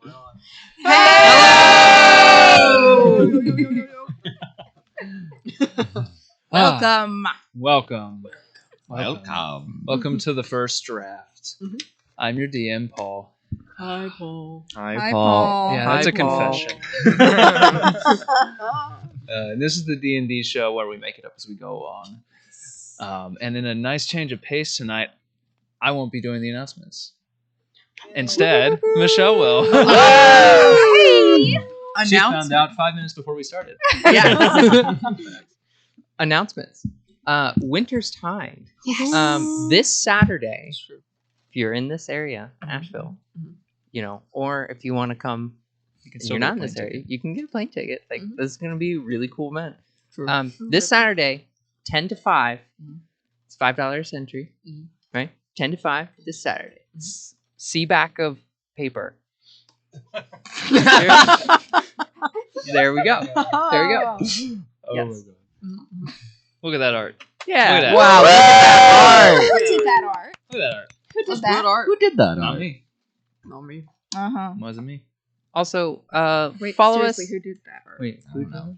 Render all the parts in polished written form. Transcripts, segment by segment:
Hello! Welcome. Welcome. Welcome to the first draft. Mm-hmm. I'm your DM, Paul. Hi, Paul. Hi, Paul. Yeah, Hi, that's a Paul. confession. This is the D&D show where we make it up as we go on. And in a nice change of pace tonight, I won't be doing the announcements. Instead, Michelle will. Hey! She found out 5 minutes before we started. Yeah. Announcements. Winter's Time. Yes. This Saturday, if you're in this area, Asheville, or if you want to come, and you're not in this area, you can get a plane ticket. Like this is gonna be a really cool event. This Saturday, 10 to 5. It's $5 entry, right? 10 to 5 this Saturday. See back of paper. There we go. There we go. Oh Yes. my god. Look at that art. Yeah. Look at that. Wow, look at that art. Who did that art? Look at that art. Who did That's that? good art. Who did that Not art? me. Not me. Uh-huh. Wasn't me. Also, Wait, follow us. seriously, who did that art? Wait, I don't know.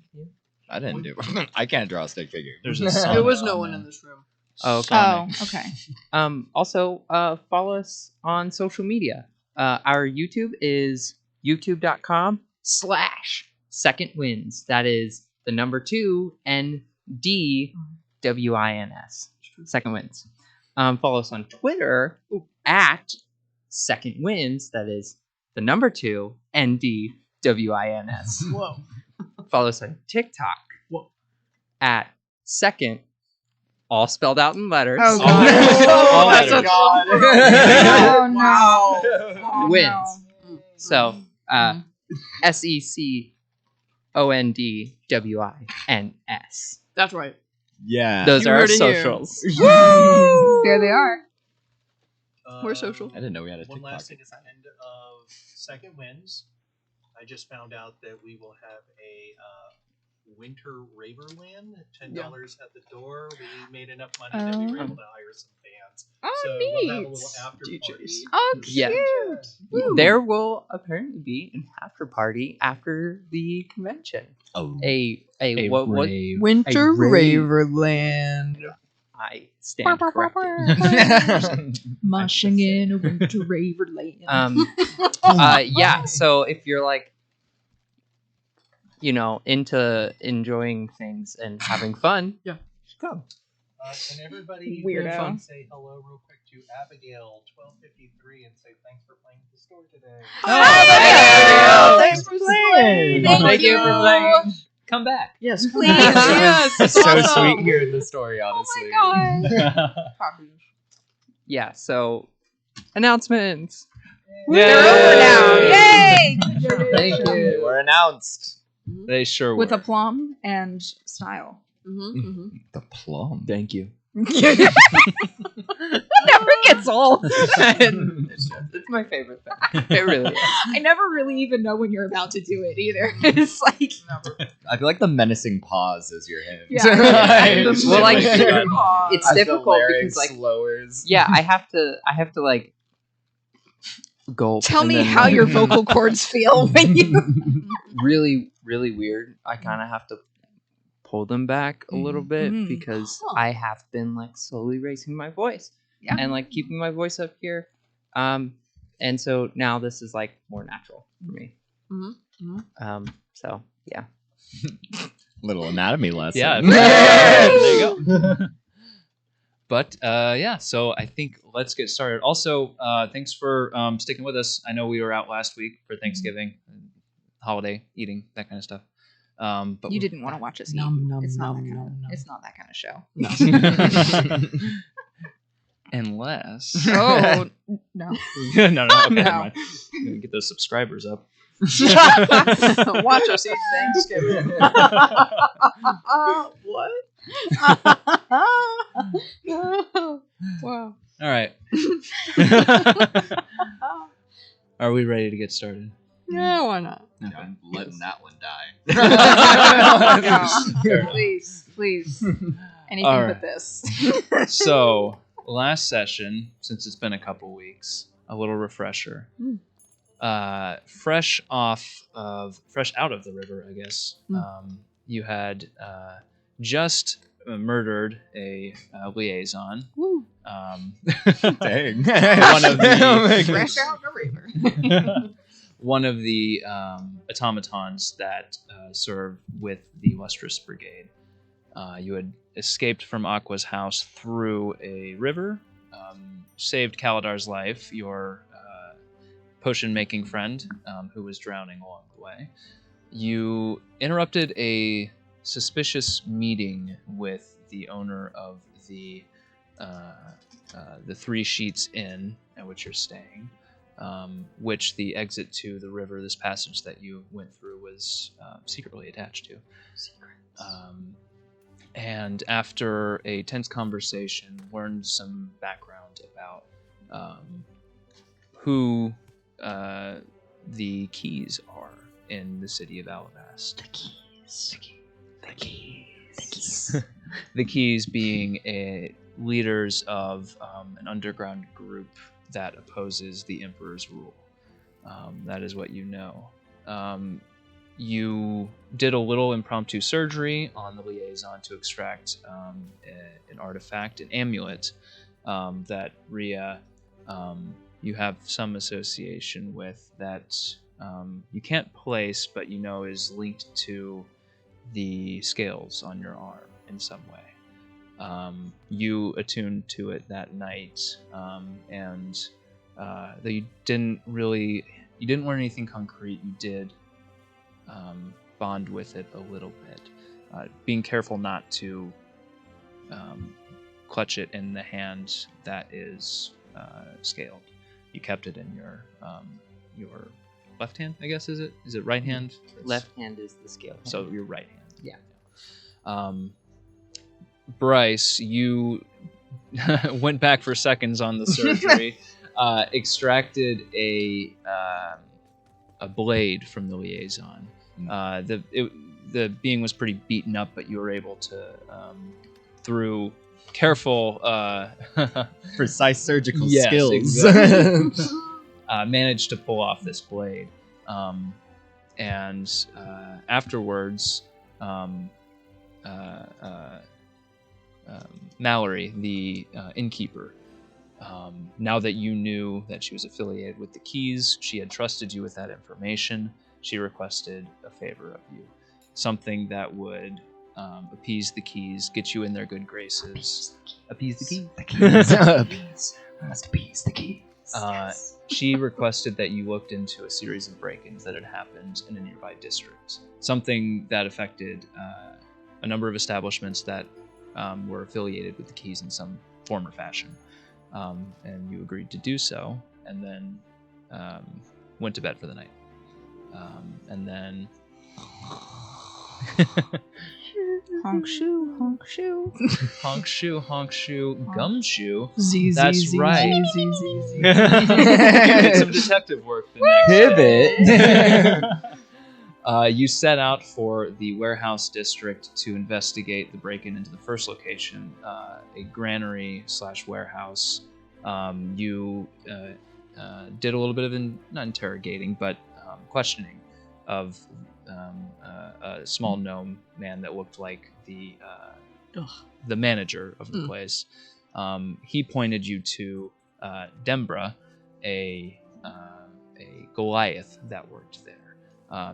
I didn't do it. I can't draw a stick figure. There's a sun. There was no one in this room. Oh, okay. Oh, okay. Also, follow us on social media. Our YouTube is youtube.com/secondwins. That is the number 2 NDWINS. Second Wins. Follow us on Twitter at Second Wins. That is the number 2 NDWINS. Whoa. Follow us on TikTok at Second, all spelled out in letters. Oh, God. Oh, that's that's a God. Oh, no. Wow. Oh, Wins. no. So, SECONDWINS. That's right. Yeah. Those You are our heard it here. socials. There they are. We're social. I didn't know we had a One TikTok. last thing is the end of Second Winds. I just found out that we will have a winter Raverland, $10 at the door. We made enough money that we were able to hire some bands. Oh, so neat. we'll have a little after party. Oh, cute. Yeah. Woo. There will apparently be an after party after the convention. Oh. A What? Winter A rave. Raverland. I stand corrected. Mushing in a winter Raverland. Yeah, so if you're like, into enjoying things and having fun, Yeah. go. Can everybody Weirdo. say hello real quick to Abigail 1253 and say thanks for playing at the store today. Hi, Thanks for playing. Thank you for you. playing. Come back. Yes, Please. Yes, It's it's so awesome. sweet hearing the story, honestly. Oh, my God. Yeah, so announcements. They're over now. Yay! Thank you. We're announced. They sure With were. aplomb and style. The plum. Thank you. Never gets old. It's my favorite thing. It really is. I never really even know when you're about to do it either. It's like, I feel like the menacing pause is your hint. yeah. Well, like, it's As the difficult larynx because, like, lowers. yeah, I have to like gulp. Tell and me then, how like, your vocal cords feel when you. really, really weird. I kind of have to pull them back a little bit Mhm. because Huh. I have been like slowly raising my voice Yeah. and like keeping my voice up here. And so now this is like more natural for me. So yeah. Little anatomy lesson. Yeah. There you go. But yeah, so I think let's get started. Also, thanks for sticking with us. I know we were out last week for Thanksgiving, holiday eating, that kind of stuff. But You didn't want to watch us eat. Nom, nom, It's not nom, that kind of. nom, nom. It's not that kind of show. Unless. Oh no! no. Okay, No. never mind. I'm gonna get those subscribers up. Watch us eat Thanksgiving. What? Wow. All right. Are we ready to get started? Yeah, why not? Yeah, I'm letting that one die. No. Please. Anything All right. but this. So, last session, since it's been a couple weeks, a little refresher. fresh out of the river, I guess. You had just murdered a liaison. Woo. Dang. One of the Fresh out the river. one of the automatons that serve with the Lustrous Brigade. You had escaped from Aqua's house through a river, saved Kaladar's life, your potion-making friend, who was drowning along the way. You interrupted a suspicious meeting with the owner of the Three Sheets Inn at which you're staying, which the exit to the river, this passage that you went through, was secretly attached to. And after a tense conversation, learned some background about who the keys are in the city of Alabast. The keys. The keys being leaders of an underground group that opposes the Emperor's rule. That is what you know. You did a little impromptu surgery on the liaison to extract an artifact, an amulet that Rhea, you have some association with, that you can't place, but you know is linked to the scales on your arm in some way. You attuned to it that night, and though you didn't learn anything concrete, you did bond with it a little bit, being careful not to clutch it in the hand that is scaled. You kept it in your left hand, I guess. Is it right hand? Left hand is the scale. So your right hand. Yeah. Bryce, you went back for seconds on the surgery, extracted a blade from the liaison. The being was pretty beaten up, but you were able to, through careful, precise surgical yes, skills, exactly. Managed to pull off this blade. And afterwards, Mallory, the innkeeper, now that you knew that she was affiliated with the keys, she had trusted you with that information. She requested a favor of you, something that would appease the keys, get you in their good graces. Appease the keys. The keys. Must appease the keys. She requested that you looked into a series of break-ins that had happened in a nearby district, something that affected a number of establishments that were affiliated with the keys in some form or fashion. And you agreed to do so, and then went to bed for the night. And then... Honk shoe, honk shoe. Honk shoe, gumshoe. Z, That's Z, right. Z, Z, Z, Z. Did some detective work the next day. You set out for the warehouse district to investigate the break-in into the first location, a granary / warehouse. You did a little bit of not interrogating, but questioning of a small gnome man that looked like the manager of the place. He pointed you to Dembra, a Goliath that worked there.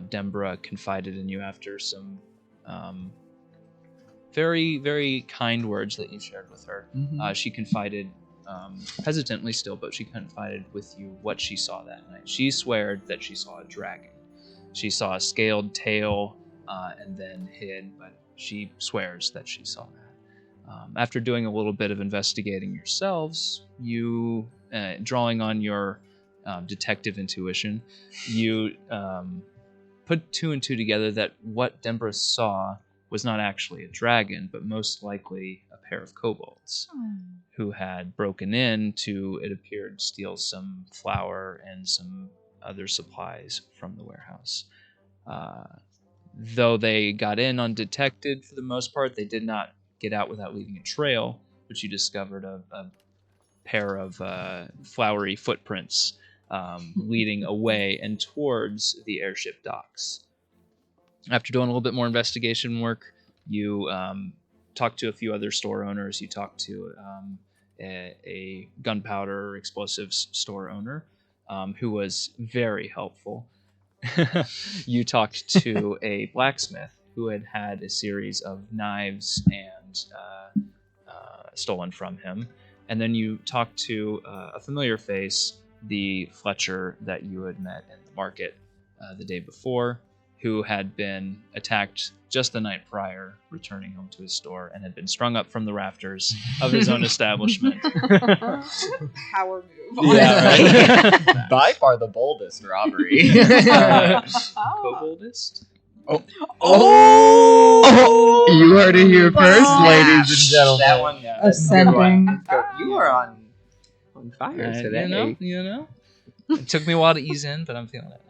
Dembra confided in you after some very, very kind words that you shared with her. Mm-hmm. She confided, hesitantly still, but she confided with you what she saw that night. She sweared that she saw a dragon. She saw a scaled tail and then hid, but she swears that she saw that. After doing a little bit of investigating yourselves, you, drawing on your detective intuition, you put two and two together that what Dembra saw was not actually a dragon, but most likely a pair of kobolds who had broken in to, it appeared, steal some flour and some other supplies from the warehouse. Though they got in undetected for the most part, they did not get out without leaving a trail, but you discovered a pair of flowery footprints leading away and towards the airship docks. After doing a little bit more investigation work, you talked to a few other store owners. You talked to a gunpowder explosives store owner who was very helpful. You talked to a blacksmith who had a series of knives and stolen from him. And then you talked to a familiar face, the Fletcher that you had met in the market the day before, who had been attacked just the night prior, returning home to his store, and had been strung up from the rafters of his own establishment. Power move. Yeah, right? By far the boldest robbery. Co-boldest? Oh! You heard it here first, ladies and gentlemen. That one, yeah. Ascending. You are on fire today. You know? It took me a while to ease in, but I'm feeling it.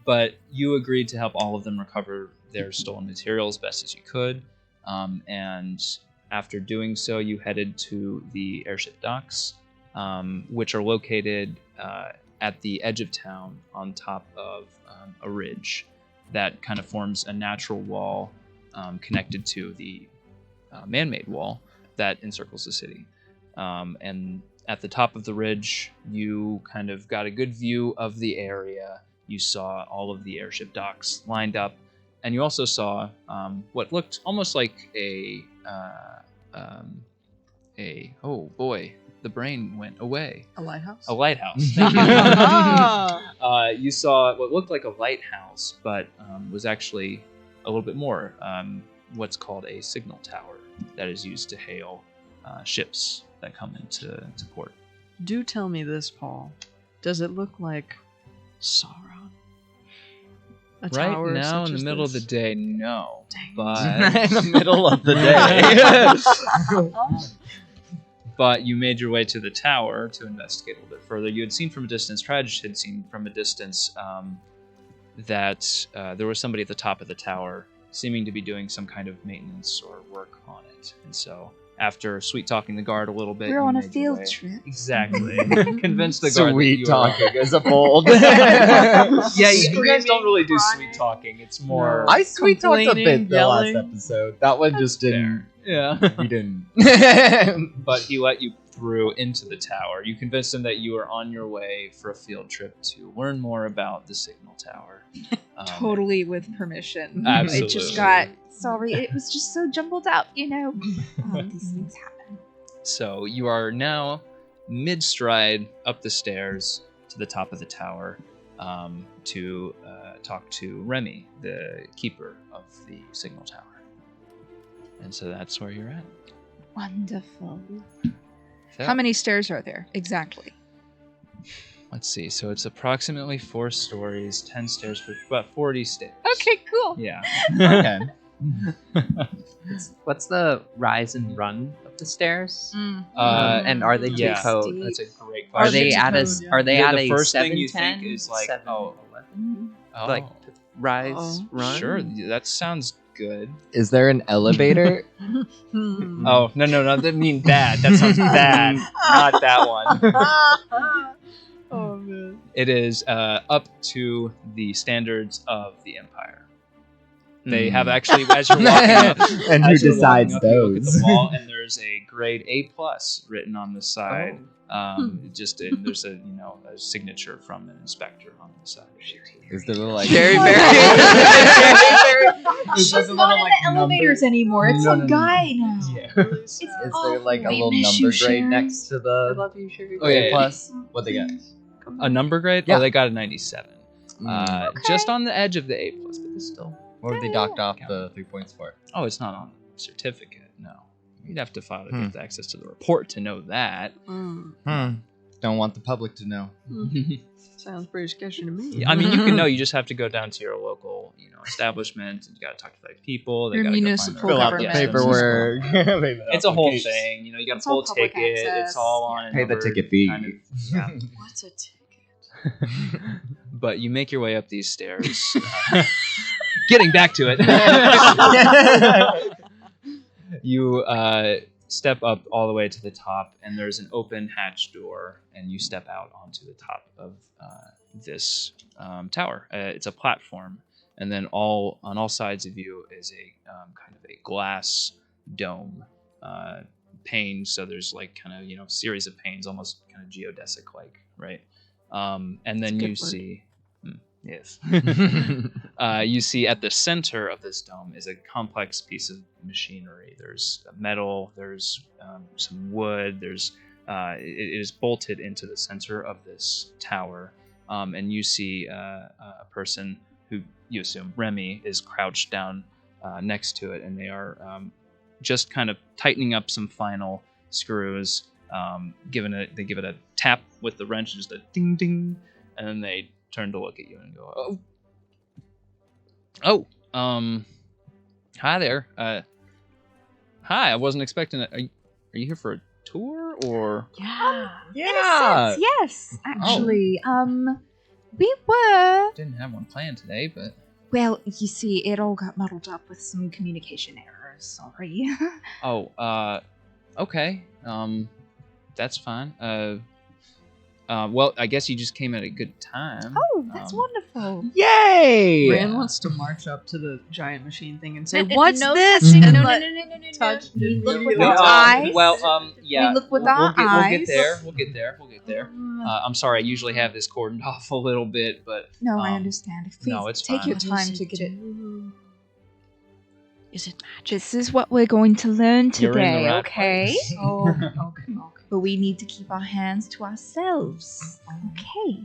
But you agreed to help all of them recover their stolen materials best as you could. And after doing so, you headed to the airship docks, which are located at the edge of town on top of a ridge that kind of forms a natural wall connected to the man-made wall that encircles the city. And at the top of the ridge, you kind of got a good view of the area. You saw all of the airship docks lined up, and you also saw what looked almost like oh boy, the brain went away. A lighthouse? A lighthouse. Thank you. You saw what looked like a lighthouse, but was actually a little bit more what's called a signal tower that is used to hail ships that come into port. Do tell me this, Paul. Does it look like Sauron? A Right tower now, such in the as middle of the this? day, no. Dang. But In the middle of the day. But you made your way to the tower to investigate a little bit further. You had seen from a distance, Tradj had seen from a distance that there was somebody at the top of the tower seeming to be doing some kind of maintenance or work on it. And so after sweet-talking the guard a little bit... We're you on a made your field way- trip. Exactly. Convinced the guard that Sweet you were right. talking is a bold. Yeah, you guys don't really do Screaming, sweet talking. It's more... I sweet talked a bit Complaining, the last yelling. episode. That one just didn't. Yeah. We didn't. But he let you through into the tower. You convinced him that you were on your way for a field trip to learn more about the signal tower. Totally with permission. Absolutely. It just got sorry. It was just so jumbled up, you know. These things happen. So you are now mid-stride up the stairs to the top of the tower to talk to Remy, the keeper of the signal tower. And so that's where you're at. Wonderful. So, How many stairs are there exactly? let's see. So it's approximately 4 stories, 10 stairs for about 40 stairs. Okay, cool. Yeah. Okay. What's the rise and run of the stairs? And are they yeah, code? that's a great Are question. they at a? Code, yeah. Are they Yeah, at the a first thing 7, you 10, think is like, 7, oh. 11? Oh, Like rise, run. Sure, that sounds good. Is there an elevator? Oh, no, I didn't mean bad. That sounds bad. Not that one. Oh man. It is up to the standards of the Empire. They have actually, as you're walking up, And who as you're walking decides up, you look at those? the wall, and there's a grade A+ written on the side. There's a a signature from an inspector on the side. Is there like Cherry Is berry. She's there's a not little, in like, the elevators anymore. It's No, some no, no. guy now. Yeah. It's Is there like a awful. little We miss number you, grade Sherry. next to I the love you, Sherry. Oh, yeah, A plus? What they get? A number grade? Yeah. Oh, they got a 97. Okay. Just on the edge of the A+, but it's still. What were they docked off the 3 points for? Oh, it's not on the certificate. No, you'd have to file to get access to the report to know that. Don't want the public to know. Sounds pretty sketchy to me. I mean, you can know. You just have to go down to your local, establishment, and you got to talk to the people. They Your gotta municipal Fill out the government. paperwork. It's a whole thing. You got It's to all pull a public ticket. access. It's all on. a Pay the numbered ticket fee. kind of- yeah. What's a ticket? But you make your way up these stairs. Getting back to it. You step up all the way to the top, and there's an open hatch door, and you step out onto the top of this tower. It's a platform, and then on all sides of you is a kind of a glass dome pane. So there's like kind of series of panes, almost kind of geodesic like, right? And then you see. Yes. You see at the center of this dome is a complex piece of machinery. There's metal, there's some wood, it is bolted into the center of this tower. And you see a person who you assume Remy is crouched down next to it, and they are just kind of tightening up some final screws. They give it a tap with the wrench, just a ding ding, and then they turn to look at you and go, hi there. Hi, I wasn't expecting it. Are you here for a tour or? Yeah. In a sense, yes. Actually, we were. Didn't have one planned today, but. Well, you see, it all got muddled up with some communication errors. Sorry. Okay. That's fine. Well, I guess you just came at a good time. Oh, that's wonderful. Yay! Ran wants to march up to the giant machine thing and say, No, "What's no this?" touching. And No, let- no, no, no, no, no. touch We look with No, our eyes. Yeah. We look with our We'll eyes. get there. We'll get there. I'm sorry. I usually have this cordoned off a little bit, but No, I understand. Please no, it's take fine. your time to get it. Is it magic? This is what we're going to learn You're in the today, right okay? place. Oh, okay. But we need to keep our hands to ourselves. Okay.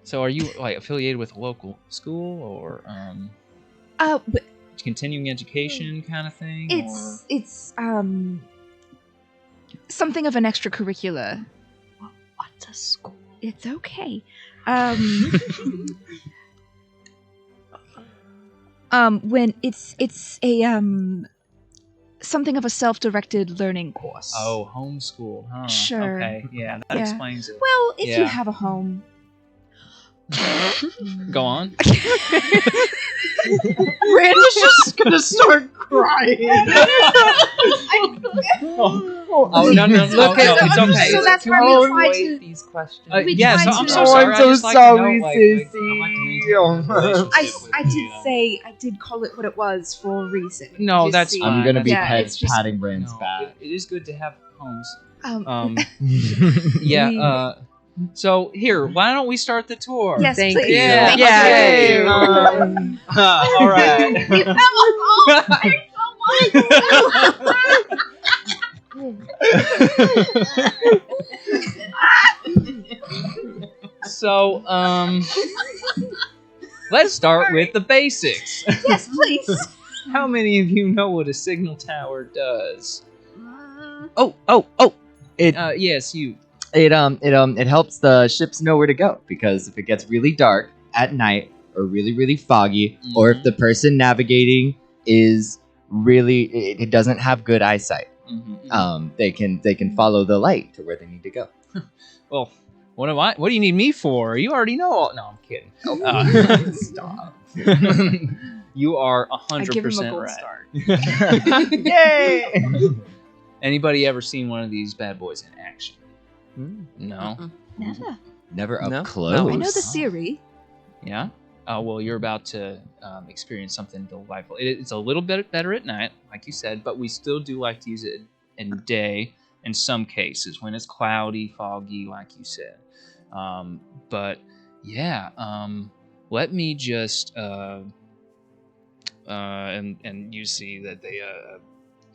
So, are you like affiliated with a local school or But continuing education kind of thing? it's something of an extracurricular. What's a school? It's okay. When it's a something of a self-directed learning course. Oh, homeschooled, huh? Sure. Okay, yeah, that explains it. Well, if you Yeah. have a home. Go on. Randall's just gonna start crying. Oh no, Look at it's okay. So that's why we try to. these questions. We Yeah, try so I'm to- so Oh, sorry. I'm I so just like sorry, to know, I like to maintain a relationship I with did you. say I did call it what it was for a reason. No, You that's see. fine. I'm gonna be Yeah, it's just- patting Brand's No, back. it is good to have homes. Um, Yeah. So here, why don't we start the tour? yes, Thank please. you. Thank Okay. you. All right. So, let's start with the basics. Yes, please. How many of you know what a signal tower does? It Yes, you. it helps the ships know where to go, because if it gets really dark at night or really foggy, or if the person navigating is really it doesn't have good eyesight, they can follow the light to where they need to go. Well, what do you need me for? You already know all. No, I'm kidding. Stop. You are I give him a 100% gold right. star. Yay! Anybody ever seen one of these bad boys in action? No. Never. Never up No. close. No. I know the theory. Yeah. Well, you're about to experience something delightful. It's a little bit better at night, like you said, but we still do like to use it in the day in some cases when it's cloudy, foggy, like you said. But yeah, let me just and you see that they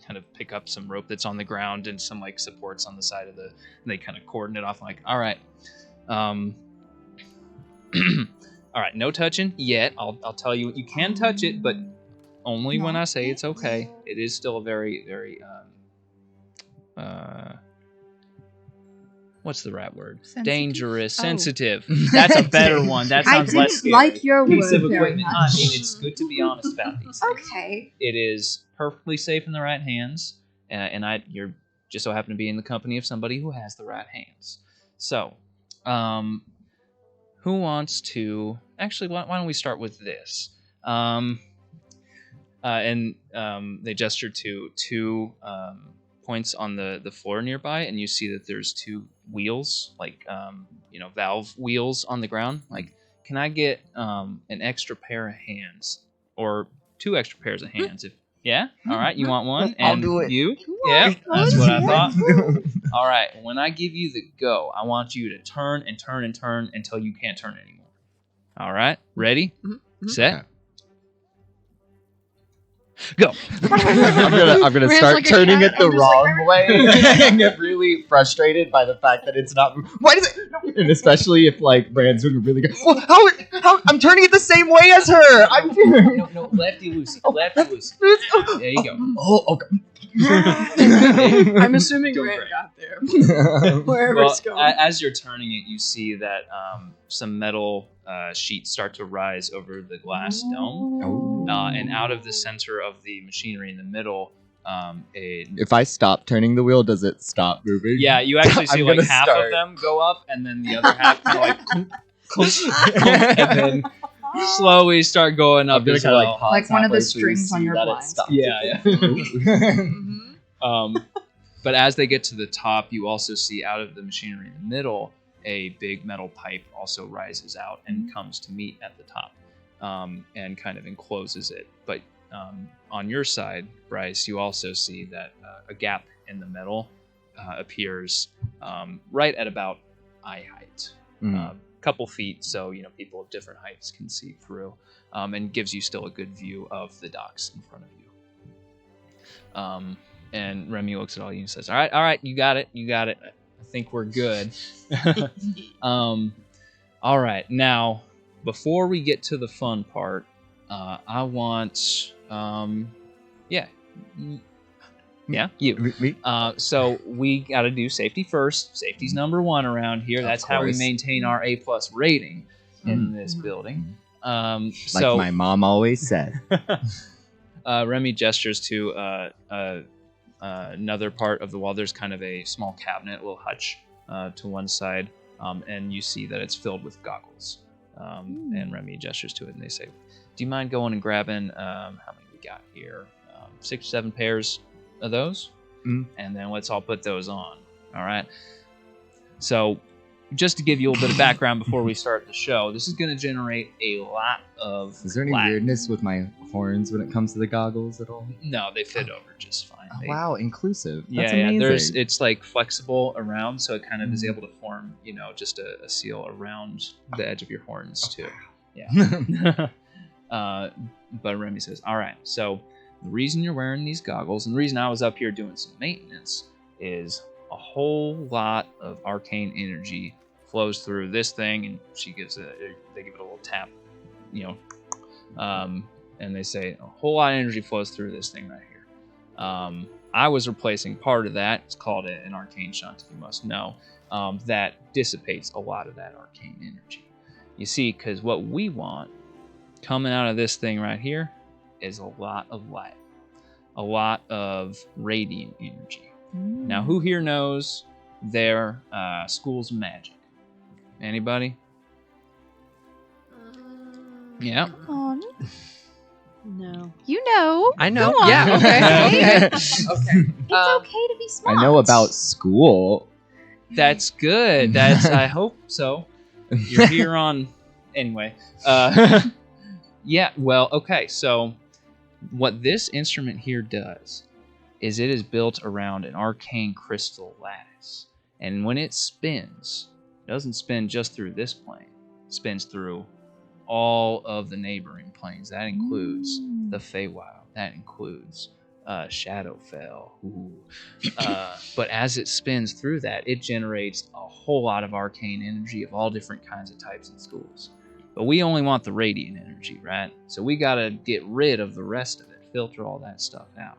kind of pick up some rope that's on the ground and some like supports on the side of and they kind of cordon it off like, all right. All right, no touching yet. I'll tell you, you can touch it, but only when I say it's okay. It is still a very, very what's the right word? Sensitive? Dangerous, Oh. sensitive. That's a better one. That I sounds less didn't scary. like your Piece of word very equipment. much. I mean, it's good to be honest about these things. Okay. It is perfectly safe in the right hands, and you're just so happen to be in the company of somebody who has the right hands. So, who wants to? Actually, why don't we start with this? And they gesture to two points on the floor nearby, and you see that there's 2 wheels, like valve wheels on the ground. Like, can I get an extra pair of hands, or 2 extra pairs of hands? If all right, you want one? I'll And do it. you? Yeah, that's what I thought. All right, when I give you the go, I want you to turn and turn and turn until you can't turn anymore. All right, ready, set. Go. I'm gonna start like a turning cat. it the I'm just wrong way and get really frustrated by the fact that it's not. Why does it? And especially if like Brand's doing a really good. Well, how I'm turning it the same way as her. No, lefty loosey, lefty loosey. There you go. Oh, okay. I'm assuming Go Rand for it. got there. Wherever Well, it's going. as you're turning it, you see that some metal sheets start to rise over the glass dome, and out of the center of the machinery in the middle, If I stop turning the wheel, does it stop moving? yeah, you actually see I'm like gonna half of start. them go up, and then the other half kind of like and then slowly start going up I'm gonna as kind of well. pause Like one of the halfway so you strings on see your that it blinds. stopped. Yeah. But as they get to the top, you also see out of the machinery in the middle, a big metal pipe also rises out and comes to meet at the top, and kind of encloses it. But on your side, Bryce, you also see that a gap in the metal appears right at about eye height, couple feet, so people of different heights can see through, and gives you still a good view of the docks in front of you. And Remy looks at all you and says, all right, you got it. I think we're good. All right, now, before we get to the fun part, I want, you. Me? So we got to do safety first. Safety's number 1 around here. That's how we course. maintain our A+ rating in this building. Like So my mom always said. Remy gestures to another part of the wall. There's kind of a small cabinet, a little hutch to one side, and you see that it's filled with goggles. And Remy gestures to it, and they say, do you mind going and grabbing, how many we got here? 6 or 7 pairs of those? And then let's all put those on. All right? So just to give you a little bit of background before we start the show, this is going to generate a lot of Is there any lag. weirdness with my horns when it comes to the goggles at all? No, they fit over just fine. Oh, They- wow, inclusive. Yeah, That's yeah. amazing. It's like flexible around, so it kind of is able to form, just a seal around the edge of your horns too. Yeah. But Remy says, all right, so the reason you're wearing these goggles, and the reason I was up here doing some maintenance, is a whole lot of arcane energy flows through this thing, and they give it a little tap, and they say a whole lot of energy flows through this thing right here. I was replacing part of that. It's called an arcane shunt, if you must know, that dissipates a lot of that arcane energy. You see, because what we want coming out of this thing right here is a lot of light, a lot of radiant energy. Now, who here knows their schools of magic? Anybody? Yeah. On. No. You know. I know. Go on. Yeah. Okay. Okay. It's okay to be smart. I know about school. That's good. I hope so. You're here on anyway. Yeah, well, okay. So what this instrument here does is it is built around an arcane crystal lattice. And when it spins, it doesn't spin just through this plane. It spins through all of the neighboring planes. That includes the Feywild. That includes Shadowfell. Ooh. But as it spins through that, it generates a whole lot of arcane energy of all different kinds of types and schools. But we only want the radiant energy, right? So we got to get rid of the rest of it, filter all that stuff out.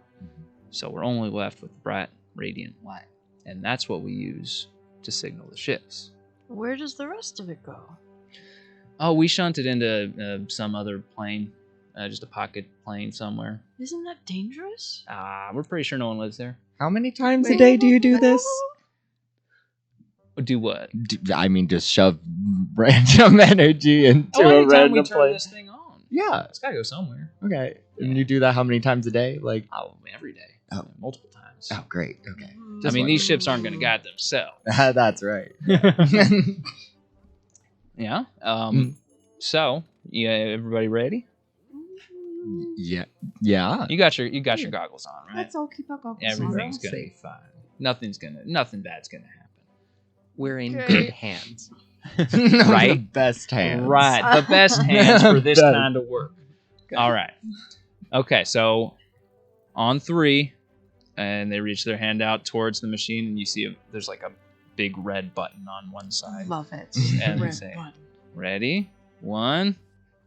So we're only left with bright, radiant light. And that's what we use to signal the ships. Where does the rest of it go? Oh, we shunted into some other plane, just a pocket plane somewhere. Isn't that dangerous? We're pretty sure no one lives there. How many times a day do you do this? Do what? I mean, just shove random energy into a Anytime we random turn place. this thing on. Yeah. It's gotta go somewhere. Okay. Yeah. And you do that how many times a day? Like, Every day. Oh. Multiple times. oh, great. Okay. I Just mean, these wondering. ships aren't gonna guide themselves. That's right. Yeah. Mm. So, yeah, everybody ready? Yeah. Yeah. You got your goggles on, right? Let's all keep our goggles on. Everything's gonna be fine. Nothing bad's gonna happen. We're in Okay. good hands. Right? The best hands. Right. The best hands for this Best. kind of work. All right. Okay, so on 3, and they reach their hand out towards the machine, and you see there's like a big red button on one side. Love it. And they Red say, button. ready? 1,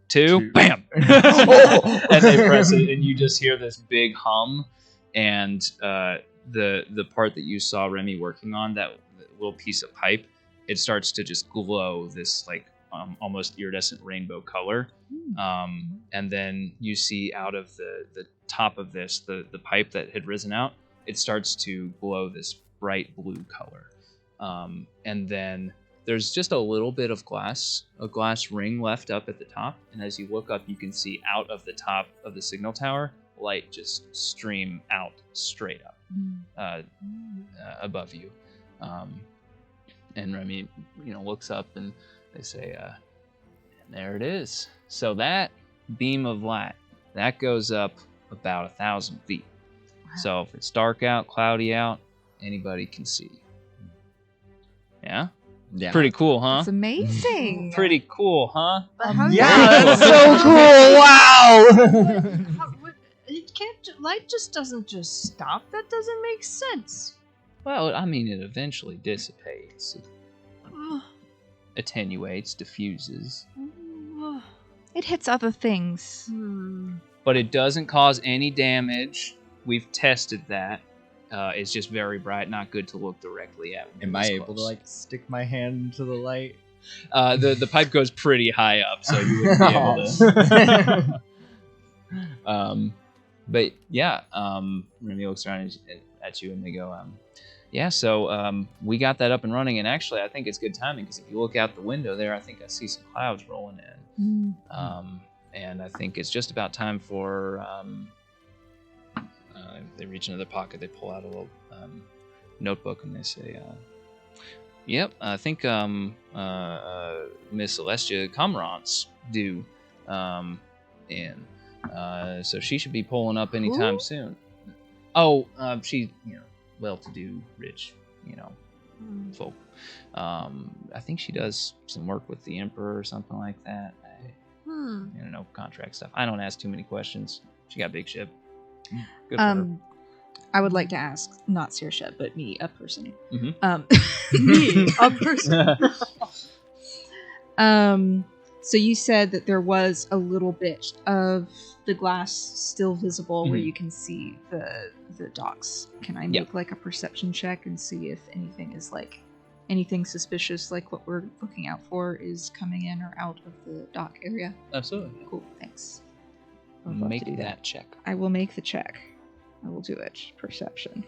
2, Two. bam! And they press it, and you just hear this big hum, and the part that you saw Remy working on, that little piece of pipe, it starts to just glow this like almost iridescent rainbow color, and then you see out of the top of this, the pipe that had risen out, it starts to glow this bright blue color, and then there's just a little bit of a glass ring left up at the top, and as you look up, you can see out of the top of the signal tower, light just stream out straight up above you. And Remy, looks up, and they say, and there it is. So that beam of light, that goes up about 1,000 feet. So if it's dark out, cloudy out, anybody can see. Yeah? Yeah. Pretty cool, huh? It's amazing. Pretty cool, huh? But how Yeah, that's so cool. Wow. It can't. Light just doesn't just stop. That doesn't make sense. Well, I mean, it eventually dissipates. It attenuates, diffuses. It hits other things. But it doesn't cause any damage. We've tested that. It's just very bright, not good to look directly at. Am I able to stick my hand into the light? The pipe goes pretty high up, so you wouldn't be able to. But yeah, Remy looks around at you, and they go, yeah, so we got that up and running, and actually I think it's good timing, because if you look out the window there, I think I see some clouds rolling in. And I think it's just about time for they reach into their pocket, they pull out a little notebook, and they say, yep, I think Miss Celestia Comrants due in, so she should be pulling up anytime soon. Oh, she, well-to-do, rich, folk. I think she does some work with the Emperor or something like that. Contract stuff. I don't ask too many questions. She got a big ship. Good for her. I would like to ask, not Saoirse, but me, a person. Mm-hmm. Me, a person. So you said that there was a little bit of the glass still visible where you can see the docks. Can I make like a perception check and see if anything is like anything suspicious, like what we're looking out for, is coming in or out of the dock area? Absolutely. Cool, thanks. I would love to Make do that check. I will make the check. I will do it. Perception.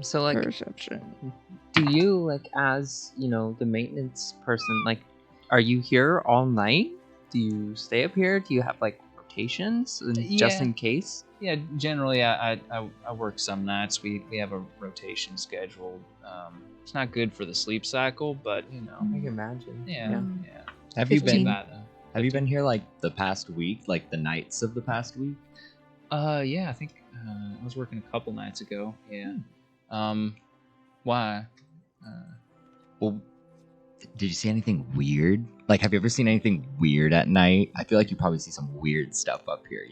So, like, Perception. do you, like, as, the maintenance person, like, are you here all night? Do you stay up here? Do you have, like, rotations just in case? Yeah, generally I work some nights. We have a rotation scheduled. It's not good for the sleep cycle, but, I can imagine. Yeah. Have you 15. been? Have you been here like the past week, like the nights of the past week? Yeah, I think I was working a couple nights ago. Yeah. Why? Well, did you see anything weird? Like, have you ever seen anything weird at night? I feel like you probably see some weird stuff up here,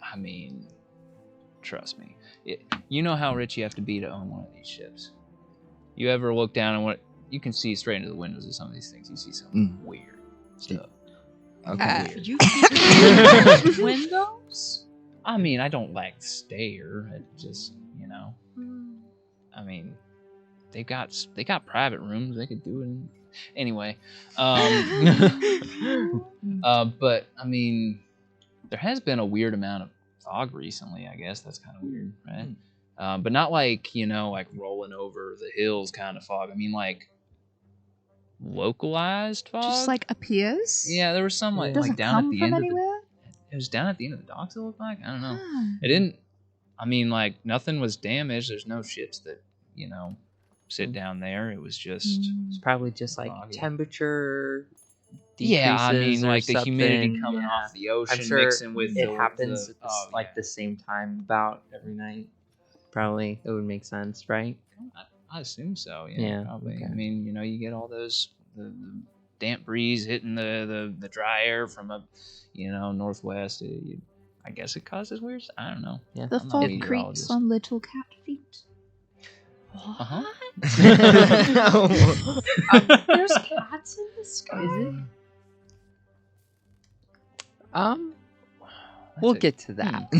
I mean, trust me. You know how rich you have to be to own one of these ships. You ever look down and you can see straight into the windows of some of these things. You see some weird stuff. Okay. You see windows? I mean, I don't like stare. I just, I mean, they got private rooms. They could do it. Anyway, but I mean, there has been a weird amount of fog recently. I guess that's kind of weird, right? But not like like rolling over the hills kind of fog. I mean, like localized fog. Just like appears. Yeah, there was some like Doesn't down come at the from end anywhere. it was down at the end of the docks. It looked like I don't know. Ah. It didn't. I mean, like nothing was damaged. There's no ships that sit down there. It was just It's probably just like foggy. temperature. Yeah, I mean, or like the humidity something. coming off the ocean I'm sure mixing with it happens the, at like the same time about every night. Probably it would make sense, right? I assume so. Yeah, Probably. okay. I mean, you get all those the damp breeze hitting the dry air from up, northwest. I guess it causes weird. I don't know. Yeah. The I'm not a fog meteorologist. creeps on little cat feet. Uh-huh. There's cats in the sky. Is it? We'll get to that.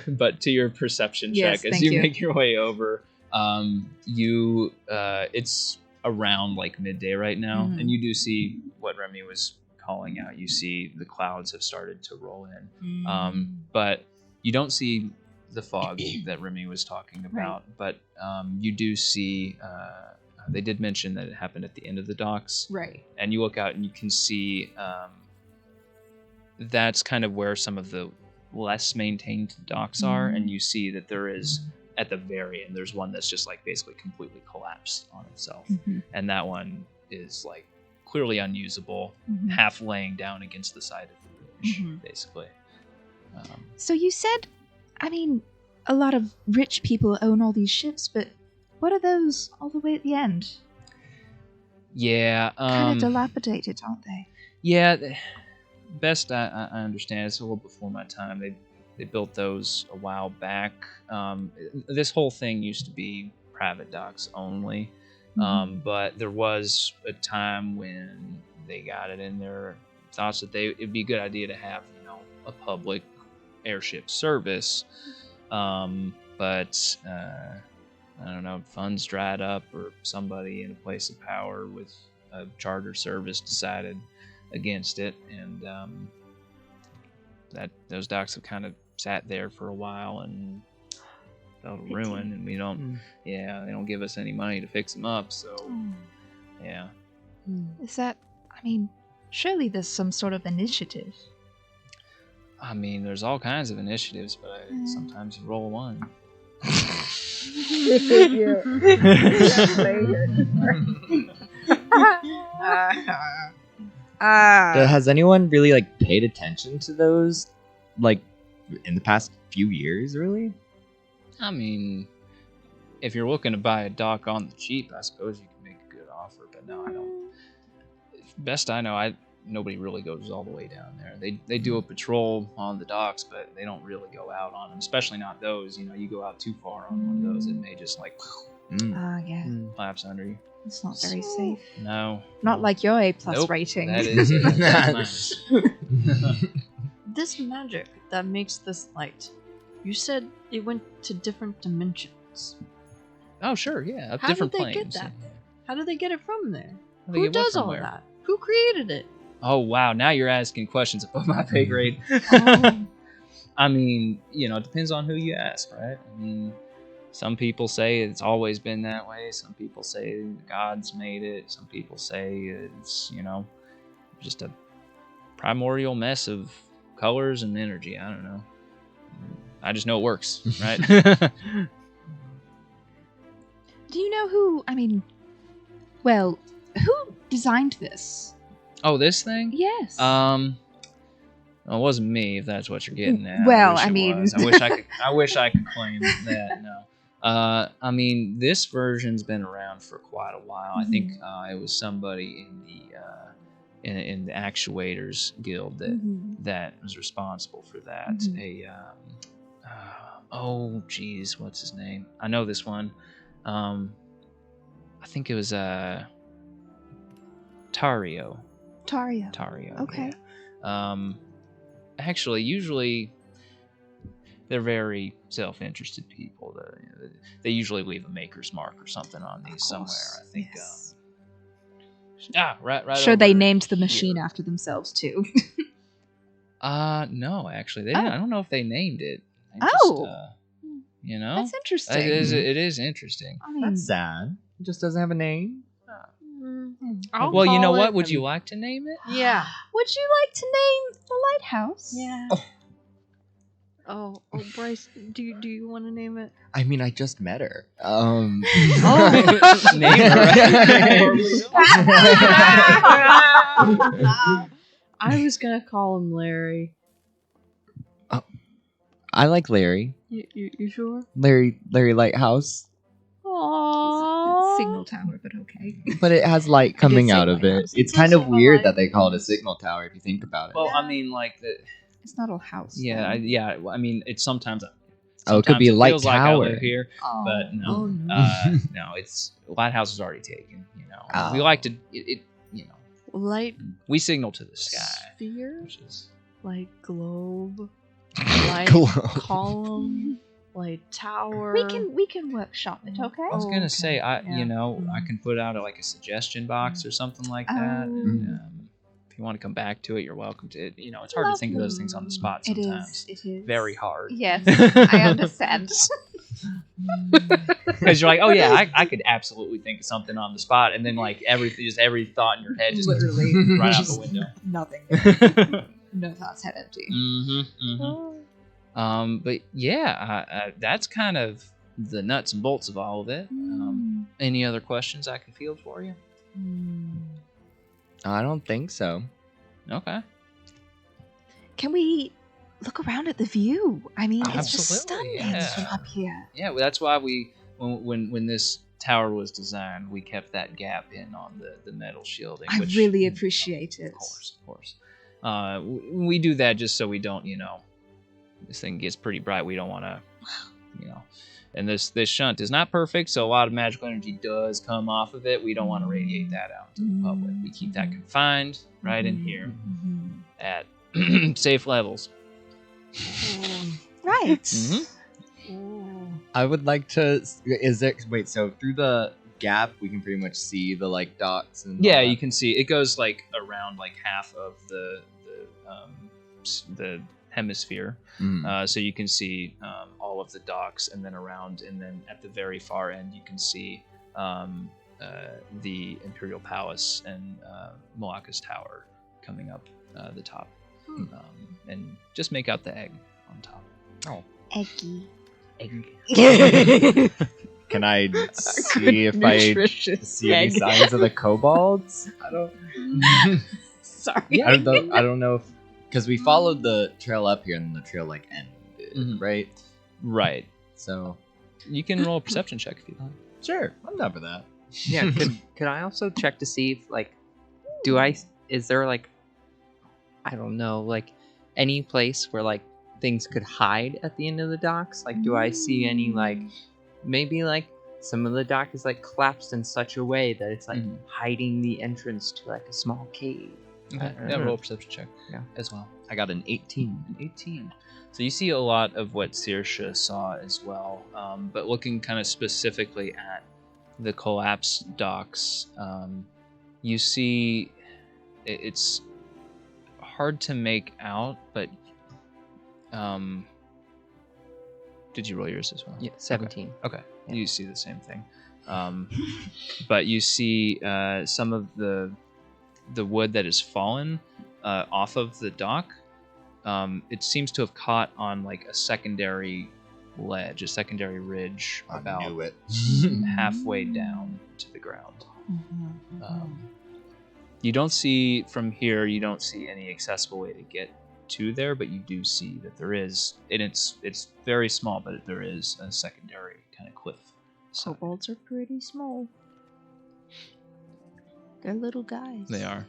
But to your perception Yes, check, as thank you you. make your way over, it's around like midday right now, Mhm. and you do see what Remy was calling out. You see the clouds have started to roll in, but you don't see the fog that Remy was talking about. But you do see. They did mention that it happened at the end of the docks, Right. and you look out and you can see. That's kind of where some of the less maintained docks are, and you see that there is at the very end there's one that's just like basically completely collapsed on itself, and that one is like clearly unusable, half laying down against the side of the bridge, basically. So you said, I mean, a lot of rich people own all these ships, but what are those all the way at the end? Yeah, Kind of dilapidated, aren't they? yeah. Best I understand, it's a little before my time. They built those a while back. This whole thing used to be private docks only, but there was a time when they got it in their thoughts that it'd be a good idea to have a public airship service, but I don't know, funds dried up or somebody in a place of power with a charter service decided against it, and that those docks have kind of sat there for a while and fell to ruin, and we don't they don't give us any money to fix them up, so yeah. Is that, I mean, surely there's some sort of initiative. I mean, there's all kinds of initiatives, but sometimes you roll one. Has anyone really like paid attention to those like in the past few years, really? I mean, if you're looking to buy a dock on the cheap, I suppose you can make a good offer, but no, I don't. Best I know, nobody really goes all the way down there. They do a patrol on the docks, but they don't really go out on them, especially not those. You go out too far on one of those, it may just like Yeah. collapse under you. It's not very safe. No. Not like your A+ Nope, rating. That is nice. This magic that makes this light, you said it went to different dimensions. Oh, sure, yeah. How Different did they planes. get that there? How did they get it from there? How do they Who get what does from all where? that? Who created it? Oh, wow. Now you're asking questions above my pay grade. I mean, it depends on who you ask, right? I mean, some people say it's always been that way. Some people say the gods made it. Some people say it's, just a primordial mess of colors and energy. I don't know. I just know it works, right? Do you know who, who designed this? Oh, this thing? Yes. Well, it wasn't me, if that's what you're getting at. Well, I I mean- wish I wish I could claim that. No. I mean, this version's been around for quite a while. I think it was somebody in the Actuators Guild that was responsible for that. Oh, geez, what's his name? I know this one. I think it was Tario. Tario. Okay. Yeah. Actually, usually they're very self-interested people. They usually leave a maker's mark or something on these somewhere. I think. Yes. Right. Sure, they over named the machine here. after themselves too. No, actually, they didn't. I don't know if they named it. They That's interesting. It is interesting. I mean, That's sad. It just doesn't have a name. Well, you know what? Would you like to name it? Yeah. Would you like to name the lighthouse? Yeah. Oh, Bryce, do you want to name it? I mean, I just met her. Name her. I was gonna call him Larry. I like Larry. You sure? Larry Lighthouse. Aww. Signal tower, but okay. But it has light coming say out of it. lighthouse. It's kind of weird that they call it a signal tower if you think about it. Well, I mean, like It's not a house. yeah, I mean, it's sometimes. Oh, it could be a light feels like I tower. live here, Oh. but no, Oh, no. no, it's lighthouse is already taken. You know, Oh. we like to you know, Light we signal to the sky, sphere, which is light globe, light Globe. column, light tower. We can workshop it, okay? I was gonna okay. say, I Yeah. I can put out like a suggestion box or something like that. And, if you want to come back to it, you're welcome to it. You know, it's hard to think of those things on the spot It sometimes. is. It is. Very hard. Yes, I understand. Because you're like, oh yeah, I could absolutely think of something on the spot, and then like every thought in your head just Literally. right out the window. Nothing. No thoughts, head empty. But yeah, that's kind of the nuts and bolts of all of it. Any other questions I can field for you? I don't think so. Okay. Can we look around at the view? I mean, it's just Absolutely, stunning yeah. from up here. Yeah, well, that's why when this tower was designed, we kept that gap in on the metal shielding. I which, really appreciate it. Of course. We do that just so we don't, this thing gets pretty bright. We don't want to, and this shunt is not perfect, so a lot of magical energy does come off of it. We don't want to radiate that out to the public. We keep that confined right in here at safe levels. Right. I would like to. Wait? So through the gap, we can pretty much see the docks and. Yeah, all that? you can see it goes like around like half of the hemisphere. So you can see all of the docks, and then around, and then at the very far end, you can see the Imperial Palace and Malacca's Tower coming up the top, and just make out the egg on top. Oh, Eggy. can I see if I see any signs of the kobolds? I don't. Sorry. I don't know if because we followed the trail up here and the trail ended, right? Right. So you can roll a perception check if you like. sure, I'm down for that. Yeah, could I also check to see if is there I don't know, any place where things could hide at the end of the docks? Do I see any maybe some of the dock is collapsed in such a way that it's hiding the entrance to a small cave? Okay. Yeah, roll a perception check. Yeah. As well. I got an 18. 18. So you see a lot of what Saoirse saw as well, but looking kind of specifically at the collapsed docks, you see it's hard to make out, but did you roll yours as well? Yeah, 17. Okay. Yeah. You see the same thing, but you see some of the wood that has fallen off of the dock. It seems to have caught on a secondary ledge, a secondary ridge about I knew it. halfway down to the ground. You don't see from here. You don't see any accessible way to get to there, but you do see that there is, and it's very small, but there is a secondary kind of cliff. Kobolds are pretty small. They're little guys. They are.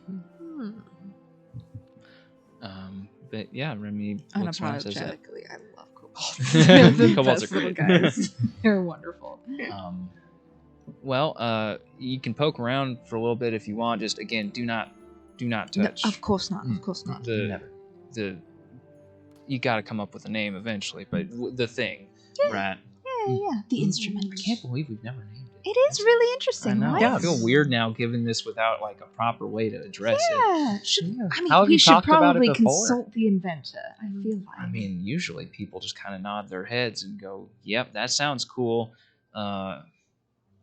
But yeah, Remy looks around and says that. Unapologetically, I love kobolds. They're the Kobolds best are little great. guys. They're wonderful. Well, you can poke around for a little bit if you want. Just again, do not touch. No, of course not. Of course not. the you got to come up with a name eventually, but the thing, right? Yeah. The instrument. I can't believe we've never named it. It is really interesting. I know. Right? I feel weird now giving this without a proper way to address it. Yeah. I mean, How have we you should talked about it probably before? consult the inventor. I feel like. I mean, usually people just kind of nod their heads and go, "Yep, that sounds cool."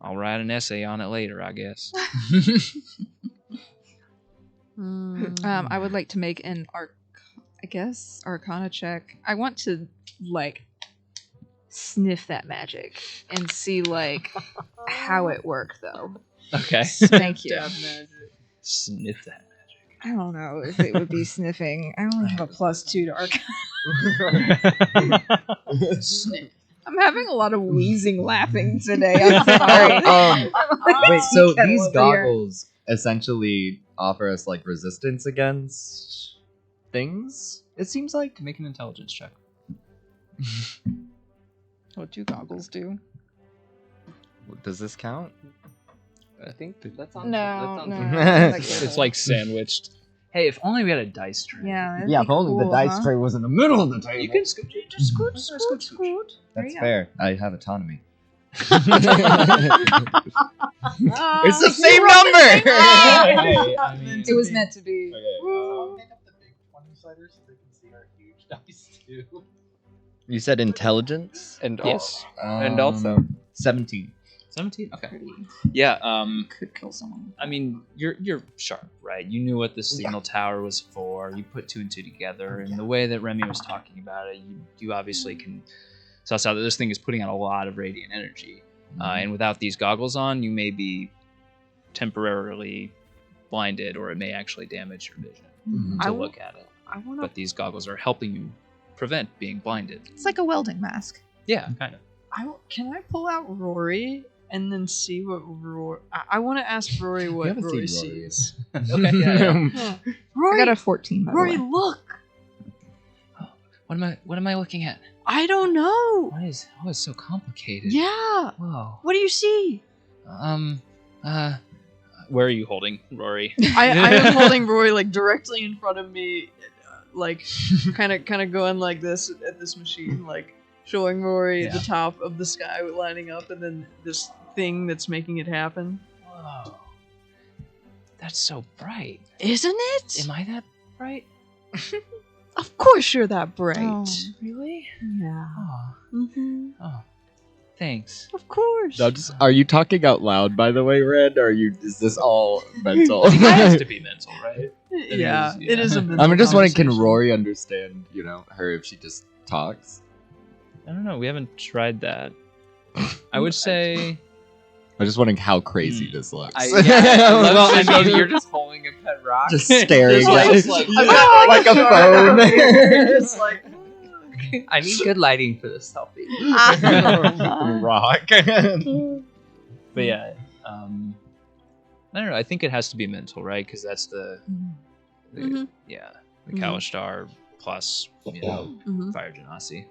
I'll write an essay on it later, I guess. I would like to make an Arcana check. I want to like sniff that magic and see like how it worked though. Okay. Thank you. Sniff that magic. I don't know if it would be sniffing. I only have a +2 to Arcana. I'm having a lot of wheezing laughing today. I'm sorry. Wait, so these goggles essentially offer us like resistance against things? It seems like. Make an intelligence check. What do goggles do? Does this count? I think that's on. No. It's like sandwiched. Hey, if only we had a dice tray. Yeah. Yeah, if only the dice tray was in the middle of the table. You can scoot. Just scoot. That's fair. I have autonomy. It's It's the same number! It was meant to be. I'll pick up the big 20-sider so they can see our huge dice too. You said intelligence? And Yes. And also 17. 17. Okay. Yeah. Could kill someone. I mean, you're sharp, right? You knew what the signal tower was for. You put 2 and 2 together, and the way that Remy was talking about it, you obviously can suss out that this thing is putting out a lot of radiant energy. And without these goggles on, you may be temporarily blinded, or it may actually damage your vision to look at it. But these goggles are helping you prevent being blinded. It's like a welding mask. Yeah, kind of. Can I pull out Rory and then see what Rory... I want to ask Rory what haven't Rory seen Rory sees. Okay. Yeah. I Rory, got a 14. By Rory, the way. look! What am I looking at? I don't know! Why is it's so complicated? Yeah! Whoa. What do you see? Where are you holding Rory? I am holding Rory like directly in front of me, like kind of going like this at this machine, like showing Rory the top of the sky lining up, and then this thing that's making it happen. Whoa. That's so bright. Isn't it? Am I that bright? Of course you're that bright. Oh. Really? Yeah. Oh. Mm-hmm. Oh. Thanks. Of course. Are you talking out loud, by the way, Red? Or is this all mental? It has to be mental, right? Yeah, is, it is a mental I'm just wondering, can conversation. Rory understand, her if she just talks? I don't know. We haven't tried that. I would say. I'm just wondering how crazy this looks. I love you're just holding a pet rock. Just staring at it. like like a phone. Just like I need good lighting for this selfie. Rock. But yeah. I don't know. I think it has to be mental, right? Because that's the Mhm. the Kalishtar plus Mhm. Fire Genasi.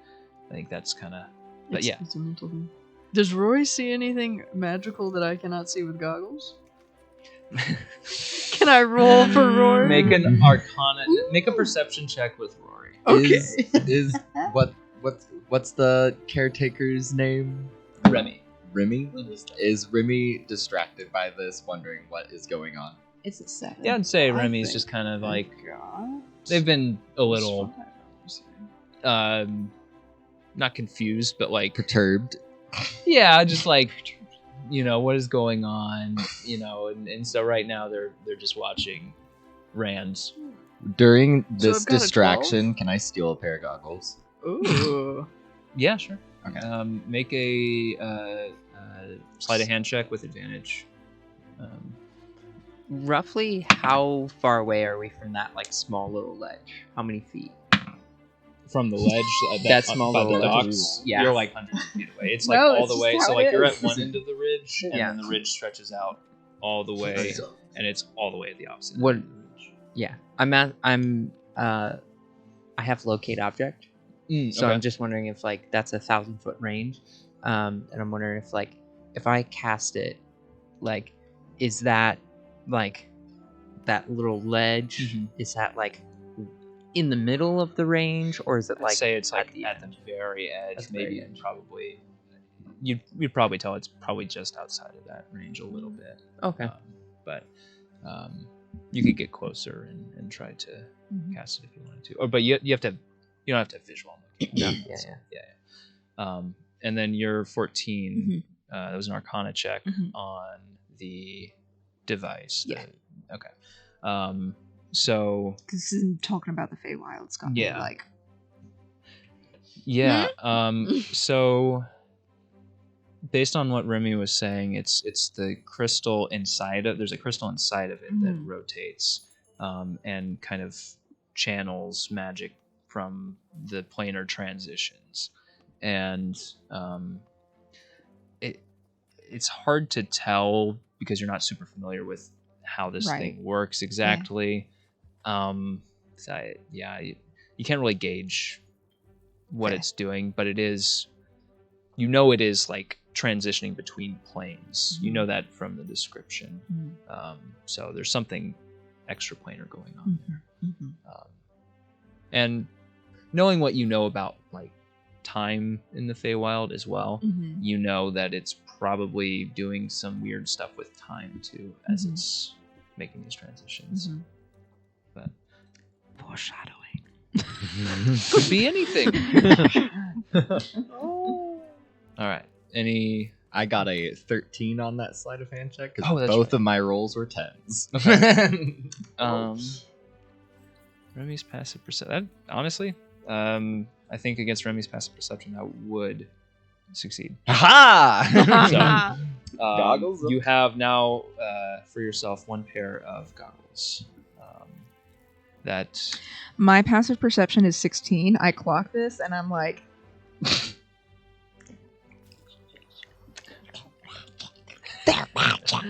I think that's kind of. But yeah. It's a mental thing. Does Rory see anything magical that I cannot see with goggles? Can I roll for Rory? Make an Arcana. Make a perception check with Rory. Okay. What's the caretaker's name? Remy. Remy? Is Remy distracted by this, wondering what is going on? It's a 7. Yeah, I'd say I Remy's think. just kind of like God. they've been a little not confused, but like Perturbed. yeah, just like what is going on, and so right now they're just watching Rand's. During So this I've got a distraction, can I steal a pair of goggles? Ooh. Yeah, sure. Okay. Make a sleight of hand check with advantage. Roughly how far away are we from that like small little ledge? How many feet? From the ledge, That small by the little ledge. docks, Yeah. you're like hundreds of feet away. It's like No, all it's the just way. how So it like you're is. at one end of the ridge, and Yeah. then the ridge stretches out all the way, and it's all the way at the opposite. What- end of the ridge. Yeah, I have locate object, so okay. I'm just wondering if like that's 1,000-foot range, and I'm wondering if like if I cast it, like is that like that little ledge? Mhm. Is that like in the middle of the range, or is it I'd like say it's at like the at the end? very edge, At the very maybe edge. probably. You'd probably tell it's probably just outside of that range a little bit. Okay. But you could get closer and try to cast it if you wanted to. Or but you have to you don't have to have visual. No, yeah. And then you're 14. that was an Arcana check on the device. Yeah. Okay. So. This is talking about the Feywild. It's got me like. Yeah. So. Based on what Remy was saying, it's the crystal inside of. There's a crystal inside of it that rotates, and kind of channels magic from the planar transitions, and it's hard to tell because you're not super familiar with how this thing works exactly. You can't really gauge what it's doing, but it is. It is like transitioning between planes. You know that from the description. So there's something extraplanar going on there. And knowing what you know about like time in the Feywild as well, you know that it's probably doing some weird stuff with time too as it's making these transitions. But foreshadowing. Could be anything. All right. I got a 13 on that sleight of hand check because that's both of my rolls were 10s. Remy's passive perception. Honestly, I think against Remy's passive perception, that would succeed. Aha! Goggles. You have now for yourself one pair of goggles. That my passive perception is 16. I clock this, and I'm like. They're magic.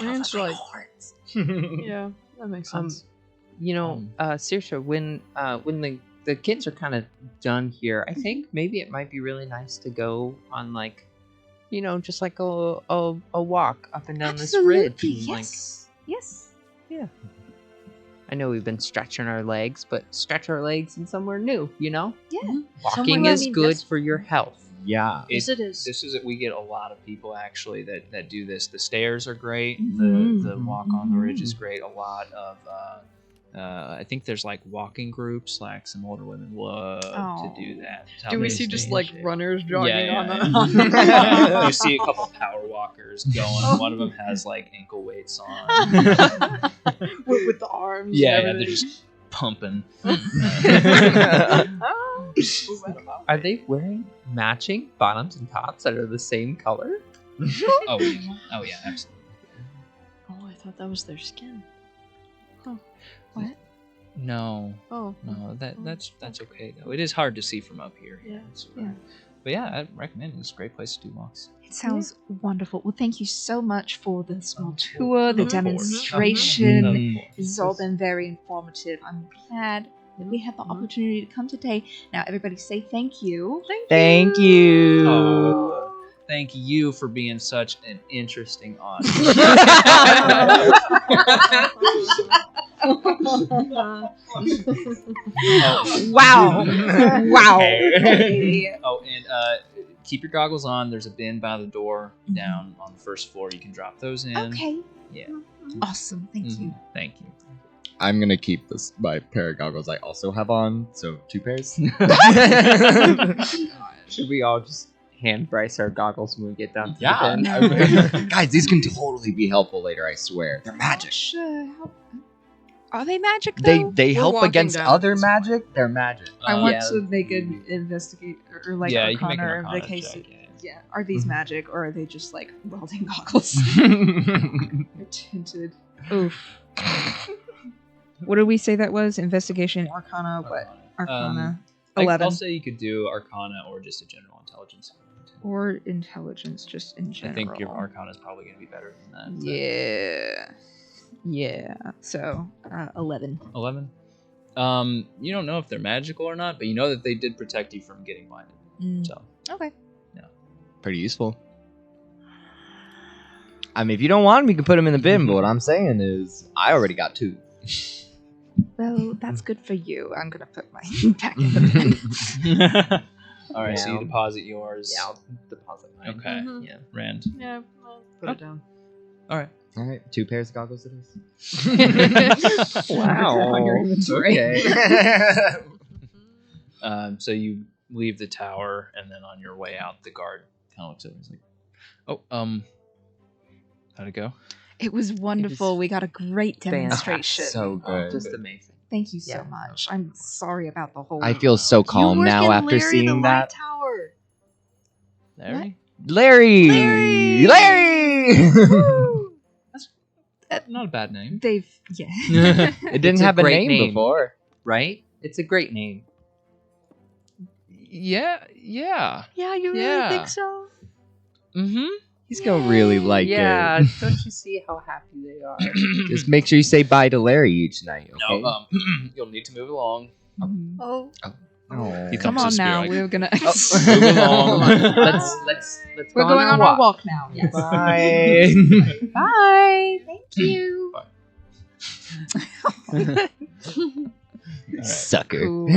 Rand's like, yeah, that makes sense. Saoirse, when the kids are kind of done here, I think maybe it might be really nice to go on like, just like a walk up and down this ridge. And, yes. Yeah. I know we've been stretching our legs, but stretch our legs in somewhere new, Yeah. Walking is good for your health. Yeah. Yes, it is. This is it. We get a lot of people actually that do this. The stairs are great. The walk on the ridge is great. A lot of I think there's like walking groups. Like some older women love to do that. Do we see just like runners jogging on the? You see a couple power walkers going. One of them has like ankle weights on with the arms. Yeah, they're just pumping. Are they wearing matching bottoms and tops that are the same color? Oh yeah, absolutely. Oh, I thought that was their skin. Oh, what? No. Oh. No, that's okay though. It is hard to see from up here. Yeah. But yeah, I recommend it. It's a great place to do walks. It sounds wonderful. Well, thank you so much for the small tour, the demonstration. This has all been very informative. I'm glad that we had the opportunity to come today. Now, everybody say thank you. Thank you. Oh, thank you for being such an interesting audience. Wow. Oh, and keep your goggles on. There's a bin by the door down on the first floor. You can drop those in. Okay. Yeah. Awesome. Thank you. Thank you. I'm gonna keep my pair of goggles I also have on, so 2 pairs. Should we all just hand Bryce our goggles when we get down to Yeah. the bin? Guys, these can totally be helpful later, I swear. They're magic. Are they magic though? They help walking against down. other magic. They're magic. I want yeah. to make an investigate or like Yeah, you can make an Arcana in the Arcana case. check, Yeah. Are these magic or are they just like welding goggles? They're tinted. Oof. What did we say that was? Investigation, Arcana, what? Arcana. 11. I'll say you could do Arcana or just a general intelligence. Or intelligence, just in general. I think your Arcana is probably going to be better than that. Yeah. So, 11. 11. You don't know if they're magical or not, but you know that they did protect you from getting blinded. So Okay. Pretty useful. I mean, if you don't want them, you can put them in the bin. But what I'm saying is, I already got 2. Well, that's good for you. I'm gonna put mine back in the bin. All right, so you Yeah. deposit yours. Yeah, I'll deposit mine. Okay. Mhm. Yeah. Rand. Yeah, I'll put it down. All right. All right, 2 pairs of goggles it is. Wow. On your inventory. Okay. So you leave the tower, and then on your way out, the guard kind of looks over. He's like, "Oh, how'd it go?" It was wonderful. We got a great demonstration. So good. Just amazing. Thank you so Yeah. much. I'm sorry about the whole. I feel so calm you now work in after Larry seeing the that. Light Tower. Larry? Larry! That's not a bad name. They've It didn't It's a have a great name name. before. Right? It's a great name. Yeah. Yeah, you really Yeah. think so? Mm-hmm. He's gonna really like yeah, it. don't you see how happy they are? Just make sure you say bye to Larry each night, okay? No, you'll need to move along. Oh. Oh. He Come comes to on Spear, now. like, We're gonna. move along. let's We're go going on our walk now. Yes. Bye. Bye. Thank you. Sucker. Cool.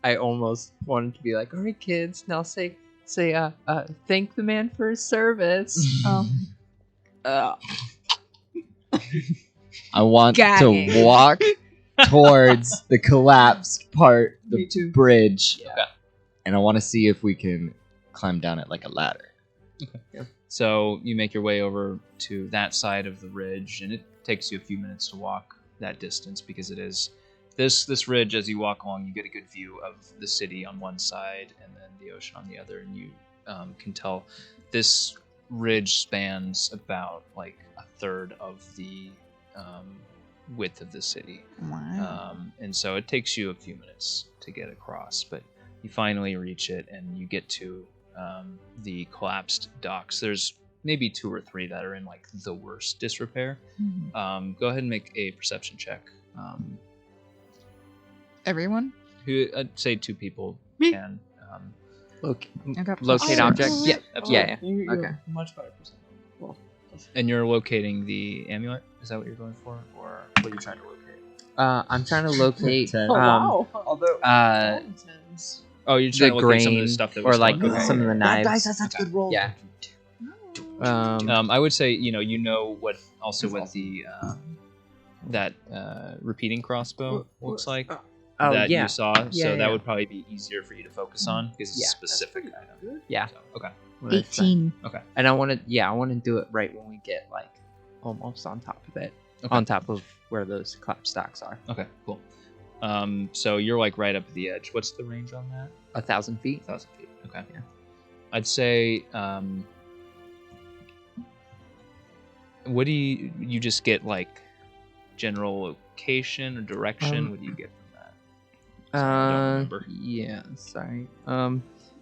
I almost wanted to be like, all right, kids, now say thank the man for his service. I want Gagging. to walk towards the collapsed part, Me the too. bridge. Okay. And I want to see if we can climb down it like a ladder. So you make your way over to that side of the ridge, and it takes you a few minutes to walk that distance because it is this ridge. As you walk along, you get a good view of the city on one side and then the ocean on the other, and you can tell this ridge spans about like a third of the width of the city. Wow. And so it takes you a few minutes to get across, but you finally reach it and you get to the collapsed docks. There's maybe 2 or 3 that are in like the worst disrepair. Go ahead and make a perception check. Everyone. I'd say 2 people Me. can. I got Locate plus object. six. Yeah, absolutely. yeah. You're Okay. much better percent. Well, And you're locating the amulet. Is that what you're going for, or what are you trying to locate? I'm trying to locate. Ten. Although tens. Oh, you're trying The to locate some of grain the stuff that or was like stolen. Okay. some of the knives. That's a good roll. Yeah. I would say you know what also what the that repeating crossbow looks like Oh that yeah. you saw. Yeah, So yeah. that would probably be easier for you to focus on because it's Yeah. a specific item. Yeah. So, okay. What did I say? 18. And I want to do it right when we get like almost on top of it, Okay. on top of where those collapsed stocks are. Okay. Cool. So you're like right up at the edge. What's the range on that? 1,000 feet. 1,000 feet. Okay. Yeah. I'd say. What do you just get like general location or direction? What do you get from that? Sorry, I don't remember. Yeah. Sorry.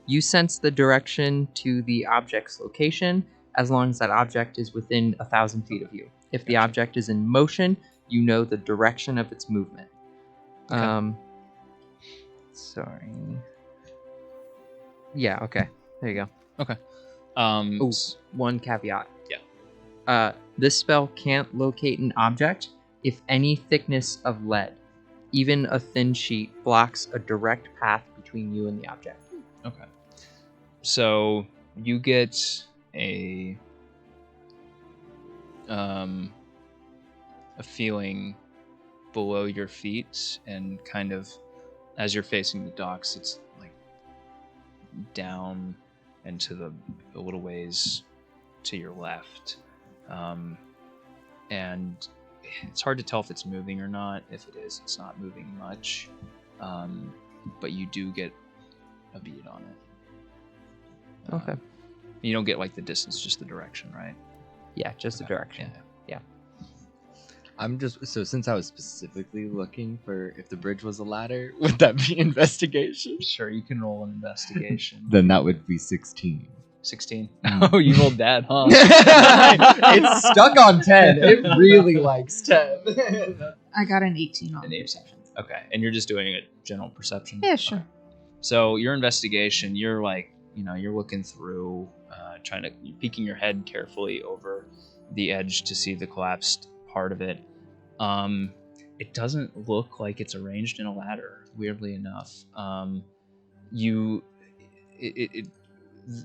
You sense the direction to the object's location as long as that object is within 1,000 feet of you. If the object is in motion, you know the direction of its movement. Okay. Sorry. Yeah. Okay. There you go. Oh, One caveat. Yeah. This spell can't locate an object if any thickness of lead, even a thin sheet, blocks a direct path between you and the object. Okay. So you get a feeling below your feet, and kind of as you're facing the docks, it's like down and to a little ways to your left. And it's hard to tell if it's moving or not. If it is, it's not moving much. But you do get a bead on it. Okay. You don't get like the distance, just the direction, right? Yeah, just the direction. Yeah. I'm just so since I was specifically looking for if the bridge was a ladder, would that be investigation? Sure, you can roll an investigation. Then that would be 16. 16. Oh, you rolled that, huh? It's stuck on 10. It really likes 10. I got an 18 on An 18. perception. Okay, and you're just doing a general perception? Yeah, sure. Okay. So your investigation, you're like, you're looking through, you're peeking your head carefully over the edge to see the collapsed part of it. It doesn't look like it's arranged in a ladder, weirdly enough.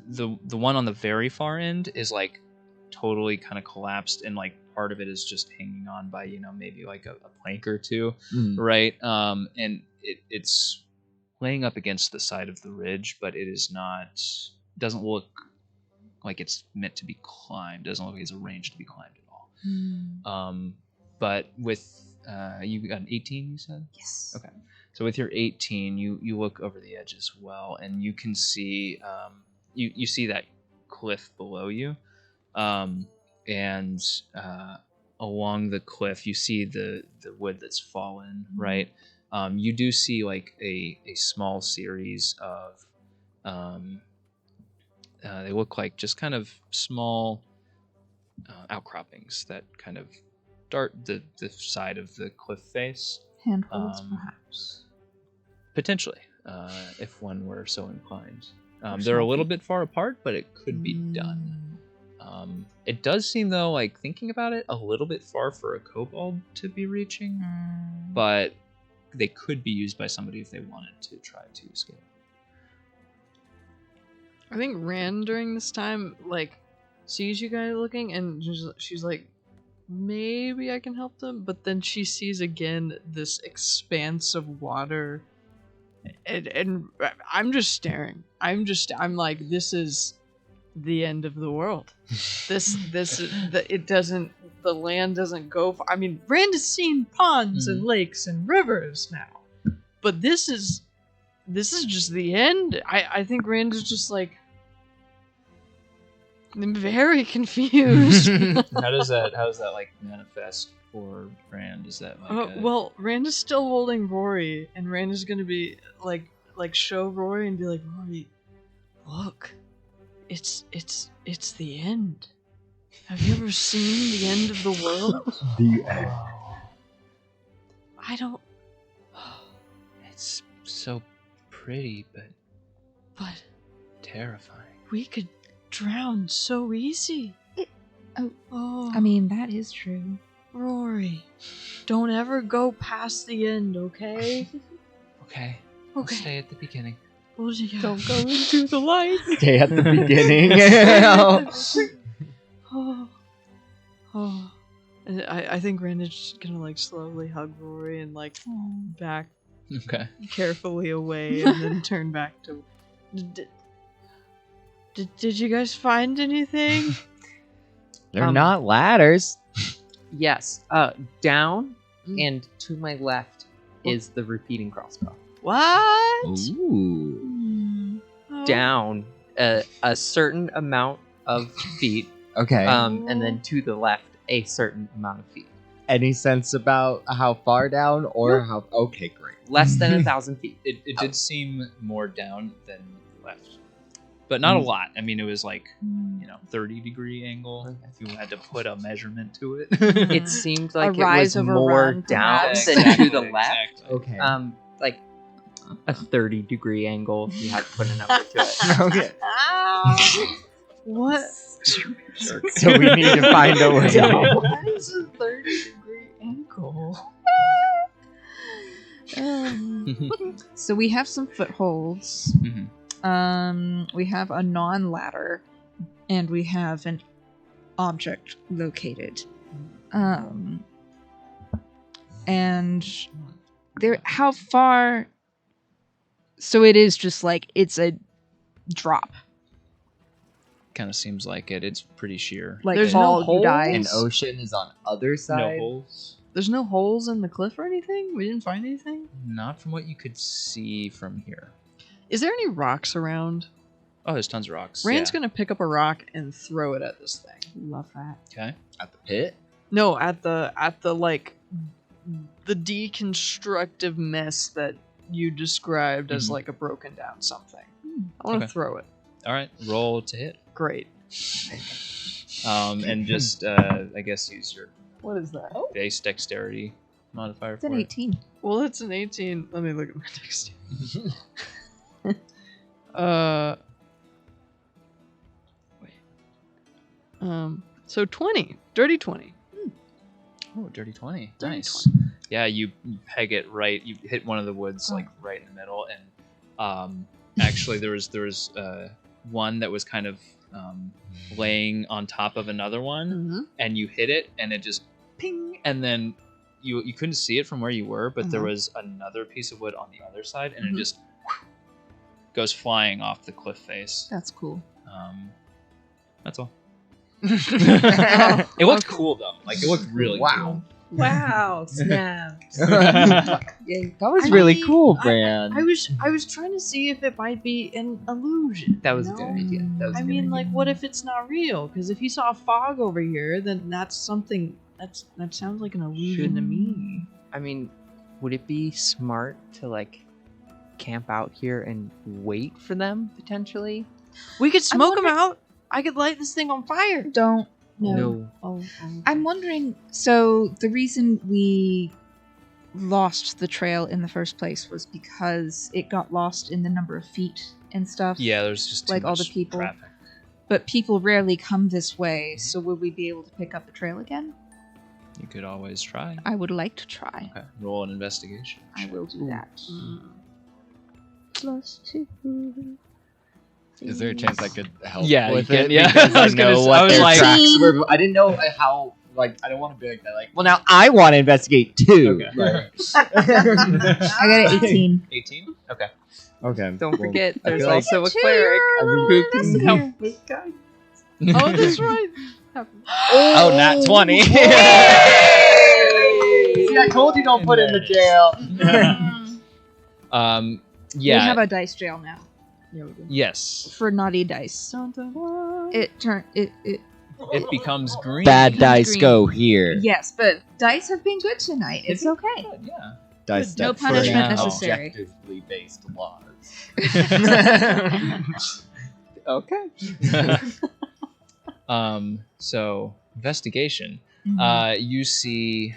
The one on the very far end is like totally kind of collapsed, and like part of it is just hanging on by maybe like a plank or two, right? And it's laying up against the side of the ridge, but it is not. Doesn't look like it's meant to be climbed. Doesn't look like it's arranged to be climbed at all. But with you got an 18, you said? Yes. Okay. So with your 18, you look over the edge as well, and you can see you see that cliff below you, and along the cliff you see the wood that's fallen. Right. You do see like a small series of they look like just kind of small outcroppings that kind of dart the side of the cliff face. Handholds, perhaps. Potentially, if one were so inclined. They're a little bit far apart, but it could be done. It does seem, though, like thinking about it, a little bit far for a kobold to be reaching, but they could be used by somebody if they wanted to try to scale. I think Rand during this time like sees you guys looking, and she's like, maybe I can help them, but then she sees again this expanse of water, and I'm just staring. I'm like, this is the end of the world. The land doesn't go far. I mean, Rand has seen ponds and lakes and rivers now, but this is just the end. I think Rand is just like, I'm very confused. How does that like manifest for Rand? Is that like well, Rand is still holding Rory, and Rand is gonna be like show Rory and be like, Rory, look, it's the end. Have you ever seen the end of the world? The end. I don't. It's so pretty, but terrifying. We could drown so easy. I mean, that is true. Rory, don't ever go past the end, okay? Okay. I'll stay at the beginning. Well, yeah. Don't go into the light. Stay at the beginning. And I think Rand is just gonna like slowly hug Rory and like back carefully away, and then turn back to. Did you guys find anything? They're not ladders. Yes. Down and to my left is the repeating crossbow. What? Ooh. Down a certain amount of feet. Okay. And then to the left a certain amount of feet. Any sense about how far down or how? Okay, great. Less than 1,000 feet. It did seem more down than left, but not a lot. I mean, it was like 30-degree angle. If you had to put a measurement to it, it seemed like it rise was of a more run, down perhaps. than to the left. Exactly. Okay. Like a 30-degree angle. If you had to put a number to it. Okay. What? So we need to find a way. What is a 30-degree angle? So we have some footholds. We have a non-ladder, and we have an object located. And there, how far? So it is just like it's a drop. Kind of seems like it. It's pretty sheer. Like There's fall, no holes? you die. An ocean is on other No side. holes. There's no holes in the cliff or anything? We didn't find anything? Not from what you could see from here. Is there any rocks around? Oh, there's tons of rocks. Rand's gonna pick up a rock and throw it at this thing. Love that. Okay. At the pit. No, at the like the deconstructive mess that you described as like a broken down something. I want to throw it. All right. Roll to hit. Great. And just I guess use your What is that? base dexterity modifier It's for an it. 18. Well, it's an 18. Let me look at my dexterity. So 20. Dirty 20. Oh, dirty 20. Dirty Nice. Yeah, you peg it right. You hit one of the woods like right in the middle, and actually there was one that was kind of laying on top of another one, and you hit it, and it just ping, and then you couldn't see it from where you were, but there was another piece of wood on the other side, and it just goes flying off the cliff face. That's cool. That's all. It looked cool though. Like it looked really cool. Wow, snaps. That was really cool, Bran. I was trying to see if it might be an illusion. That was you a good know? idea. That was a I good mean, idea. like, what if it's not real? Because if he saw a fog over here, then that's something. That sounds like an illusion to me. I mean, would it be smart to like camp out here and wait for them potentially? We could smoke them wondering- out. I could light this thing on fire. Don't. No. No. Oh. I'm wondering, so the reason we lost the trail in the first place was because it got lost in the number of feet and stuff. Yeah, there's just too Like all much the people. traffic. But people rarely come this way, so would we be able to pick up the trail again? You could always try. I would like to try. Okay, roll an investigation. I will do that. +2. Is there a chance I could help Yeah, with you can- it? yeah. Because I I was gonna know say- what I was their like- tracks were. I didn't know how. Like, I don't want to be like that. Like, well, now I want to investigate too. Okay. Like- I got an 18. 18? Okay. okay. Don't well, forget, I there's feel like- also a cleric who can help with guys. Oh, that's right. Oh, nat 20. See, I told you don't put him in jail. We Yeah. have a dice jail now Yes. for naughty dice. It It becomes green. Bad dice Green. go here. Yes, but dice have been good tonight. It's okay. Good, yeah. Dice No step for punishment now. necessary. Objectively based laws. Okay. So investigation. Mhm. You see,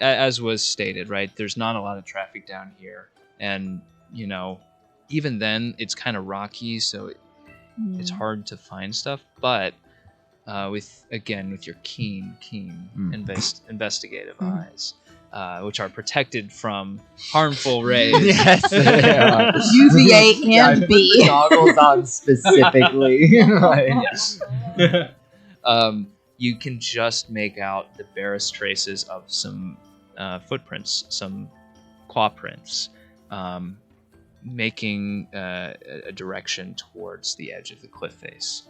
as was stated, right? There's not a lot of traffic down here, and you know, even then, it's kind of rocky, so it's hard to find stuff. But with your keen investigative eyes, which are protected from harmful rays. Yes. they are. UVA Yeah, I and put B. the goggles on specifically. Like, You can just make out the barest traces of some footprints, some claw prints, making a direction towards the edge of the cliff face.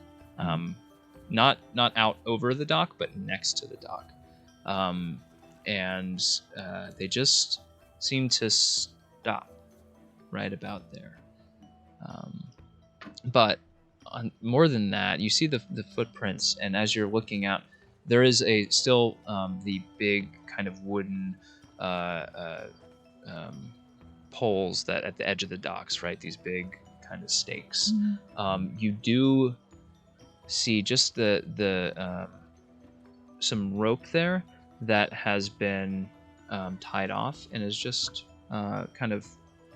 Not out over the dock, but next to the dock. And they just seem to stop right about there. But more than that, you see the footprints, and as you're looking out, there is still the big kind of wooden poles that at the edge of the docks, right? These big kind of stakes. You do see just the some rope there that has been tied off and is just kind of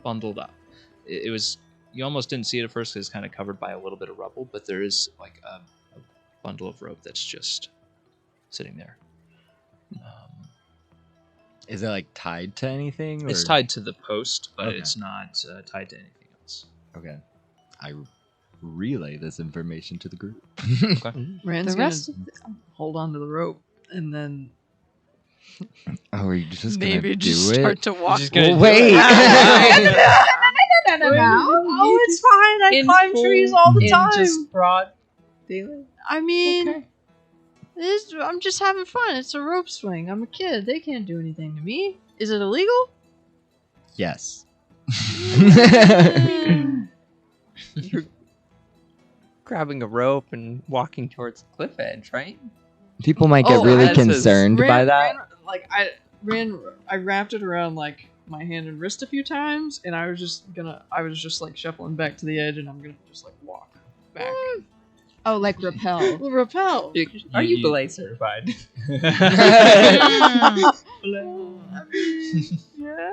bundled up. It was, you almost didn't see it at first because it's kind of covered by a little bit of rubble, but there is like a bundle of rope that's just sitting there. is it like tied to anything? It's or- tied to the post, but Okay. it's not tied to anything else. Okay. I relay this information to the group. Rand's The rest gonna hold on to the rope and then Oh, are you just maybe gonna just do start it? to walk. Just gonna Well, do wait. No. Oh, it's fine. I In climb full- trees all the in time. just broad daylight. I mean, Okay. I'm just having fun. It's a rope swing. I'm a kid. They can't do anything to me. Is it illegal? Yes. You're grabbing a rope and walking towards the cliff edge, right? People might get Oh, really that says- concerned by that. I wrapped it around like my hand and wrist a few times, and I was just like shuffling back to the edge, and I'm gonna just like walk back. Oh, like repel. Well, repel. Are you You- belay certified? Yeah.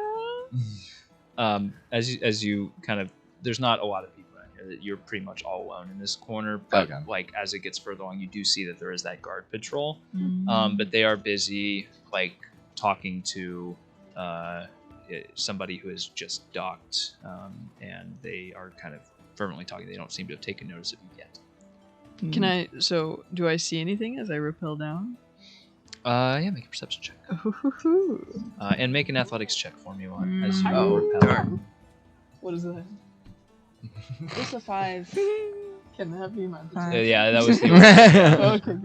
As you kind of, there's not a lot of people out here. That you're pretty much all alone in this corner. But Okay. like as it gets further along, you do see that there is that guard patrol. Mm. But they are busy like talking to somebody who has just docked, and they are kind of fervently talking. They don't seem to have taken notice of you yet. Can I? So, do I see anything as I rappel down? Yeah, make a perception check. And make an athletics check for me as you Oh, repel. darn. What is that? It's a 5. Can that be my Yeah, that was the okay.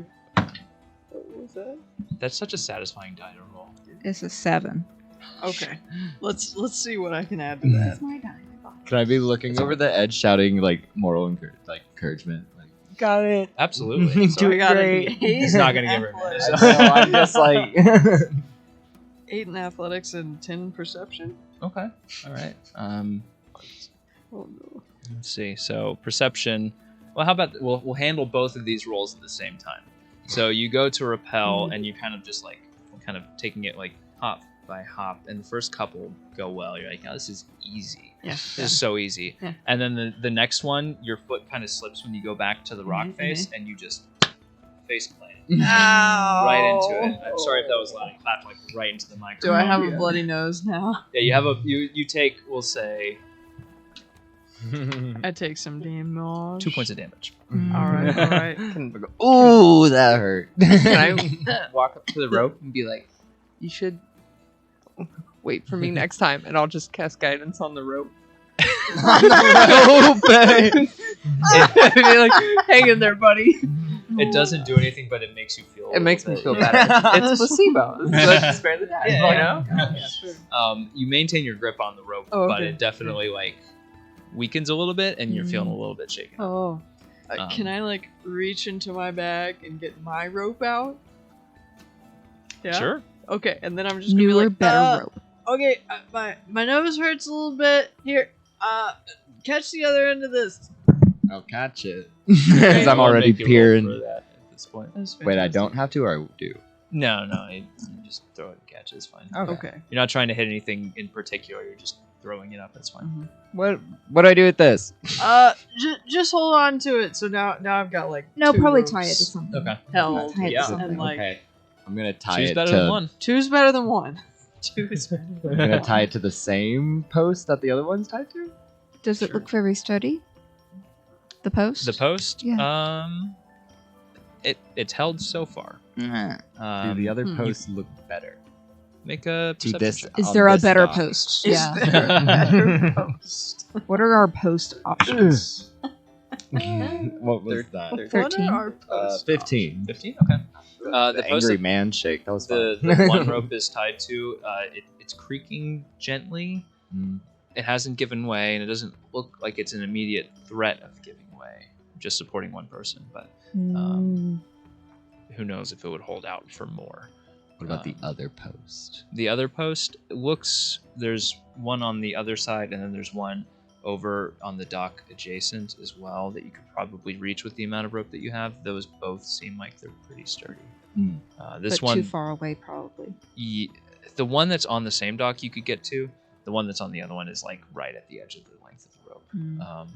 What was that? That's such a satisfying die to roll. It's a 7. Okay. Let's see what I can add to that. That's my die. Can I be looking over the edge, shouting like moral encouragement? Like, Got it. Absolutely. So I got great. He's not gonna give her athletics. I'm just like. 8 in athletics and 10 in perception. Okay. All right. Oh no. Let's see. So perception. Well, how about we'll handle both of these rolls at the same time. So you go to repel, and you kind of just like kind of taking it like hop by hop, and the first couple go well. You're like, oh, this is easy. Yeah. This is so easy. Yeah. And then the next one, your foot kind of slips when you go back to the rock face, and you just face plant right into it. I'm sorry if that was loud. I clapped like right into the microphone. Do I have a bloody nose now? Yeah, you have you take, we'll say, I take some damage. 2 points of damage. Alright. Ooh, that hurt. Can I walk up to the rope and be like, you should wait for me next time, and I'll just cast guidance on the rope. Be like, hang in there, buddy. It doesn't do anything, but it makes you feel. It makes me feel better. It's placebo. It's like to spare the die, you know? You maintain your grip on the rope, but it definitely like weakens a little bit, and you're feeling a little bit shaken. Oh. Can I like reach into my bag and get my rope out? Yeah. Sure. Okay, and then I'm just gonna be like, better rope. Okay, my nose hurts a little bit. Here, catch the other end of this. I'll catch it. Because I'm already peering. For that at this point. Wait, I don't have to, or I do? No, you just throw it and catch it. It's fine. Okay. You're not trying to hit anything in particular. You're just throwing it up. That's fine. What do I do with this? Just hold on to it. So now I've got like No, 2 probably ropes tie it to something. Okay. held. Tie it to Yeah. something. And like Okay, I'm gonna tie Choose it better to. than one. 2's better than 1. 2 is better. I'm gonna tie it to the same post that the other one's tied to. Does it look very sturdy? The post? The post. Yeah. It's held so far. Do the other posts look better? Make a To perception this, check. Is on there a this better dock. post? Is Yeah. there a better post? What are our post options? What was that? What 13. are our post 15. 15. Okay. The post angry that man shake. That was fun. the one rope is tied to. It's creaking gently. Mm. It hasn't given way, and it doesn't look like it's an immediate threat of giving way. Just supporting one person, but who knows if it would hold out for more. What about the other post? The other post looks. There's one on the other side, and then there's one over on the dock adjacent as well that you could probably reach with the amount of rope that you have. Those both seem like they're pretty sturdy. Mm. This but one, too far away, probably. the one that's on the same dock you could get to. The one that's on the other one is like right at the edge of the length of the rope.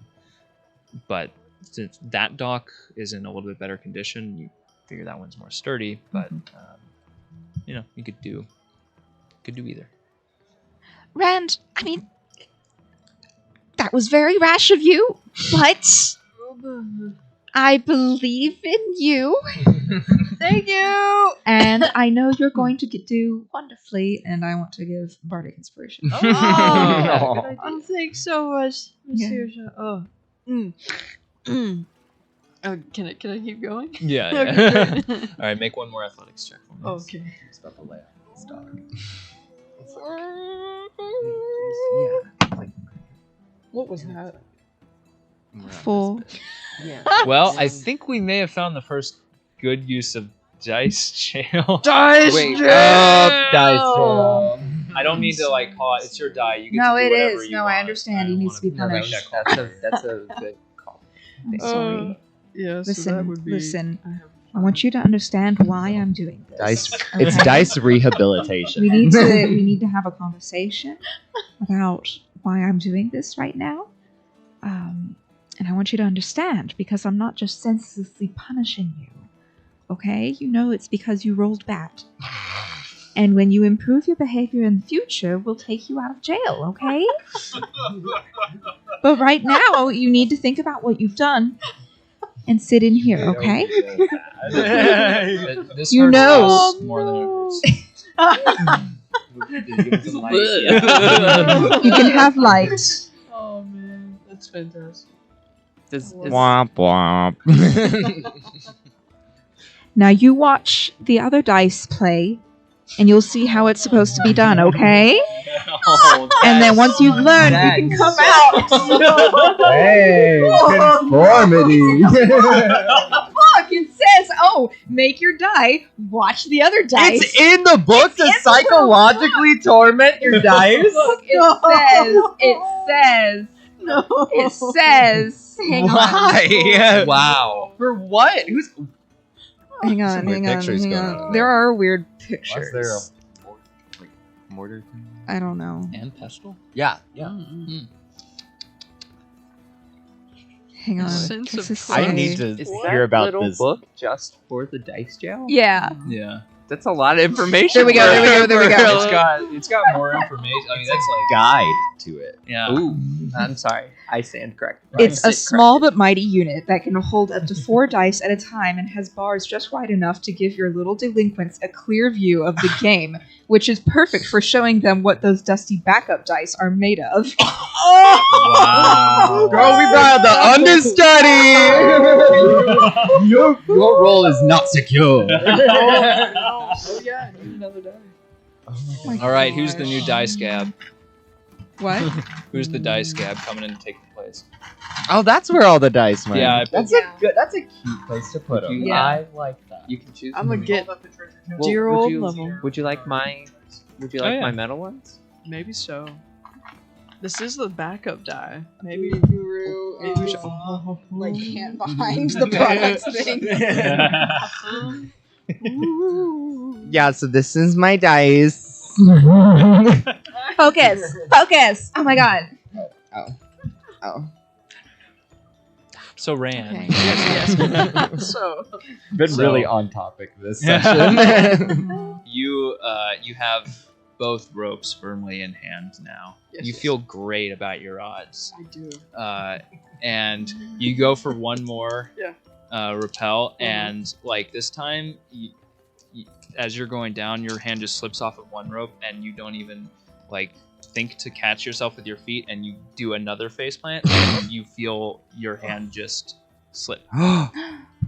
But since that dock is in a little bit better condition, you figure that one's more sturdy. But you could do either. Rand, I mean, that was very rash of you, but I believe in you. Thank you. And I know you're going to do wonderfully, and I want to give Bardic Inspiration. Oh, thanks so much, Miss Yeah. Saoirse. Oh, can I keep going? Yeah. Okay. All right, make one more athletics check for me. Okay. It's about to lay out this dog. What was that? 4. Well, I think we may have found the first good use of dice jail. Dice Wait, jail! Dice jail. I don't need to like call it. It's your die. You get No, to do it whatever is. you No, want. I understand. He don't needs to be wanna make punished. that call. That's a good call. I'm sorry. Yeah, so that would be. Listen. I want you to understand why I'm doing this. Dice. Okay? It's dice rehabilitation. We need to have a conversation about why I'm doing this right now. And I want you to understand, because I'm not just senselessly punishing you. Okay? You know it's because you rolled bad. And when you improve your behavior in the future, we'll take you out of jail, okay? But right now, you need to think about what you've done and sit in here, okay? This You hurts know. us more than it hurts. You can have light. Oh That's fantastic. Womp womp. Now you watch the other dice play, and you'll see how it's supposed to be done, okay? And then once you've learned, you can come out. Hey, conformity. Look, it says, "Oh, make your die. Watch the other dice." It's in the book to psychologically torment your dice. Look, it says. Hang on. Why? Wow. For what? Who's? Hang Some on, weird hang on, pictures hang going on. on There there. are weird Why pictures. is there a mortar thing? I don't know. And pestle? Yeah. Hang on. Sense What's of this I say? need to Is hear about little this. book just for the dice jail? Yeah. Yeah. That's a lot of information. There we go, there we go, there we go. It's got more information. I mean, that's like Guide to it. yeah. Ooh, I'm sorry. I stand corrected. It's I a sit small corrected. but mighty unit that can hold up to 4 dice at a time and has bars just wide enough to give your little delinquents a clear view of the game, which is perfect for showing them what those dusty backup dice are made of. Wow. Girl, we brought out the understudy. your role is not secure. Oh yeah, I need another die. All right, who's the new dice scab? What? Who's the dice scab coming in and taking place? Oh, that's where all the dice went. Yeah, that's a good. That's a cute place to put them. Yeah. I like that. You can choose. I'm gonna get Well, dear would old you- level. Would you like my? Would you Oh, like yeah. my metal ones? Maybe so. This is the backup die. Maybe Guru, maybe we should. like hand behind the products thing. Yeah. So this is my dice. Focus! Focus! Oh my god. Oh. So Rand. Okay. Yes. So Been So- really on topic this session. You have both ropes firmly in hand now. Yes, You yes. feel great about your odds. I do. And you go for one more Yeah. rappel, and like this time, as you're going down, your hand just slips off of one rope, and you don't even like think to catch yourself with your feet, and you do another face plant, and you feel your hand just slip,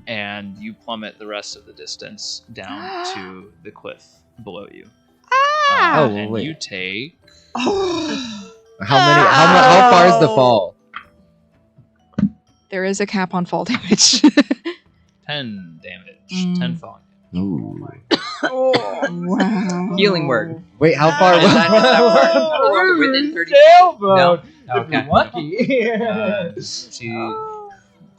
and you plummet the rest of the distance down to the cliff below you. Oh, and wait. you take How far is the fall? There is a cap on fall damage. 10 damage, Mm. 10 falling. Ooh. Wow. Healing word. Wait, how far? Is that far? Within 30 feet? No. Okay. Lucky. She,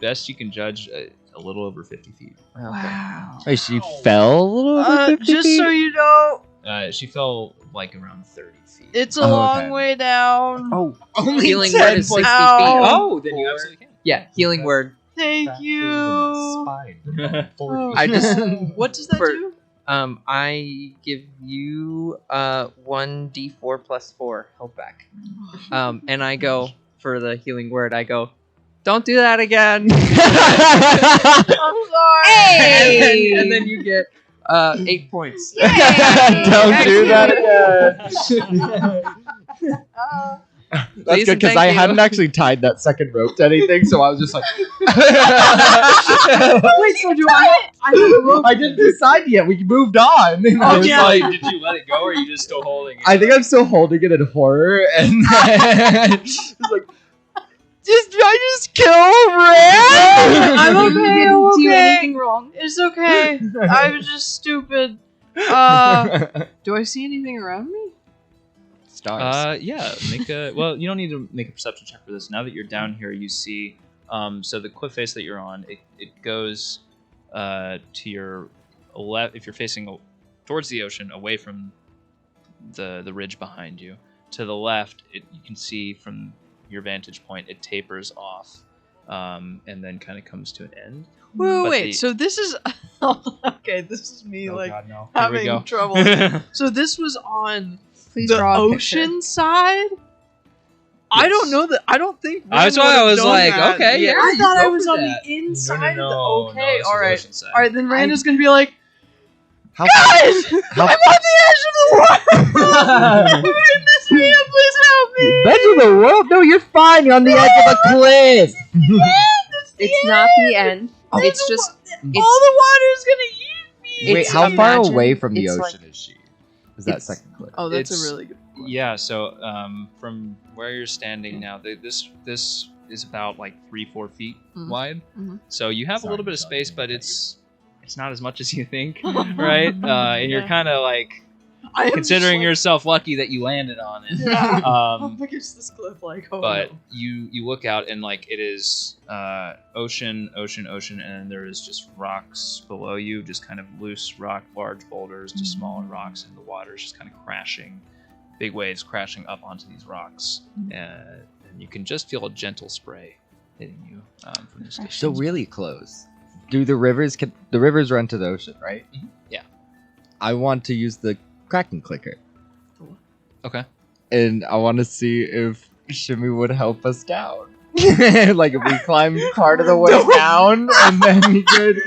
best you can judge, a little over 50 feet. Okay. Wow. Wait, she fell a little over 50 Just so feet? you know, She fell like around 30 feet. it's a Oh, long okay. way down. Oh, Only healing 10 word is 60 feet. Ow. Oh, then you absolutely can. Yeah, healing word. Thank you. I just What does that For- do? I give you 1d4 plus 4 health back. And I go for the healing word. I go, don't do that again. I'm sorry. Hey! and then you get 8 points. Don't do that again. That's Please good and because thank I you. hadn't actually tied that second rope to anything, so I was just like. Wait, so do I have a rope? I didn't decide yet. We moved on. I was yeah. like, Did you let it go, or are you just still holding it? I think I'm still holding it in horror, and then it's like, I just kill Red? I'm okay. You I'm didn't do okay. anything wrong. It's okay. I was just stupid. Do I see anything around me? Stars. Yeah, make a. Well, you don't need to make a perception check for this. Now that you're down here, you see. So the cliff face that you're on, it goes to your left. If you're facing towards the ocean, away from the ridge behind you, to the left, you can see from your vantage point, it tapers off, and then kind of comes to an end. Wait, But wait. the- So this is okay. This is me Oh, like God, no. Here we go. having trouble. So this was on Please the draw a ocean side. I don't know that. I don't think. That's Ren why I would've was done like, that. okay, yeah, I you thought go I was for on that. the inside No, of the. no, Okay, this all is right, ocean side. all right. Then Rand is gonna be like, How guys, how- I'm on the edge of the water. Please help Edge of the world? No, you're fine. You're on the edge of a cliff. It's not the end. It's just all the water's gonna eat me. Wait, how far imagine away from the it's ocean is she? Is that second cliff? Oh, that's It's- a really good point. Yeah, so from where you're standing now, this is about like 3-4 feet Mhm. wide. Mhm. So you have a Sorry, little bit of Michelle, space, you but didn't it's not as much as you think, right? And you're Yeah. kind of like I am considering just yourself lucky that you landed on it. Yeah. Um, up against this cliff, like, oh but no. you look out and like it is ocean, and then there is just rocks below you, just kind of loose rock, large boulders to smaller rocks, and the water is just kind of crashing, big waves crashing up onto these rocks, and you can just feel a gentle spray hitting you from this distance. So really close. Do the rivers run to the ocean, right? Mhm. Yeah. I want to use the Kraken clicker, Okay. and I want to see if Shimmy would help us down. Like if we climb part of the way down, and then we could.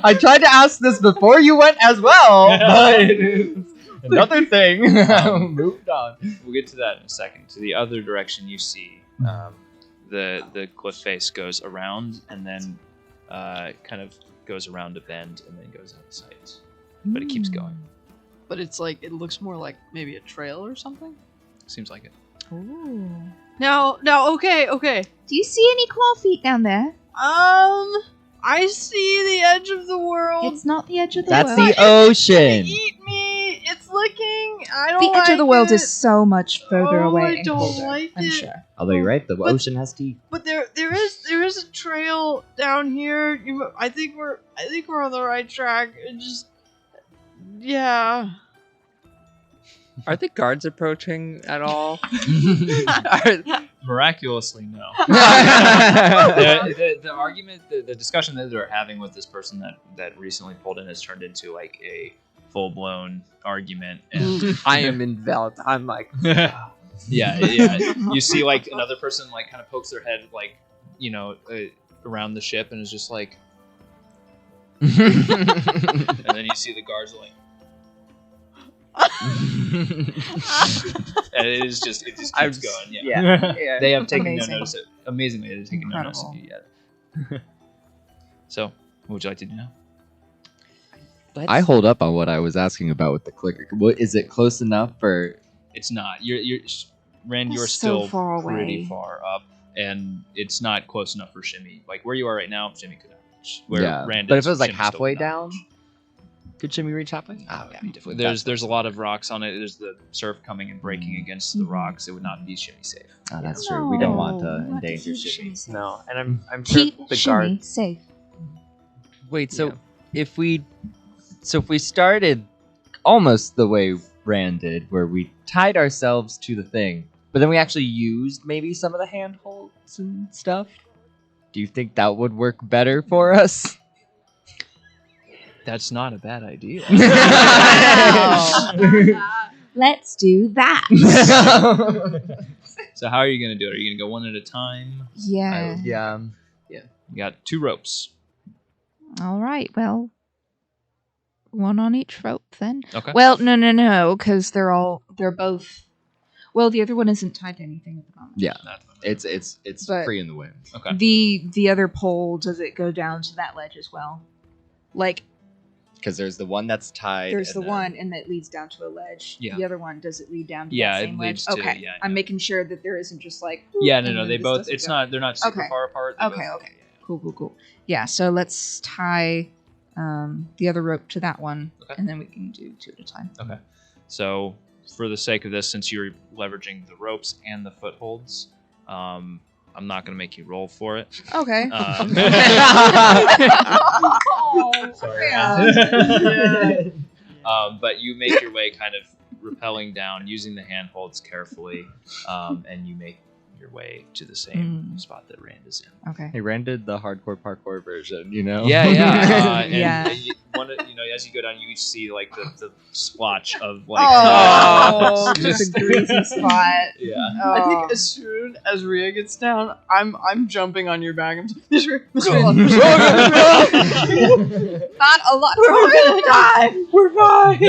I tried to ask this before you went as well, but it's another thing. Moved on. We'll get to that in a second. To the other direction, you see the cliff face goes around and then kind of goes around a bend and then goes out of sight. But it keeps going. But it's like, it looks more like maybe a trail or something. Seems like it. Ooh. Now, okay. Do you see any claw feet down there? I see the edge of the world. It's not the edge of the That's world. the It's gonna ocean. eat me. It's licking. I don't The like edge of the world it. is so much further Oh, away I and don't colder, like I'm it. sure. Although you're right, the But- ocean has teeth. But there is a trail down here. I think we're on the right track. It just, yeah. Are the guards approaching at all? Miraculously, no. the argument, the discussion that they're having with this person that recently pulled in has turned into like a full-blown argument. And I am enveloped. I'm like, yeah. You see like another person like kind of pokes their head like, around the ship and is just like, and then you see the guards like, and it just keeps going. yeah. They have taken no Amazing. notice of amazingly, they've taken no notice of Incredible. you yet. So, what would you like to do now? I hold up on what I was asking about with the clicker. What is it close enough for? It's not. You're Rand. That's You're so still far pretty away. far up, and it's not close enough for Shimmy. Like where you are right now, Shimmy could not reach. Where Yeah, Rand but is, if it was like Shimmy still halfway would not down, reach. could Shimmy reach halfway? Oh yeah, definitely. There's a lot of rocks on it. There's the surf coming and breaking against the Mhm. rocks. It would not be Shimmy safe. Oh, that's true. We don't want to No, we want to endanger keep Shimmy. safe. no, and I'm sure Keep the Shimmy guards. safe. Wait, so if we started almost the way Rand did, where we tied ourselves to the thing, but then we actually used maybe some of the handholds and stuff, do you think that would work better for us? That's not a bad idea. Let's do that. So how are you gonna do it? Are you gonna go one at a time? Yeah. Yeah. You got 2 ropes. All right. Well, one on each rope then. Okay. Well, no, because they're both. Well, the other one isn't tied to anything at the moment. Yeah. Not- It's But- free in the wind. Okay. The other pole, does it go down to that ledge as well? Like Because there's the one that's tied. there's the and then- one and that leads down to a ledge. Yeah. The other one, does it lead down to Yeah, that it same leads ledge? to- Okay. yeah, I'm yeah. making sure that there isn't just like Yeah, and no. then They this both. doesn't It's go. not. They're not super Okay. far apart. They Okay, both- okay. Cool. Yeah, so let's tie the other rope to that one, Okay. and then we can do 2 at a time. Okay. So, for the sake of this, since you're leveraging the ropes and the footholds, I'm not going to make you roll for it. Okay. Sorry. But you make your way kind of rappelling down, using the handholds carefully, and you make your way to the same spot that Rand is in. Okay. Hey, Rand did the hardcore parkour version, you know? Yeah. And Yeah. as you go down, you see like the splotch of like. Oh, just a greasy spot. Yeah. I Oh. think as soon as Rhea gets down, I'm jumping on your back. I'm just Not a lot. We're gonna die. We're fine.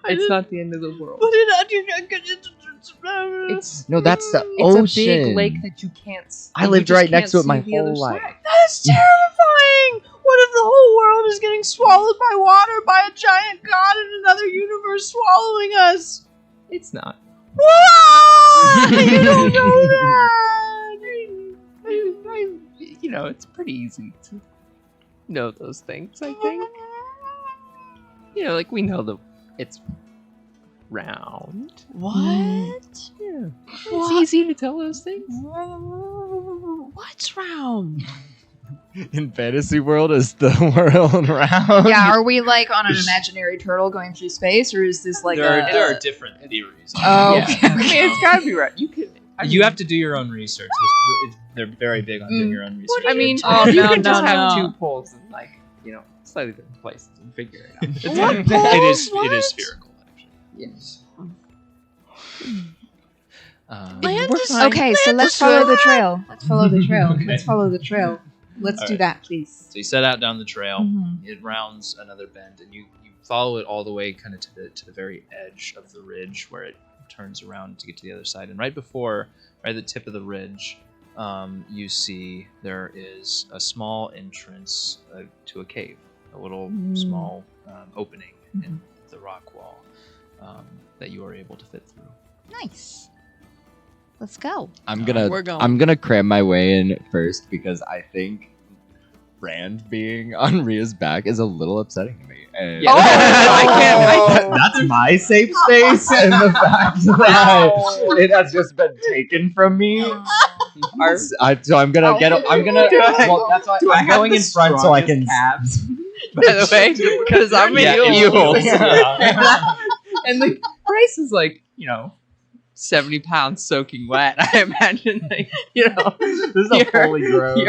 It's not the end of the world. No, that's the It's ocean. a big lake that you can't. I lived right next to it my whole life. That's terrifying! What if the whole world is getting swallowed by water by a giant god in another universe swallowing us? It's not. What? You don't know that! You know, it's pretty easy to know those things, I think. You know, like we know it's round. What? Yeah. What? It's easy to tell those things. What's round? In fantasy world, is the world round? Yeah, are we like on an imaginary turtle going through space, or is this like there are different theories. Oh, Yeah. okay. I mean, it's gotta be right. You have to do your own research. They're very big on doing your own research. I mean, Oh, you no, can just no, have no. 2 poles and slightly different places and figure it out. It's What it poles? is spherical actually. Yes. Land is Okay, so let's follow the trail. Let's follow the trail. Okay. Let's follow the trail. Let's do Alright. that, please. So you set out down the trail. Mhm. It rounds another bend, and you follow it all the way kind of to the very edge of the ridge where it turns around to get to the other side. And right at the tip of the ridge, you see there is a small entrance to a cave, a little small opening in the rock wall that you are able to fit through. Nice. Let's go. I'm We're going. gonna cram my way in first because I think Rand being on Rhea's back is a little upsetting to me. And Yeah. that's my safe space, and the fact that it has just been taken from me. So I'm gonna get. I'm gonna. Well, that's why I'm going in front so I can. Calves, by the way, because I'm a mule. And the Bryce is like, 70 pounds soaking wet. I imagine, This is a fully grown.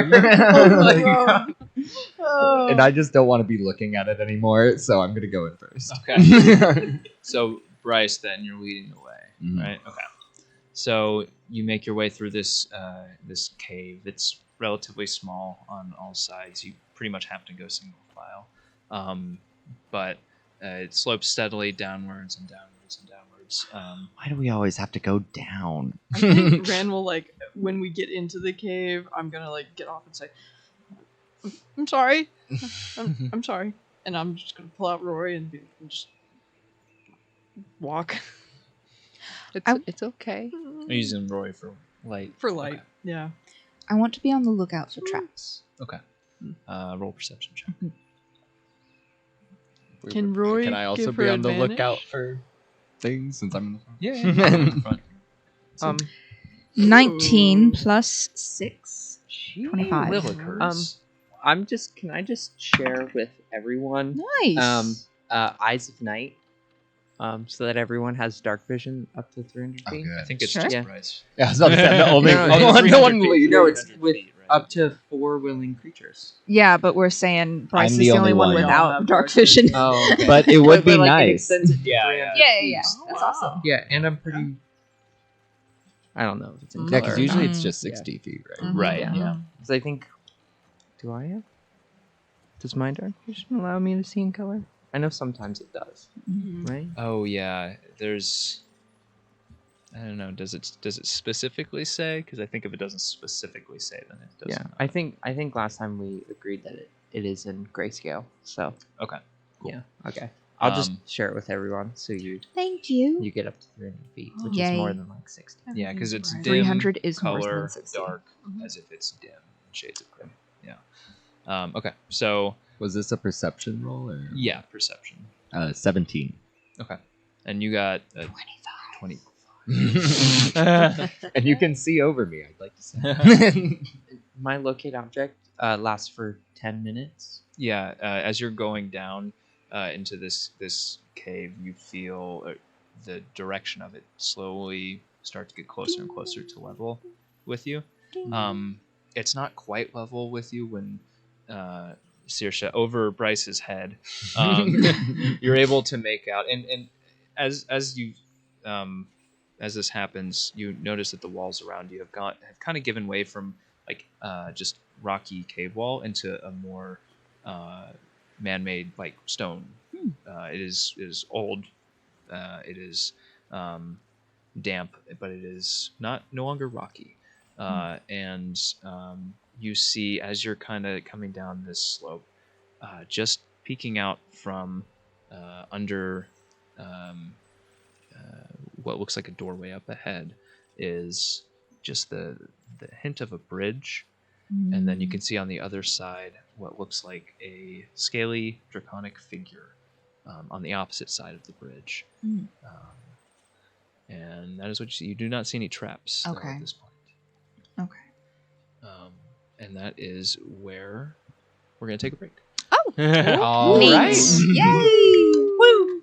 And I just don't want to be looking at it anymore, so I'm gonna go in first. Okay. So Bryce, then you're leading the way, Mhm. right? Okay. So you make your way through this cave. It's relatively small on all sides. You pretty much have to go single file, but it slopes steadily downwards and downwards and downwards. Why do we always have to go down? I think Ran will when we get into the cave, I'm gonna get off and say, "I'm sorry, I'm sorry," and I'm just gonna pull out Rory and just walk It's okay. I'm using Rory for light. for light. Okay. Yeah. I want to be on the lookout for traps. Okay. Roll perception check. Can Rory Can I also give be her on the advantage? lookout for things since I'm in the front? Yeah. In front. 19 plus 6. 25. Lillikers. Can I just share with everyone Nice. Eyes of Night, so that everyone has dark vision up to 300 feet? I think it's Sure. just Yeah. Bryce. Yeah, I was about to say, I'm the only No, no, it's no one 300 feet. leads. No, it's 300 with feet, right? up to 4 willing creatures. Yeah, but we're saying Bryce I'm is the the only only one one. without dark vision. Oh, okay. But it would be But, it nice. extends it to Yeah, 300 Yeah. feet. That's awesome. Yeah, and I'm pretty. I don't know if it's in Yeah, color. because or usually not. it's just Yeah. 60 feet, right? Mhm. Right. Yeah. Yeah. Because I think. Do I have? Does my dark vision allow me to see in color? I know sometimes it does. Right? Oh yeah. There's. I don't know. Does it specifically say? Because I think if it doesn't specifically say, then it doesn't. Yeah. I think last time we agreed that it is in grayscale. So. Okay. Cool. Yeah. Okay. I'll just Um, share it with everyone, so Thank you. you get up to 300 feet, which Yay. is more than 60. Yeah, because it's dim, 300 is more color, than 60. dark, as if it's dim, shades of gray. Yeah. Okay. So Was this a perception roll or? yeah, perception. 17. Okay. And you got a 20. And you can see over me, I'd like to say. My locate object lasts for 10 minutes. Yeah. As you're going down into this cave, you feel the direction of it slowly start to get closer and closer to level with you. It's not quite level with you when Saoirse over Bryce's head. You're able to make out, and as you as this happens, you notice that the walls around you have kind of given way from just rocky cave wall into a more man-made stone. It is old, It is damp, but it is no longer rocky. And you see, as you're kind of coming down this slope, just peeking out from under what looks like a doorway up ahead is just the hint of a bridge. And then you can see on the other side what looks like a scaly draconic figure on the opposite side of the bridge. And that is what you see. You do not see any traps at this point. Okay. And that is where we're going to take a break. Oh! All Neat. right. Yay! Woo!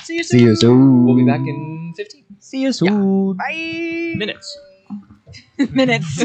See you soon. See you soon. We'll be back in 15 See you soon. Bye. minutes. Minutes.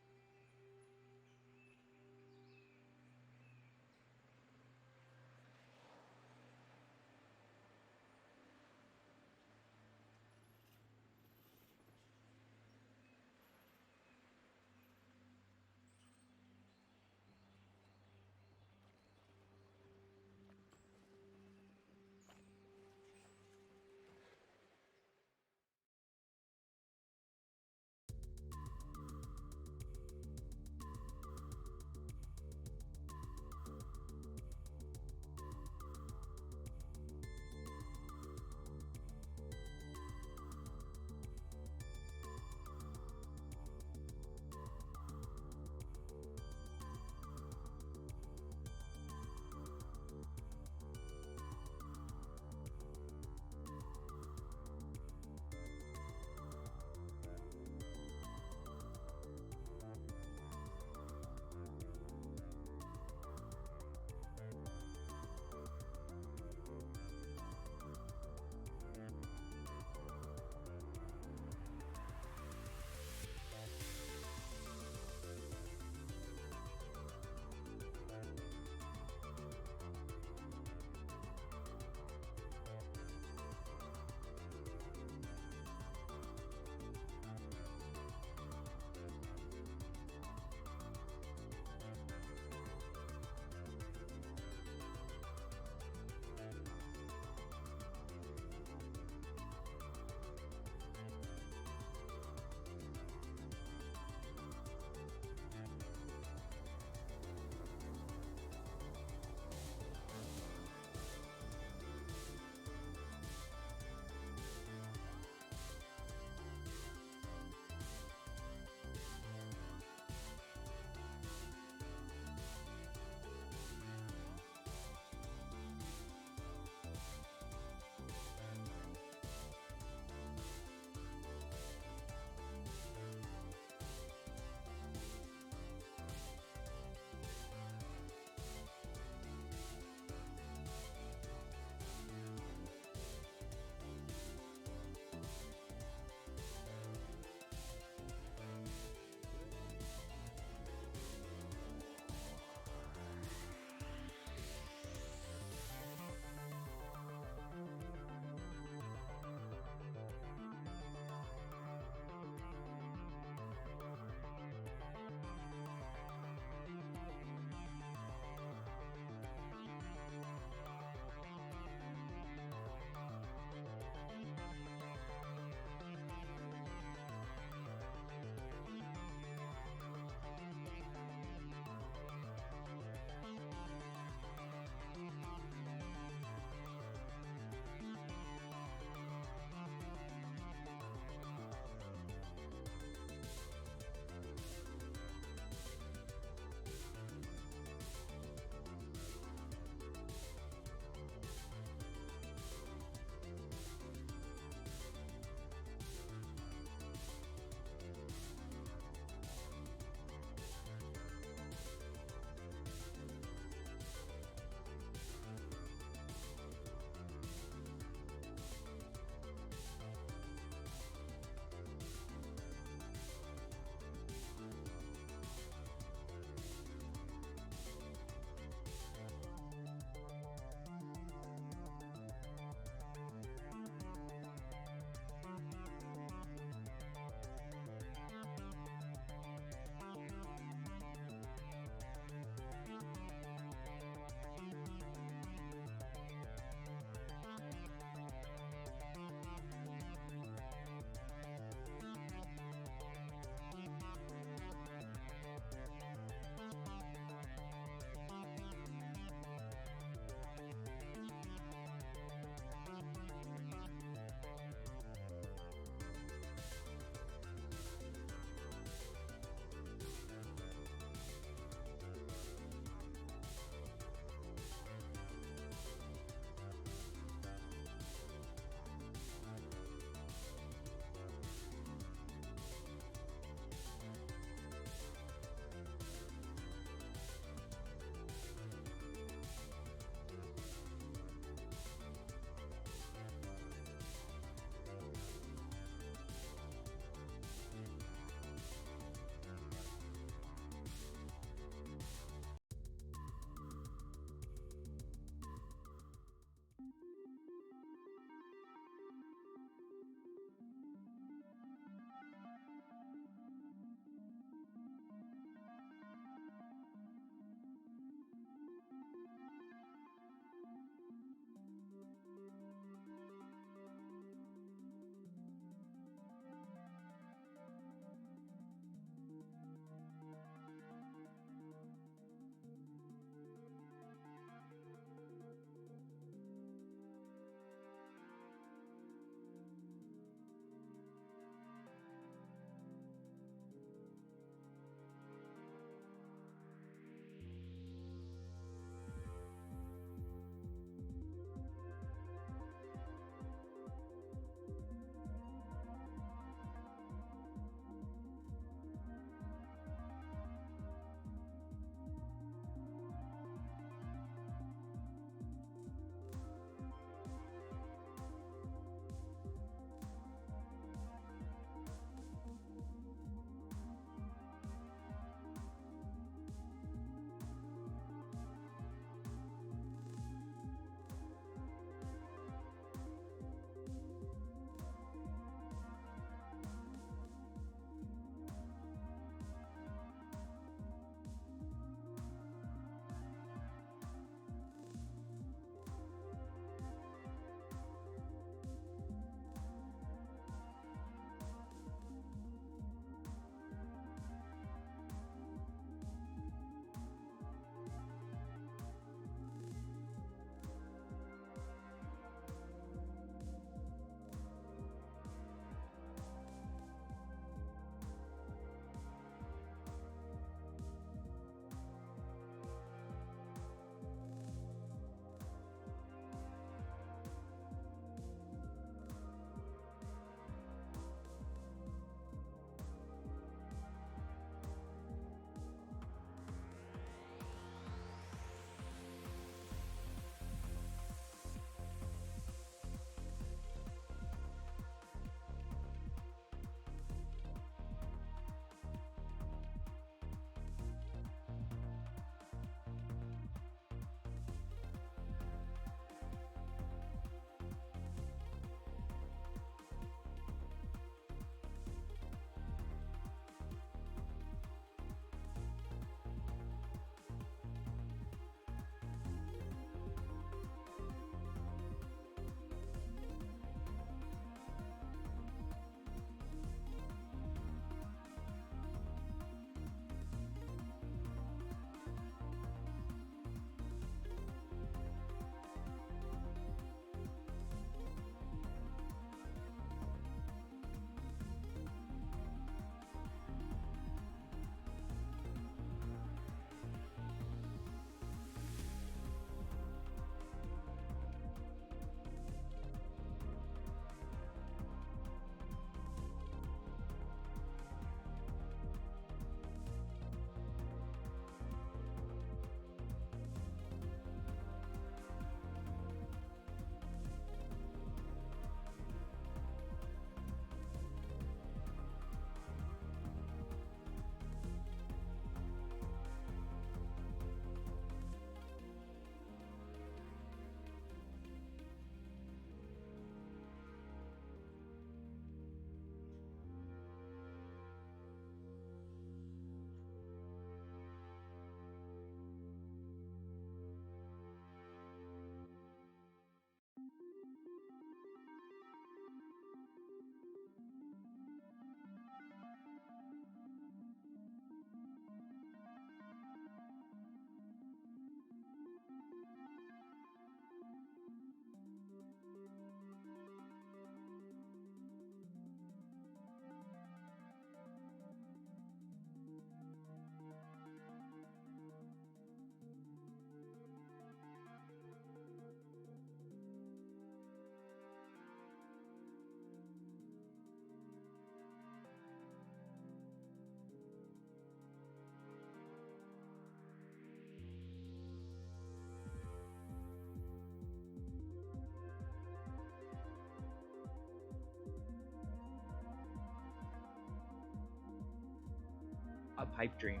pipe dream.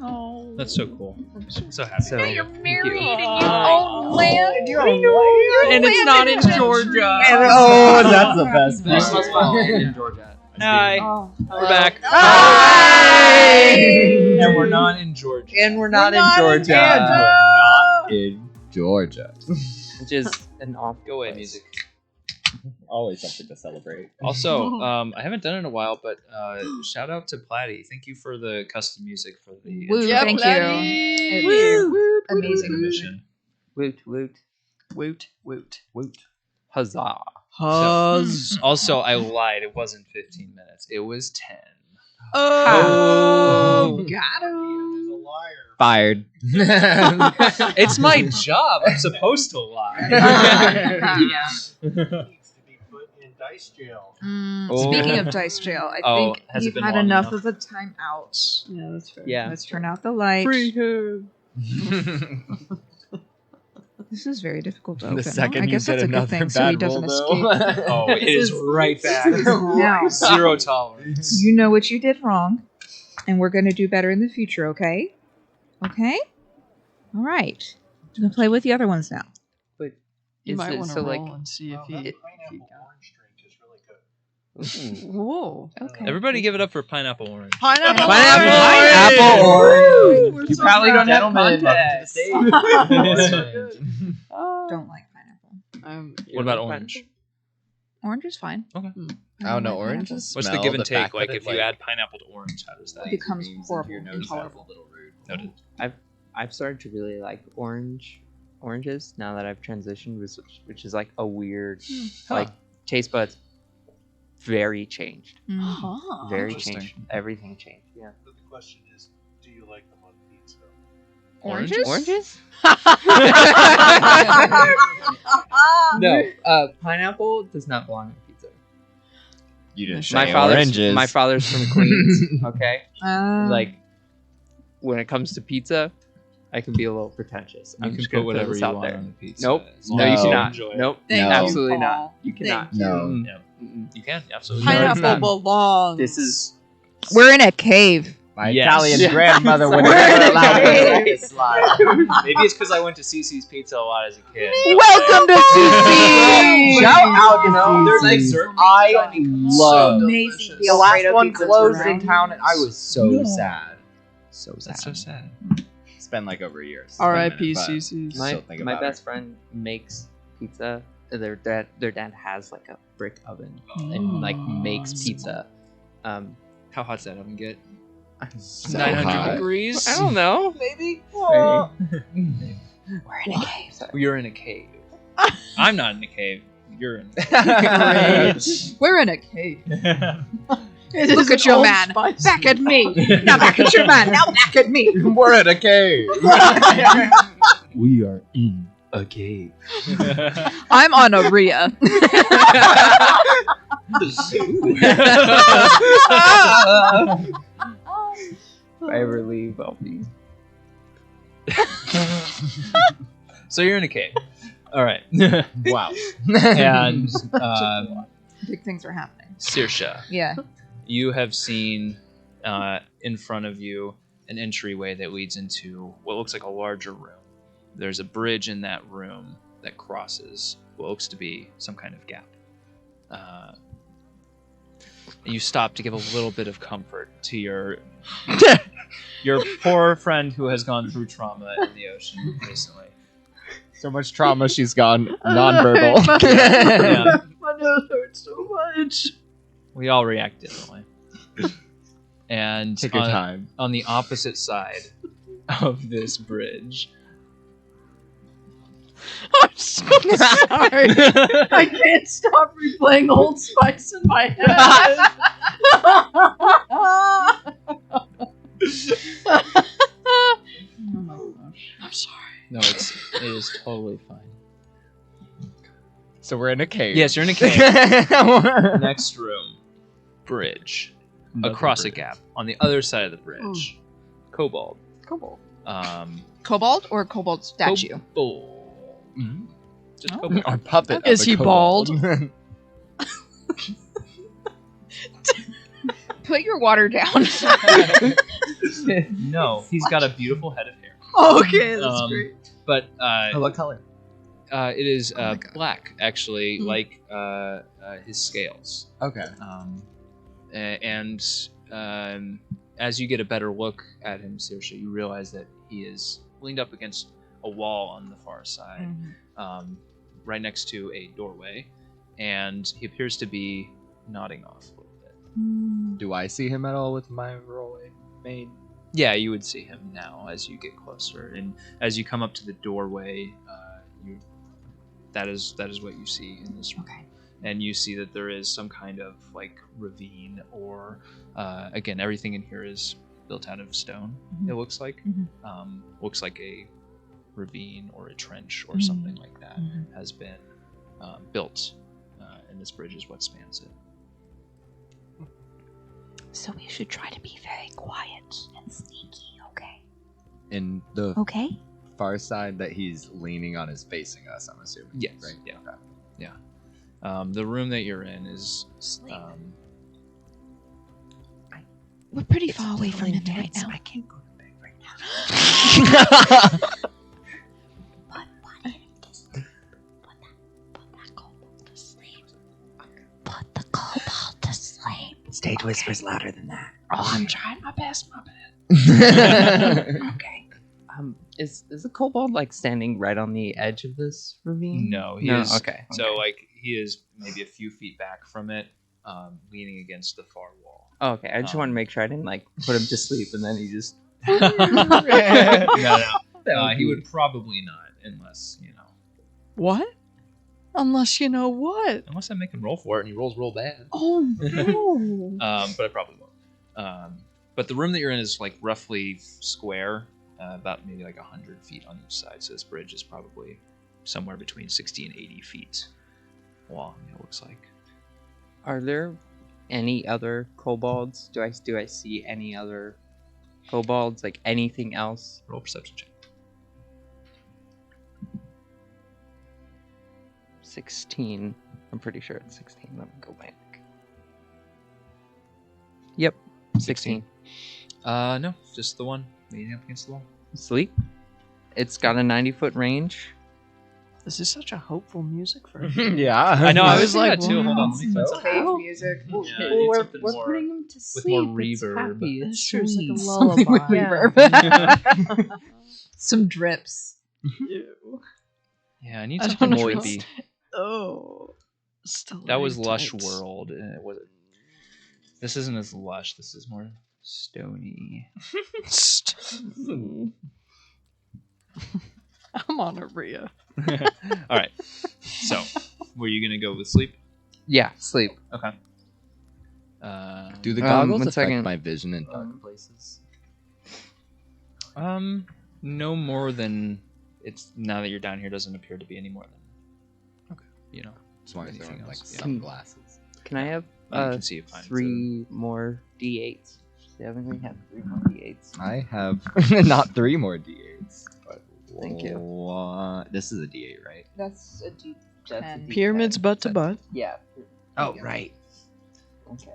Oh, That's so cool. I'm so happy. So now you're married you. and you own land. And it's not in Georgia. Oh, that's the best This part. was my land in Georgia. Hi. Oh. We're back. Hi! And we're not in Georgia. And we're not in And Georgia. we're not in Georgia. Which is an off. Go away, music. Always something to celebrate. Also, I haven't done it in a while, but shout out to Platty. Thank you for the custom music for the Woo, intro. thank you. It's amazing. Mission. Woot woot Woot, woot. woot. Huzzah. Also, I lied. It wasn't 15 minutes. It was 10. Oh, Got He is a liar. Fired. It's my job. I'm supposed to lie. Yeah. Needs to be put in dice jail. Speaking of dice jail, I Oh, think has it you've been had long enough enough? of the time out. Yeah, that's fair. Yeah. Let's turn out the light. Free him. This is very difficult to The open. second I you guess did that's a good another thing, so he bad doesn't roll, escape. though. Oh, it is right back. Now, Zero tolerance. you know what you did wrong, and we're going to do better in the future, okay? Okay? All right. I'm going to play with the other ones now. But You is might it want to so roll like and see if Wow, he. that if he pineapple got- orange drink is really good. Whoa. Okay. Everybody give it up for Pineapple Orange. Pineapple. Pineapple orange. orange. You probably don't have context. Don't like pineapple. What about orange? Orange is fine. Okay. I don't know. like Orange pineapple. is What's the give and take? Like, if you add pineapple to orange, how does that? It becomes horrible and Sounds intolerable. a little rude. Noted. I've started to really like oranges now that I've transitioned, which is like a weird like taste buds. Very changed. Very Interesting. changed. Everything changed. Yeah. But the question is, do you like them on pizza? Oranges? Oranges? No. Pineapple does not belong in pizza. You didn't My say father's oranges. my father's from Queens. Okay. Um, Like when it comes to pizza, I can be a little pretentious. You I'm can just put gonna throw whatever this you out want there. on the pizza. Nope. as long No, you as cannot. enjoy it. Nope. Thank No. you, Absolutely Paul. not. You cannot. Thank you. No. Mm-mm. Yeah. Mm-mm. You can absolutely. No, it's Pineapple not. belongs. This is We're in a cave. My Yes. Italian Yeah. grandmother would We're in never a allow me to cave. let this slide. Maybe it's because I went to CC's Pizza a lot as a kid. Welcome to CC. Shout out to There's like CC's. dessert I So love delicious. the last one closed in town, and I was so No. sad. So sad. That's so sad. It's been like over a year. since R.I.P. I've been in it, but CC's. Still think my about best friend makes pizza. Their dad has like a brick oven Oh. and like makes pizza. How hot's that oven get? so 900 hot. degrees. I don't know. Maybe. We're in a cave. You're in a cave. I'm not in a cave. You're in. We're in a cave. It Look is at an your Old man. Spice. Back at me. Now back at your man. Now back at me. We're in a cave. We are in a cave. I'm on a Rhea. If I ever leave, I'll be. So you're in a cave. All right. Wow. And Big things are happening. Saoirse, Yeah. you have seen in front of you an entryway that leads into what looks like a larger room. There's a bridge in that room that crosses what looks to be some kind of gap. And you stop to give a little bit of comfort to your poor friend who has gone through trauma in the ocean recently. So much trauma, she's gone nonverbal. Yeah, My nose hurts so much. we all react differently. And Take your time. on the opposite side of this bridge, I'm so sorry. I can't stop replaying Old Spice in my head. Oh my gosh. I'm sorry. no, it is totally fine. So we're in a cave. Yes, you're in a cave. Next room, bridge. Across a gap. On the other side of the bridge, Kobold. Kobold. Cobalt or Cobalt statue? Kobold. Mhm. Just Oh. Kobold. Our puppet. Is of a he kobold. Put your water down. No, he's got a beautiful head of hair. Okay, that's great. But what color? it is Oh my God. black, actually, Hmm. like his scales. Okay. And as you get a better look at him, Saoirse, you realize that he is leaned up against a wall on the far side, right next to a doorway, and he appears to be nodding off a little bit. Do I see him at all with my rolling made? Yeah, you would see him now as you get closer, and as you come up to the doorway, that is what you see in this room. Okay. And you see that there is some kind of like ravine, or again, everything in here is built out of stone. It looks like looks like a ravine or a trench or something like that has been built, and this bridge is what spans it. So we should try to be very quiet and sneaky, okay? In the Okay? far side that he's leaning on is facing us, I'm assuming. Yes. Right? Yeah. Okay. Yeah. The room that you're in is Sleep. We're pretty far away from him right now. I can't go to bed right now. But why didn't just put that kobold to sleep? Put the kobold to sleep. Stage whispers louder than that. Oh, I'm trying my best, my bad. Okay. Is the kobold like standing right on the edge of this ravine? no, he is. Okay. So like he is maybe a few feet back from it, leaning against the far wall. Oh, okay. I just want to make sure I didn't like put him to sleep and then he just. No, he would probably not, unless What? Unless you know what? unless I make him roll for it, and he rolls real bad. Oh no. But I probably won't. But the room that you're in is like roughly square, about maybe like 100 feet on each side. So this bridge is probably somewhere between 60 and 80 feet long. It looks like. Are there any other kobolds? Do I see any other kobolds? Like anything else? Roll perception check. 16. I'm pretty sure it's 16. Let me go back. Yep. 16. No, just the one leaning up against the wall. Sleep. It's got a 90-foot range. This is such a hopeful music for Yeah. I know. I was like, like that too. Hold on. Let me find So- something. Cave music. Yeah, I need we're something we're more- putting him to with sleep. more It's reverb. happy. It's That's true, it's like a sweet. Something with lullaby. reverb. Some drips. Yeah, I need I something don't know. creepy. Oh. That was Lush Stalactites. World. And it was. This isn't as lush. This is more stony. I'm on a Rhea. All right. So, were you gonna go with sleep? Yeah, sleep. Okay. Do the Um, goggles one affect second. my vision in dark places? No more than it's now that you're down here. Doesn't appear to be any more than. Okay. As long as they're Anything like else, yeah. sunglasses. Can I have You can see it fine. 3 more d8s? See, I think we have 3 more d8s. I have not 3 more d8s. But Thank you. This is a d8, right? That's a D10. That's a D10. Pyramids butt to butt. Yeah. Oh, right. Okay.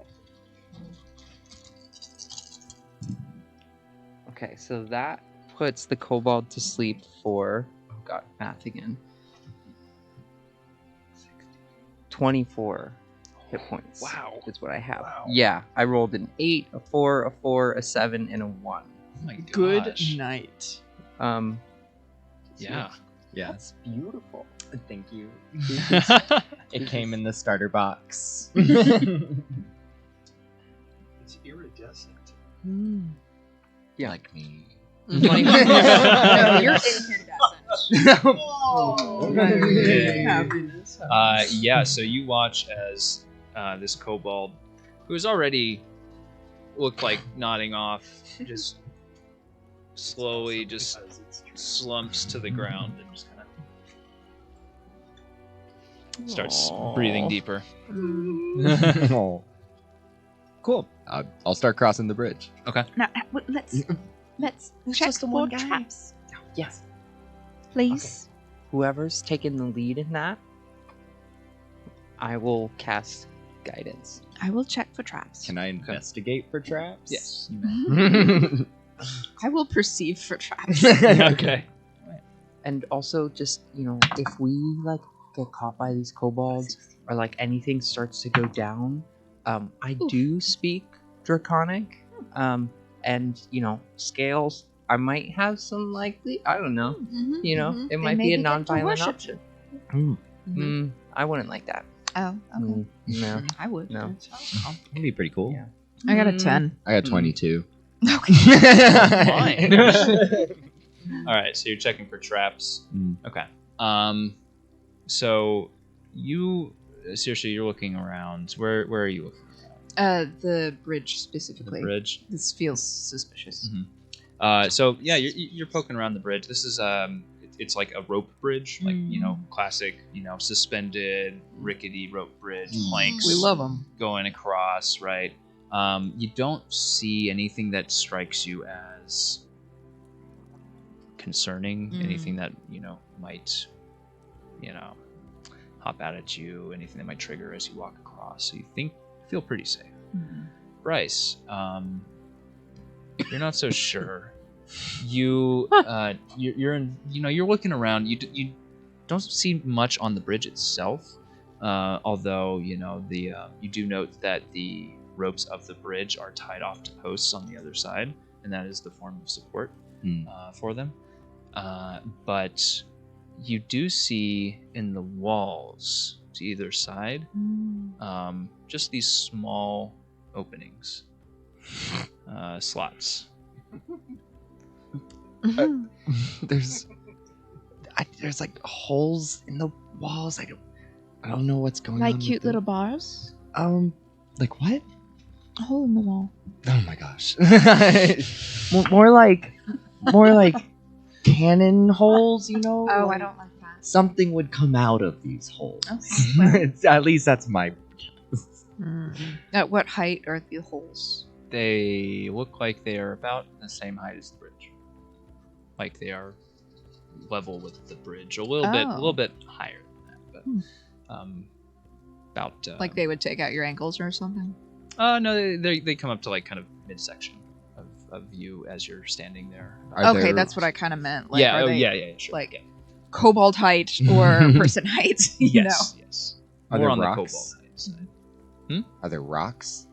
Okay, so that puts the kobold to sleep for, oh god, math again. 24 hit points. Wow. Is what I have. Wow. Yeah, I rolled an 8, a 4, a 4, a 7, and a 1. Oh my Good gosh. night. Yeah. Yeah. That's beautiful. Thank you. It came in the starter box. It's iridescent. Yeah. Like me. No, you're incandescent. Oh, Okay. happiness. Yeah. So you watch as this kobold, who's already looked like nodding off, just slowly just Because it's true. slumps to the ground and just kind of starts Aw. breathing deeper. Oh. Cool. I'll start crossing the bridge. Now, let's check just the for one guy. traps, Yes. please. Whoever's taking the lead in that, I will cast guidance. I will check for traps. Can I investigate for traps? Yes. You may. I will perceive for traps. Okay. And also, just if we like get caught by these kobolds or like anything starts to go down, I do speak Draconic, and scales. I might have some likely. I don't know. It might be a non-violent option. I wouldn't like that. Oh, okay. No, I would. No. That'd be pretty cool. Yeah. I got a 10. I got 22. Fine. All right, so you're checking for traps. Okay. So you, Saoirse, you're looking around. Where are you looking around? The bridge specifically. The bridge. This feels suspicious. So yeah, you're poking around the bridge. This is it's like a rope bridge, like classic, suspended rickety rope bridge, planks. We love them. Going across, right? You don't see anything that strikes you as concerning, anything that might hop out at you, anything that might trigger as you walk across. So you feel pretty safe. Bryce, you're not so sure. You're looking around. You don't see much on the bridge itself, although you do note that the ropes of the bridge are tied off to posts on the other side, and that is the form of support for them. But you do see in the walls to either side just these small openings, slots. There's like holes in the walls. I don't know what's going on. Like cute little bars? Like what? A hole in the wall. Oh my gosh. more like cannon holes, Oh, like I don't like that. something would come out of these holes. Okay. At least that's my. At what height are the holes? They look like they are about the same height as the bridge. Like they are level with the bridge, a little bit higher than that, but about Like they would take out your ankles or something? No, they come up to like kind of midsection of you as you're standing there. Okay, that's what I kind of meant. Like, yeah, are they, yeah, sure. Like yeah. kobold height or person height? Yes. Are More there on the rocks? kobold height side. Are there rocks?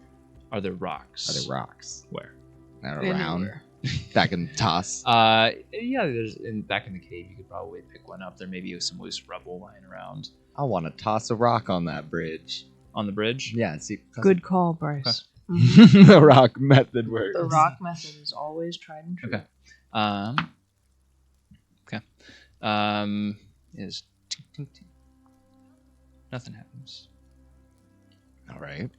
Are there rocks? Are there rocks? Where? Not around. That can toss. Yeah. There's back in the cave. You could probably pick one up. There may be some loose rubble lying around. I want to toss a rock on that bridge. On the bridge? Yeah. See. Good call, Bryce. The rock method works. The rock method is always tried and true. Okay. Okay. Is tink, tink, tink. Nothing happens. All right.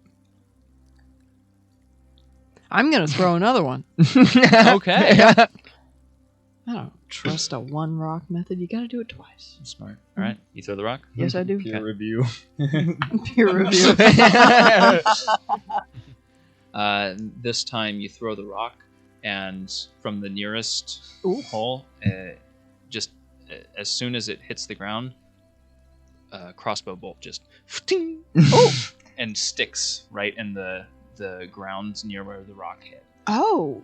I'm gonna throw another one. Okay. I don't trust a one rock method. You gotta do it twice. Smart. All right. You throw the rock? Yes, I do. Peer review. Peer review. This time you throw the rock, and from the nearest hole, just as soon as it hits the ground, crossbow bolt just and sticks right in the ground near where the rock hit. Oh.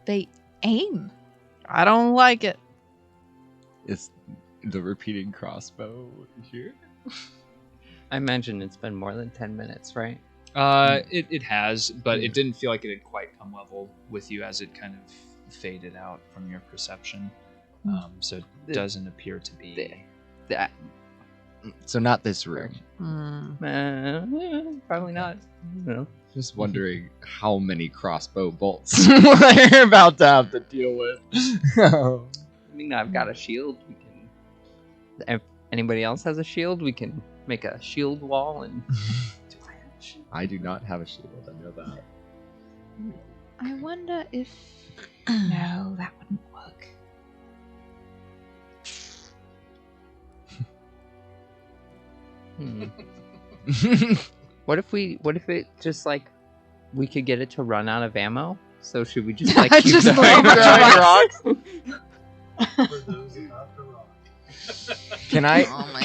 They aim. I don't like it. Is the repeating crossbow here? I imagine it's been more than 10 minutes, right? It has, but it didn't feel like it had quite come level with you as it kind of faded out from your perception. So it doesn't appear to be That So not this room. probably not. No. Just wondering how many crossbow bolts we're about to have to deal with. I mean, I've got a shield. We can. If anybody else has a shield, we can make a shield wall and. I do not have a shield. I know that. I wonder if... No, that wouldn't work. What if it just like we could get it to run out of ammo? So should we just like keep Just throwing blow rocks? For those about the rock. Can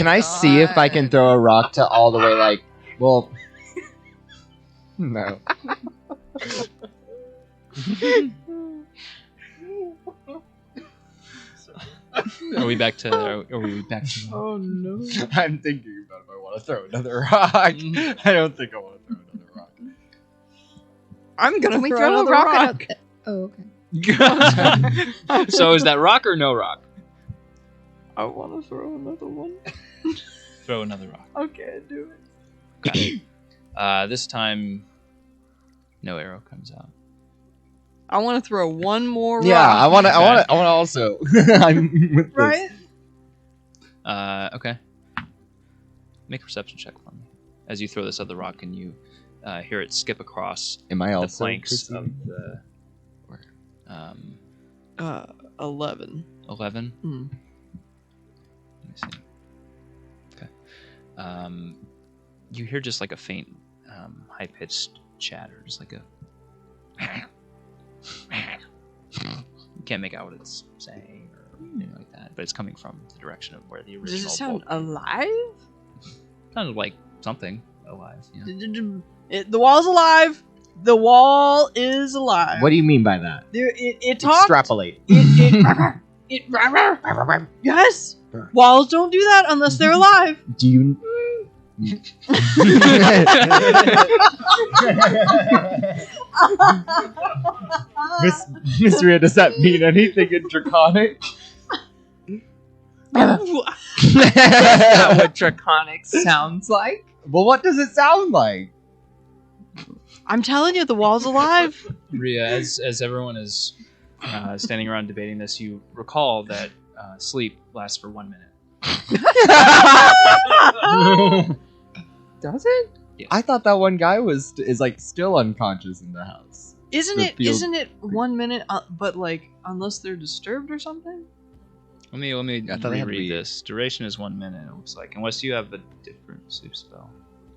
I see if I can throw a rock to all the way like Well, no. Are we back to? Are we back to? Oh no. I'm thinking about if I want to throw another rock. I don't think I want to throw another rock. I'm gonna Can we throw throw a another rock, rock. at a... Oh, okay. So is that rock or no rock? I want to throw another one. Throw another rock. Okay, do it. Okay. This time, no arrow comes out. I want to throw one more rock. Yeah, I want to. I want to also. I'm with this. Right? Okay. Make a perception check for me as you throw this other rock and you hear it skip across Am I the also planks of perceiving? the 11. 11. Hmm. Let me see. Okay. You hear just like a faint, high-pitched chatter, just like a. You can't make out what it's saying or anything like that, but it's coming from the direction of where the original. Does it sound bolt- alive? Kind of like something alive. Yeah. The wall's alive. The wall is alive. What do you mean by that? It talked. Extrapolate. It yes. Walls don't do that unless they're alive. Do you? Miss Rhea, does that mean anything in Draconic? That's not what Draconic sounds like. Well, what does it sound like? I'm telling you, the wall's alive. Rhea, as everyone is standing around debating this, you recall that sleep lasts for 1 minute. Does it? Yes. I thought that one guy is like still unconscious in the house. Isn't The it? field- Isn't it 1 minute? But like, unless they're disturbed or something. Let me I thought it had to reread be- this. Duration is 1 minute. It looks like, unless you have a different sleep spell,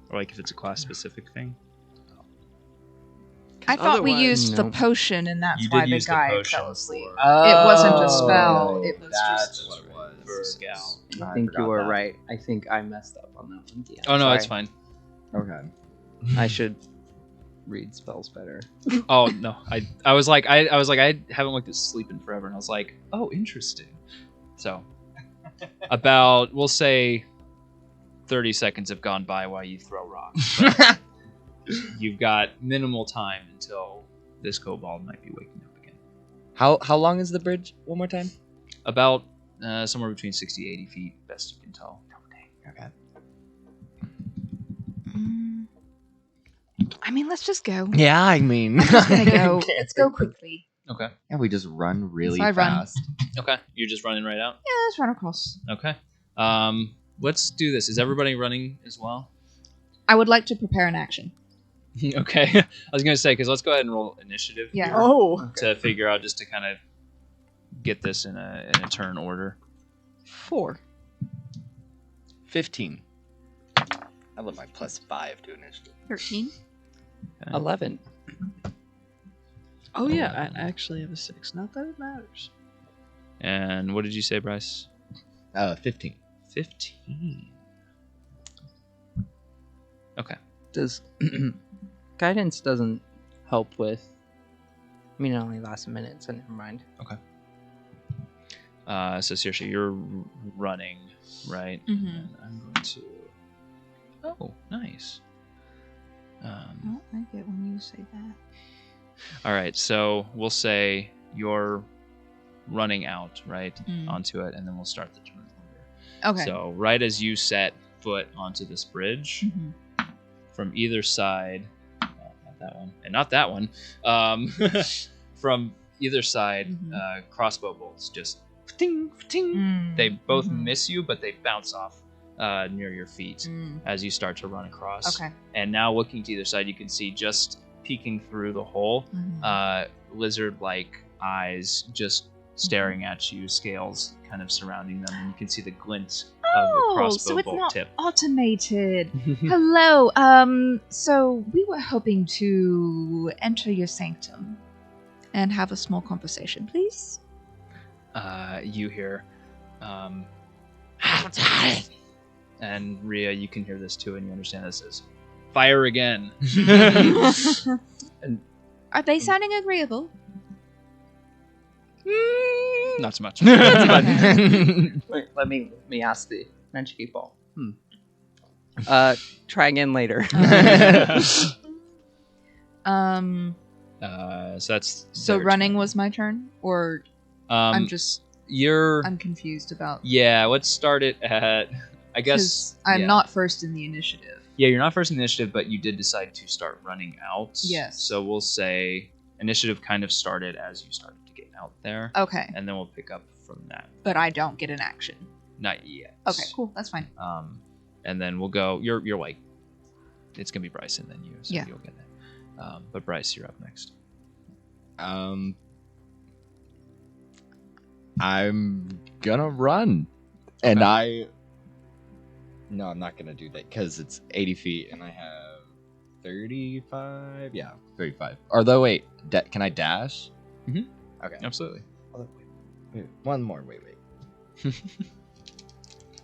or like if it's a class specific thing. I thought we Otherwise- used the No. potion, and that's You why did the use the guy potion fell asleep. for- It wasn't a spell, it was that's just- what it was. For Gal. I think you were right. I think I messed up on that one. Yeah, Oh no, sorry. it's fine. Okay. I should read spells better. Oh no, I was like I haven't looked at sleep in forever, and I was like, oh, interesting. So about, we'll say 30 seconds have gone by while you throw rocks. But you've got minimal time until this kobold might be waking up again. How long is the bridge? One more time. About somewhere between 60 to 80 feet, best you can tell. Okay. I mean, let's just go. Yeah, I mean, I'm just gonna go. Let's go quickly. Okay. Yeah, we just run really So I run. fast. Okay. You're just running right out? Yeah, let's run across. Okay. Let's do this. Is everybody running as well? I would like to prepare an action. Okay. I was going to say, because let's go ahead and roll initiative Yeah. here Oh, to figure out, just to kind of get this in a turn order. 4. 15. I love my +5 to initiative. 13. Okay. 11. Oh yeah, I actually have a 6. Not that it matters. And what did you say, Bryce? 15. 15. Okay. Does guidance doesn't help with? I mean, it only lasts a minute, so never mind. So Saoirse, you're running, right? Mm-hmm. And I'm going to. Oh, nice. I don't like it when you say that. All right, so we'll say you're running out, right, Mm. onto it, and then we'll start the turn order. Okay. So right as you set foot onto this bridge, Mhm. from either side, not that one, and not that one, from either side, Mhm. crossbow bolts just ting, ting. Mm. They both Mhm. miss you, but they bounce off near your feet Mm. as you start to run across. Okay. And now looking to either side, you can see just peeking through the hole, Mhm. lizard-like eyes just staring at you, scales kind of surrounding them, and you can see the glint of the Oh, crossbow so it's bolt not tip. automated. Hello. So we were hoping to enter your sanctum and have a small conversation, please. You hear, and Rhea, you can hear this too, and you understand this is Fire again. Are they sounding agreeable? Not so much. Wait, let me ask the Mensch people. Try again later. So that's So their running turn. was my turn, or I'm confused about. Yeah, let's start it at. I guess 'cause I'm yeah. not first in the initiative. Yeah, you're not first in the initiative, but you did decide to start running out. Yes. So we'll say initiative kind of started as you started to get out there, Okay, and then we'll pick up from that. but I don't get an action. Not yet. Okay, cool. That's fine. And then we'll go. You're like, it's gonna be Bryce and then you. So Yeah. you'll get that. But Bryce, you're up next. I'm gonna run, and No, I'm not gonna do that because it's 80 feet, and I have 35. Yeah, 35. Although, wait, can I dash? Mhm. Okay. Absolutely. Wait, one more. Wait.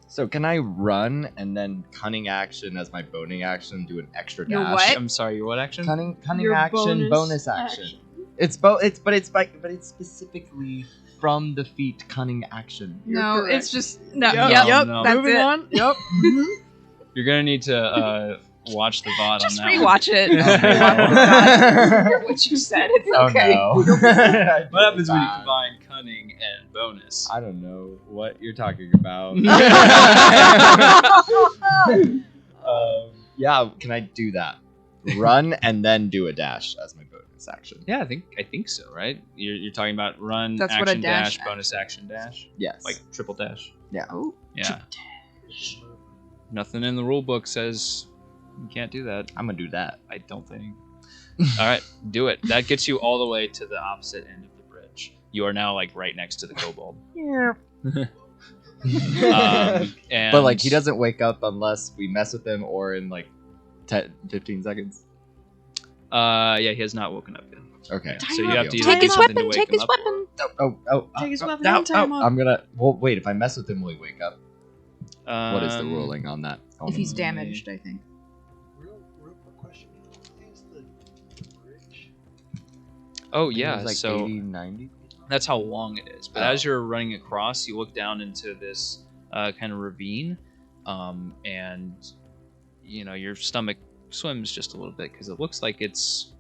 So can I run and then cunning action as my boning action do an extra dash? Your what? I'm sorry. Your what action? Cunning Your action, bonus action. It's but it's specifically from the feat cunning action. No, correct. it's just no. Yep. Yep. Yep. No. That's Moving it. on. Yep. You're gonna need to watch the VOD Just on that. rewatch it. Oh, Hear what you said. It's okay. Oh no! What happens when you combine cunning and bonus? I don't know what you're talking about. Yeah, can I do that? Run and then do a dash as my bonus action. Yeah, I think so, right? You're talking about run, That's what a action, dash bonus action, dash, Yes. like triple dash. yeah. Oh, Yeah. Nothing in the rule book says you can't do that. I'm gonna do that. I don't think. All right, do it. That gets you all the way to the opposite end of the bridge. You are now like right next to the kobold. Yeah. And But like he doesn't wake up unless we mess with him or in like 15 seconds. Yeah, he has not woken up yet. Okay. So you have to Take either do his something weapon. to wake Take him his up weapon. Take his weapon no, and tie him up. I'm gonna. Well, wait. If I mess with him, will he wake up? or- What is the ruling on that? if he's damaged, I think. Real quick question. What is the bridge? Oh It yeah, was like so 80, 90. that's how long it is. But Oh. as you're running across, you look down into this kind of ravine, and your stomach swims just a little bit because it looks like it's,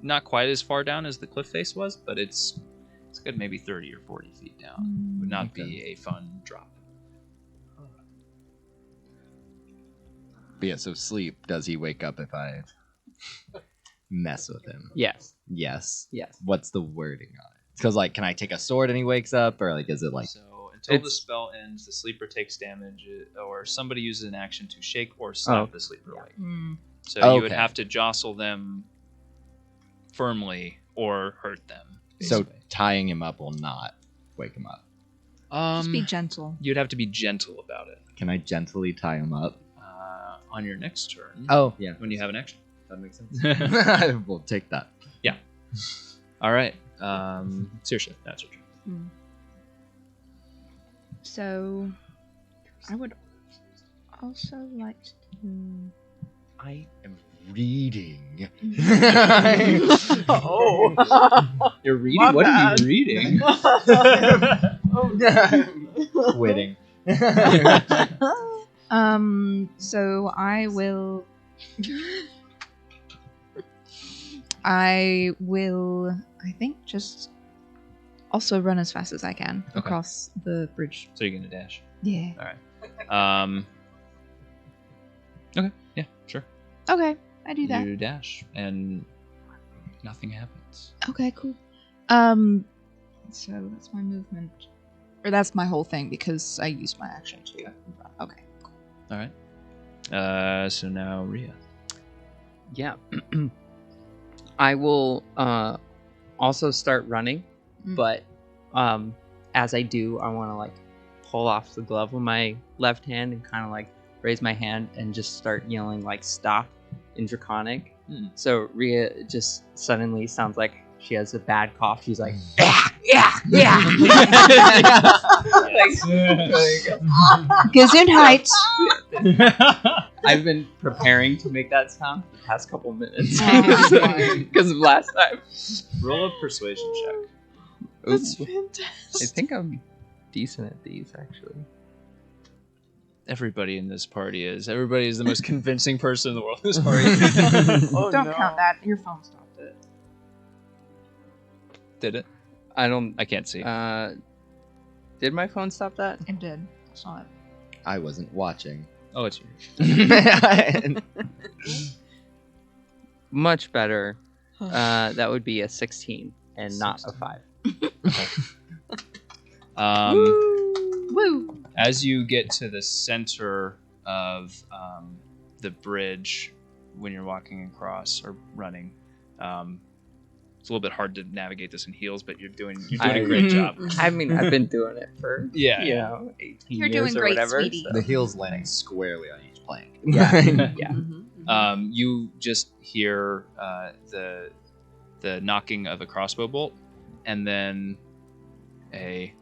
not quite as far down as the cliff face was, but it's good, maybe 30 or 40 feet down. Would not be a fun drop. But yeah. So sleep. Does he wake up if I mess with him? Yes. Yes. Yes. What's the wording on it? Because like, can I take a sword and he wakes up, or like, is it like? So until the it's- spell ends, the sleeper takes damage, or somebody uses an action to shake or slap Oh. the sleeper awake. Hmm. So you would Okay. have to jostle them firmly or hurt them. So basically. tying him up will not wake him up. Just be gentle. You'd have to be gentle about it Can I gently tie him up? on your next turn. Oh yeah. When you have an action. That makes sense. We'll take that. All right. Saoirse, that's your turn. So, I would also like to. I am reading. Oh. You're reading? My What bad. are you reading? Quitting. So I will. I think, just also run as fast as I can Okay. across the bridge. So you're going to dash. Yeah. Okay. Yeah, sure. Okay, I do that. You dash, and nothing happens. Okay, cool. So that's my movement, or that's my whole thing because I used my action to. Okay. All right. So now Rhea. Yeah. I will also start running, but as I do, I want to like pull off the glove with my left hand and kind of like raise my hand and just start yelling like "stop" in Draconic. So Rhea just suddenly sounds like she has a bad cough. She's like, yeah. Gesundheit. I've been preparing to make that sound for the past couple minutes Oh, because of last time. Roll a persuasion check. That's Ooh. fantastic. I think I'm decent at these, actually. Everybody in this party is. Everybody is the most convincing person in the world in this party. Oh, Don't no. count that. Your phone stopped it. Did it? I can't see. Did my phone stop that? It did. I saw it. I wasn't watching. Oh, it's yours. Much better. That would be a 16 and not a 5. Woo! As you get to the center of the bridge, when you're walking across or running, it's a little bit hard to navigate this in heels, but you're doing a great job. I mean, I've been doing it for 18 You're years doing or great, whatever. sweetie. The heel's landing squarely on each plank. Yeah. You just hear the knocking of a crossbow bolt, and then a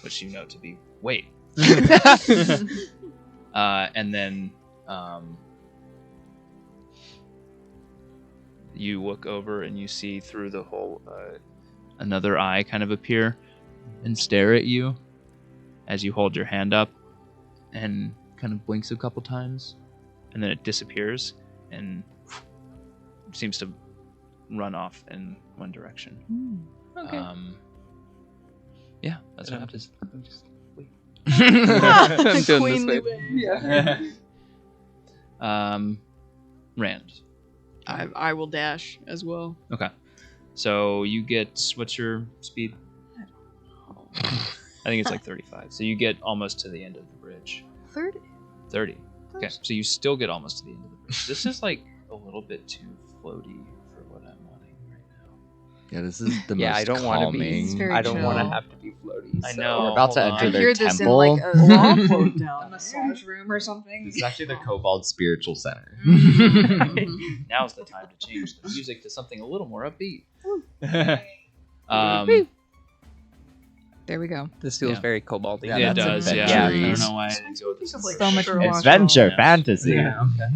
which you know to be wait. And then you look over and you see through the hole another eye kind of appear and stare at you as you hold your hand up and kind of blinks a couple times, and then it disappears and seems to run off in one direction. Okay. Yeah, that's what happens. I'm just wait. I'm doing this way. Yeah. Rand. I will dash as well. Okay. So you get, what's your speed? I think it's like 35. So you get almost to the end of the bridge. 30. 30. Okay. So you still get almost to the end of the bridge. This is like a little bit too floaty for what I'm wanting right now. Yeah, this is the Yeah, most I don't want to be. It's very I don't want to chill. have to be floaty. I so- know. We're about to hold on. enter I their hear this temple. in like a law quote down. Massage room or something. This is actually the Kobold Spiritual Center. Now's the time to change the music to something a little more upbeat. There we go. This feels Yeah. very cobalty. Yeah, It that's does, yeah. adventure-y. I don't know why I didn't go with this. Like So much Sherlock more Adventure, Yeah. fantasy. Yeah, okay.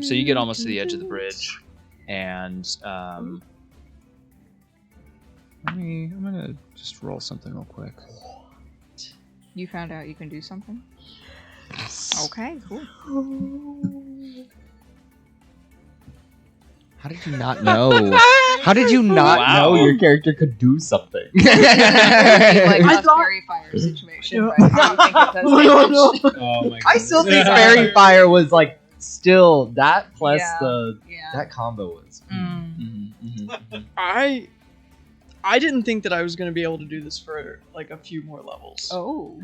So you get almost to the edge of the bridge, and I'm gonna just roll something real quick. You found out you can do something? Okay, cool. How did you not know? How did you not Wow. know your character could do something? Like I a thought- fairy fire situation, but I don't think it does damage. Oh my I still think Fairy Fire was like still that plus Yeah. the Yeah. that combo was. I didn't think that I was going to be able to do this for like a few more levels. Oh.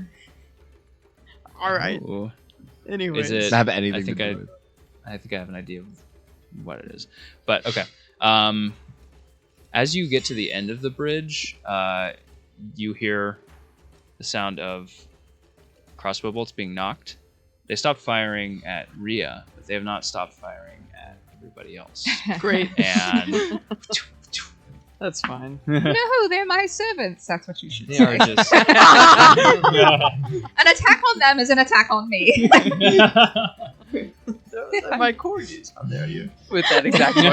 All right. Ooh. Anyways. Is it- Does that have anything I think to do with I think I have an idea of what it is. But okay. As you get to the end of the bridge, you hear the sound of crossbow bolts being knocked. They stopped firing at Rhea, but they have not stopped firing at everybody else. Great. And That's fine. No, they're my servants. That's what you should they say. are just An attack on them is an attack on me. My corgis. How dare you? With that exact one.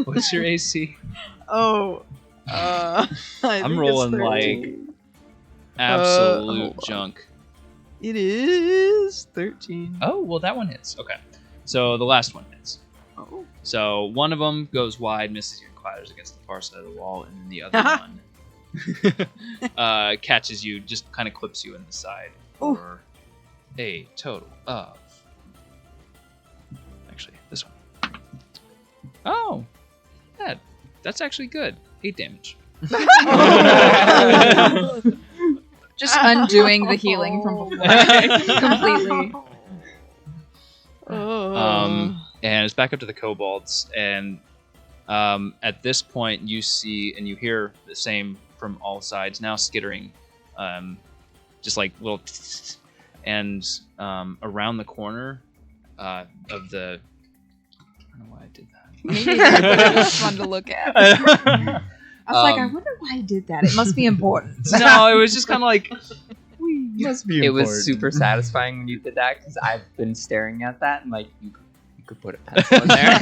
What's your AC? Oh. I I'm think rolling it's like 13. absolute hold on. junk. It is 13. Oh, well, that one hits. Okay. So the last one hits. Oh. So one of them goes wide, misses you, and clatters against the far side of the wall, and then the other one catches you, just kind of clips you in the side for a total of. Actually, this one. Oh, that's actually good. 8 damage. Just undoing the healing from before. Completely. Oh. And it's back up to the kobolds, and at this point you see and you hear the same from all sides, now skittering, just like little and around the corner of the, I don't know why I did that. Maybe it was fun to look at. I was like, I wonder why he did that. It must be important. No, it was just kind of like Must be It was super satisfying when you did that because I've been staring at that and like you could put a pencil in there.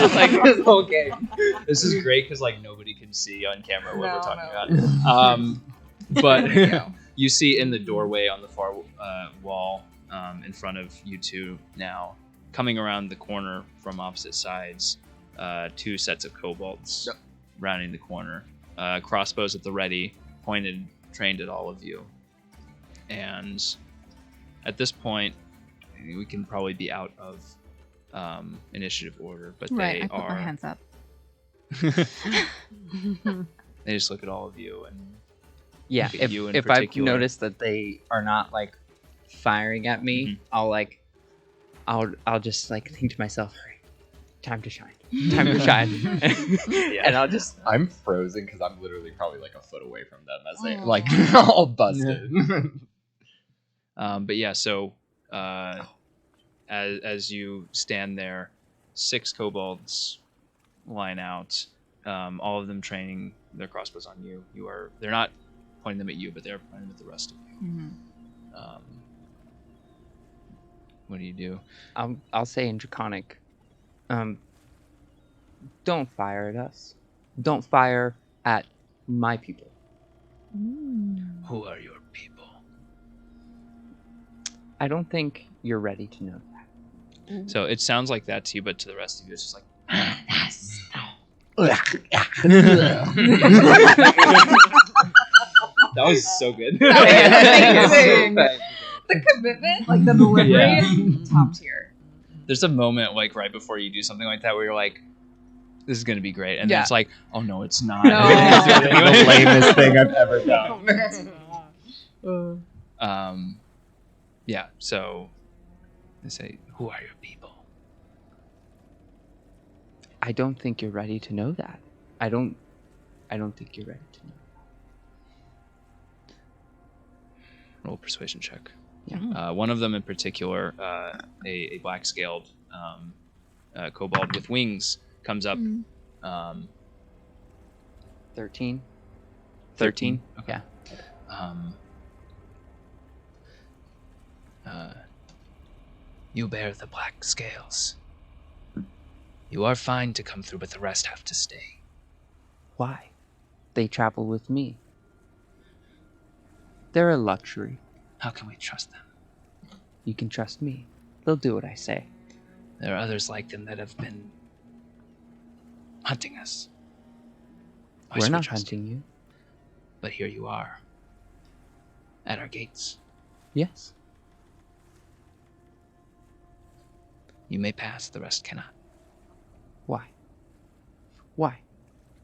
Like this whole game. this is great because like nobody can see on camera what we're No, talking no. about. But There you go. you see in the doorway on the far wall in front of you two now, coming around the corner from opposite sides, 2 sets of kobolds rounding the corner, crossbows at the ready, pointed, trained at all of you. And at this point, we can probably be out of initiative order, but Right, they I put are. my hands up. They just look at all of you and Yeah, Look at you in if I've particular. noticed that they are not like firing at me, I'll just like think to myself, "Hurry, time to shine, time to shine," and I'll just I'm frozen because I'm literally probably like a foot away from them as they Oh. like all busted. But yeah, so as you stand there, 6 kobolds line out, all of them training their crossbows on you. They're not pointing them at you, but they're pointing them at the rest of you. What do you do? I'll say in Draconic, don't fire at us. Don't fire at my people. Who are your people? I don't think you're ready to know that. So it sounds like that to you, but to the rest of you, it's just like. That was so good. Amazing. The commitment, like the delivery, Yeah. top tier. There's a moment like right before you do something like that where you're like, "This is gonna be great," and then Yeah. it's like, "Oh no, it's not." No. The lamest thing I've ever done. Yeah. So they say, "Who are your people?" I don't think you're ready to know that. I don't think you're ready to know. Roll a persuasion check. Yeah. One of them in particular, a black-scaled kobold with wings, comes up. 13. 13? Yeah. You bear the black scales. You are fine to come through, but the rest have to stay. Why? They travel with me. They're a luxury. How can we trust them? You can trust me. They'll do what I say. There are others like them that have been hunting us. Why We're should we not trust hunting you. But here you are, at our gates. Yes. You may pass, the rest cannot. Why? Why?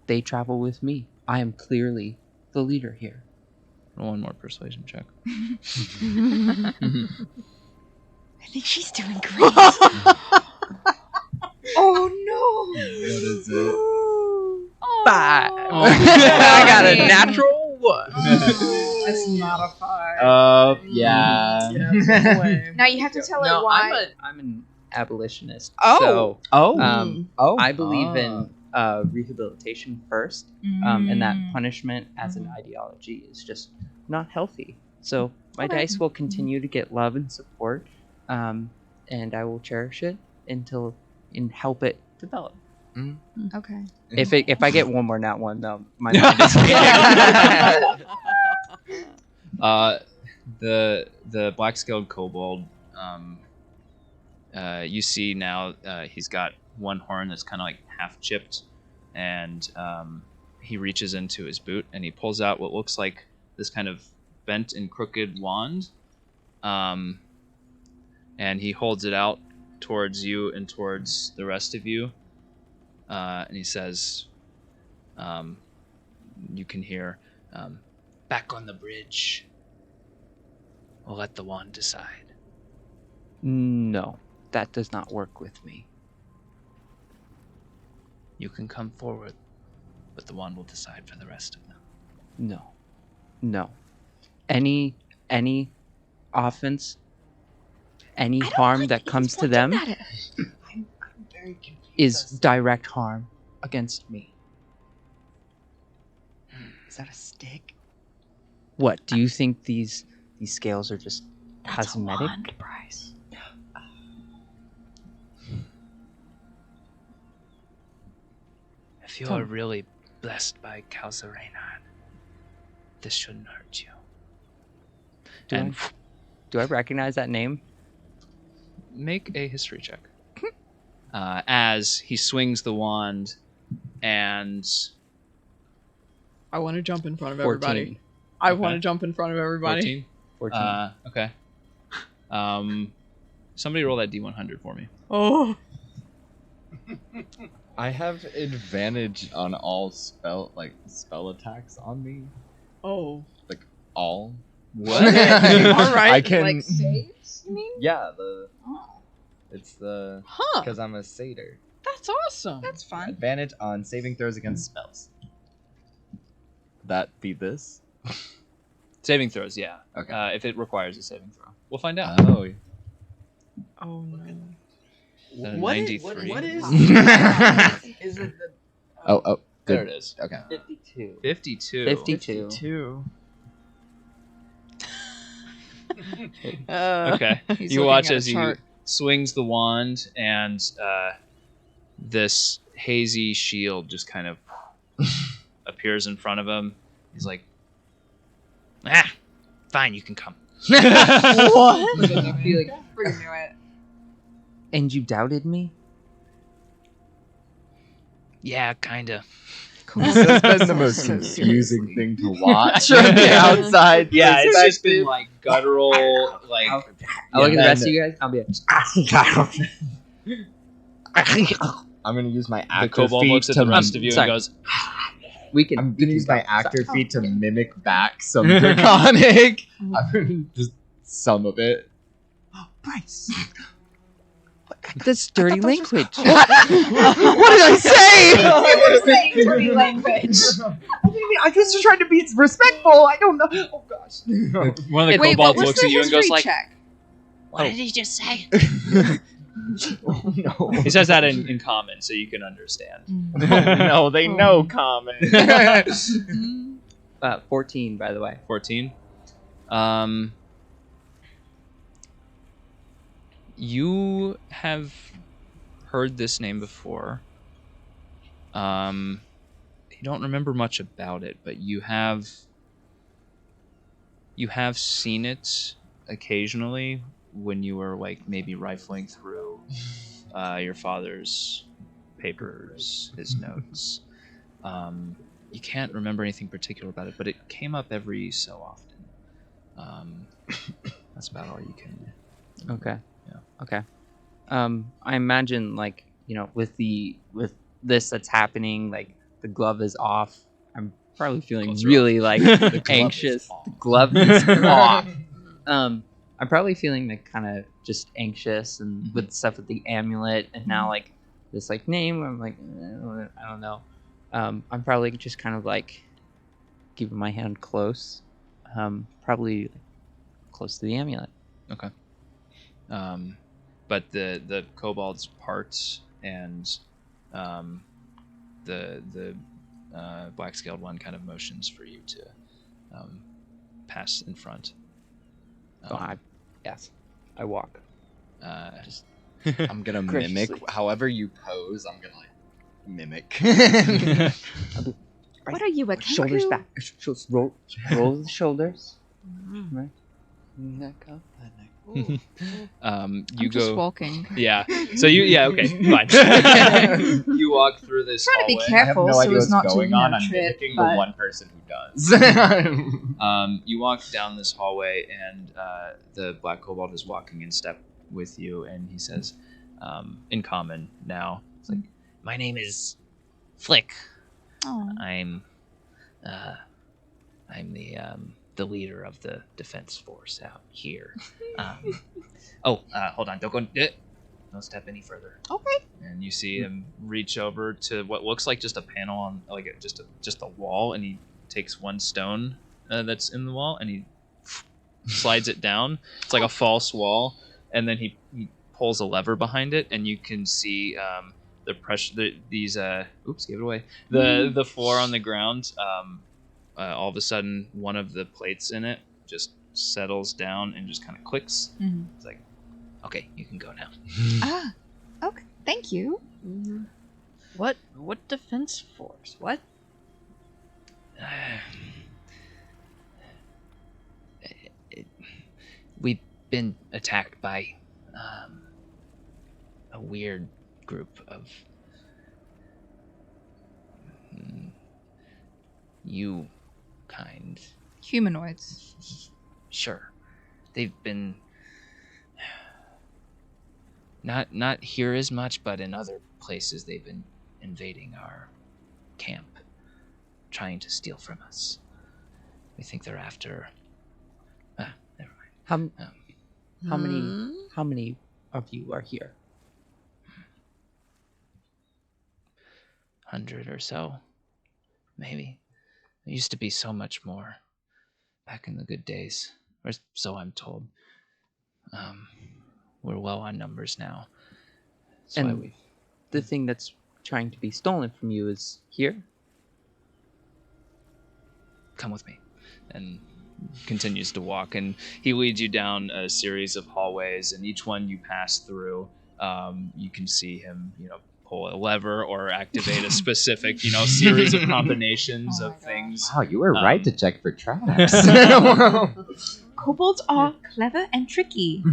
They travel with me. I am clearly the leader here. Roll one more persuasion check. I think she's doing great. Oh no! What is it? Five. Oh. I got a natural one. That's not a 5. Yeah. Now you have to tell her No, why. I'm an abolitionist. Oh. So Oh. Oh. I believe in rehabilitation first, and that punishment as an ideology is just not healthy. So my Okay. dice will continue to get love and support, and I will cherish it and help it develop. Okay. If I get one more nat one, though, my mind is The black-scaled kobold, you see now he's got one horn that's kind of like half chipped, and he reaches into his boot and he pulls out what looks like this kind of bent and crooked wand, and he holds it out towards you and towards the rest of you, and he says, you can hear, back on the bridge. We'll let the wand decide. No, that does not work with me. You can come forward, but the wand will decide for the rest of them. No. Any offense, any harm that comes to them I'm very confused. is direct harm against me. Is that a stick? What do you think these scales are just That's cosmetic? a wand, Bryce. If you are really blessed by Kalsa Reynard, this shouldn't hurt you. Do I recognize that name? Make a history check. As he swings the wand, and I want to jump in front of 14. everybody. I Okay. want to jump in front of everybody. 14. 14. Okay. Somebody roll that D100 for me. Oh. I have advantage on all spell attacks on me. Oh. Like all. What? All right. I can. Like saves, you mean? Yeah, Oh, it's the Huh. because I'm a satyr. That's awesome. that's fun. Advantage on saving throws against spells. That be this? Saving throws, yeah. Okay. If it requires a saving throw. We'll find out. Oh. Oh no. Is that a What 93? what is? Is it the Oh. There Good. it is. Okay. 52. 52. 52. 2? Okay. He's You looking watch at a as he chart. swings the wand, and this hazy shield just kind of appears in front of him. He's like, fine, you can come. What? I feel like freaking knew it. And you doubted me? Yeah, kinda. This has been the most confusing thing to watch from the outside. Yeah, it's just been perspective. like guttural, like I'll look at the and rest of you guys. I'll be I'm gonna use my the actor kobold feet looks at to. the rest of you sorry. and goes, we can. I'm gonna use my actor feet to mimic back some draconic. I'm gonna just some of it. Bryce. That's dirty language. What did I say? It was saying dirty language. I was just trying to be respectful. I don't know. Oh gosh. one of the Wait, what kobolds was looks the at you and goes history like, check? What did he just say? Oh no. he says that in common so you can understand. No, they know common. 14, by the way. 14. You have heard this name before. You don't remember much about it, but you have seen it occasionally when you were like maybe rifling through your father's papers, his notes. You can't remember anything particular about it, but it came up every so often. That's about all you can. Okay. Yeah. Okay. I imagine, like, with this that's happening, like the glove is off. I'm probably feeling Gloves are really like anxious. The glove is off. I'm probably feeling like kind of just anxious and with stuff with the amulet and now like this like name. I'm like I don't know. I'm probably just kind of like keeping my hand close, probably close to the amulet. Okay. But the kobold's parts and the black scaled one kind of motions for you to pass in front. Yes, I walk. Just I'm gonna Graciously. mimic however you pose. I'm gonna like mimic. What are you, a Shoulders kangaroo? back. Roll the shoulders. Right. Neck up. you I'm just go. walking. Yeah. So okay, fine. You walk through this Trying to be hallway. careful I have no so idea as what's not to going on. I'm trip, mimicking but the one person who does. You walk down this hallway, and the black kobold is walking in step with you, and he says, in common now, it's like, "My name is Flick. oh, I'm the leader of the defense force out here. Hold on, don't step any further." okay. And you see him reach over to what looks like just a panel on just a wall, and he takes one stone that's in the wall and he slides it down. It's like a false wall, and then he pulls a lever behind it, and you can see the pressure. Oops, gave it away. The floor on the ground all of a sudden, one of the plates in it just settles down and just kind of clicks. It's like, okay, you can go now. Okay. Thank you. What defense force? What? We've been attacked by a weird group of you kind. Humanoids. Sure. They've been not here as much, but in other places they've been invading our camp, trying to steal from us. We think they're after never mind. How many of you are here? 100 or so, maybe. There used to be so much more back in the good days, or so I'm told. We're well on numbers now. That's why And the thing that's trying to be stolen from you is here? Come with me. And continues to walk, and he leads you down a series of hallways, and each one you pass through, you can see him, pull a lever or activate a specific, series of combinations of things. Wow, you were right to check for traps. Kobolds are clever and tricky.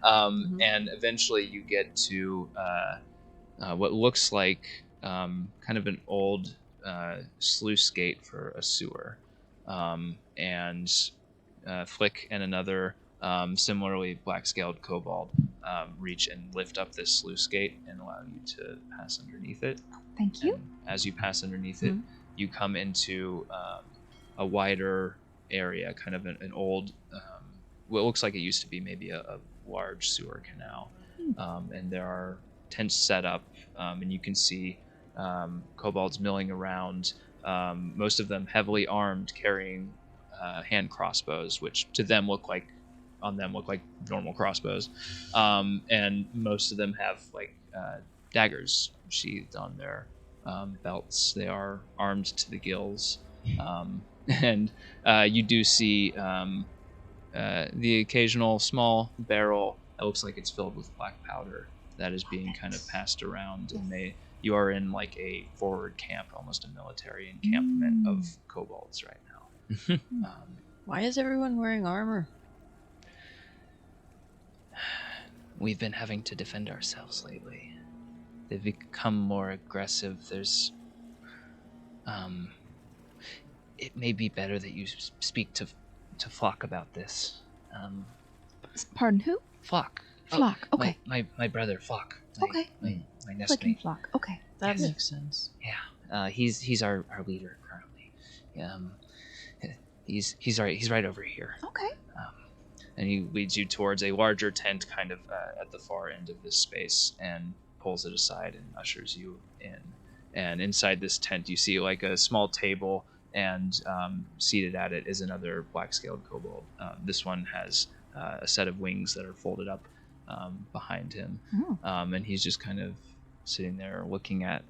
And eventually you get to what looks like kind of an old sluice gate for a sewer. And Flick and another similarly black-scaled kobold reach and lift up this sluice gate and allow you to pass underneath it. Thank you. And as you pass underneath it, you come into a wider area, kind of an old, what looks like it used to be maybe a large sewer canal. And there are tents set up, and you can see kobolds milling around, most of them heavily armed, carrying hand crossbows, which to them look like normal crossbows. And most of them have daggers sheathed on their belts. They are armed to the gills. And you do see the occasional small barrel that looks like it's filled with black powder that is being kind of passed around, and you are in a forward camp, almost a military encampment of kobolds right now. Why is everyone wearing armor? We've been having to defend ourselves lately. They've become more aggressive. There's it may be better that you speak to Flock about this. Pardon, who? Flock. Flock. Okay. My brother Flock. Okay. My Flick nestmate. and Flock. Okay. That Yes. makes sense. Yeah. He's our leader currently. He's right over here. Okay. And he leads you towards a larger tent kind of at the far end of this space and pulls it aside and ushers you in. And inside this tent you see a small table, and seated at it is another black-scaled kobold. This one has a set of wings that are folded up behind him. And he's just kind of sitting there looking at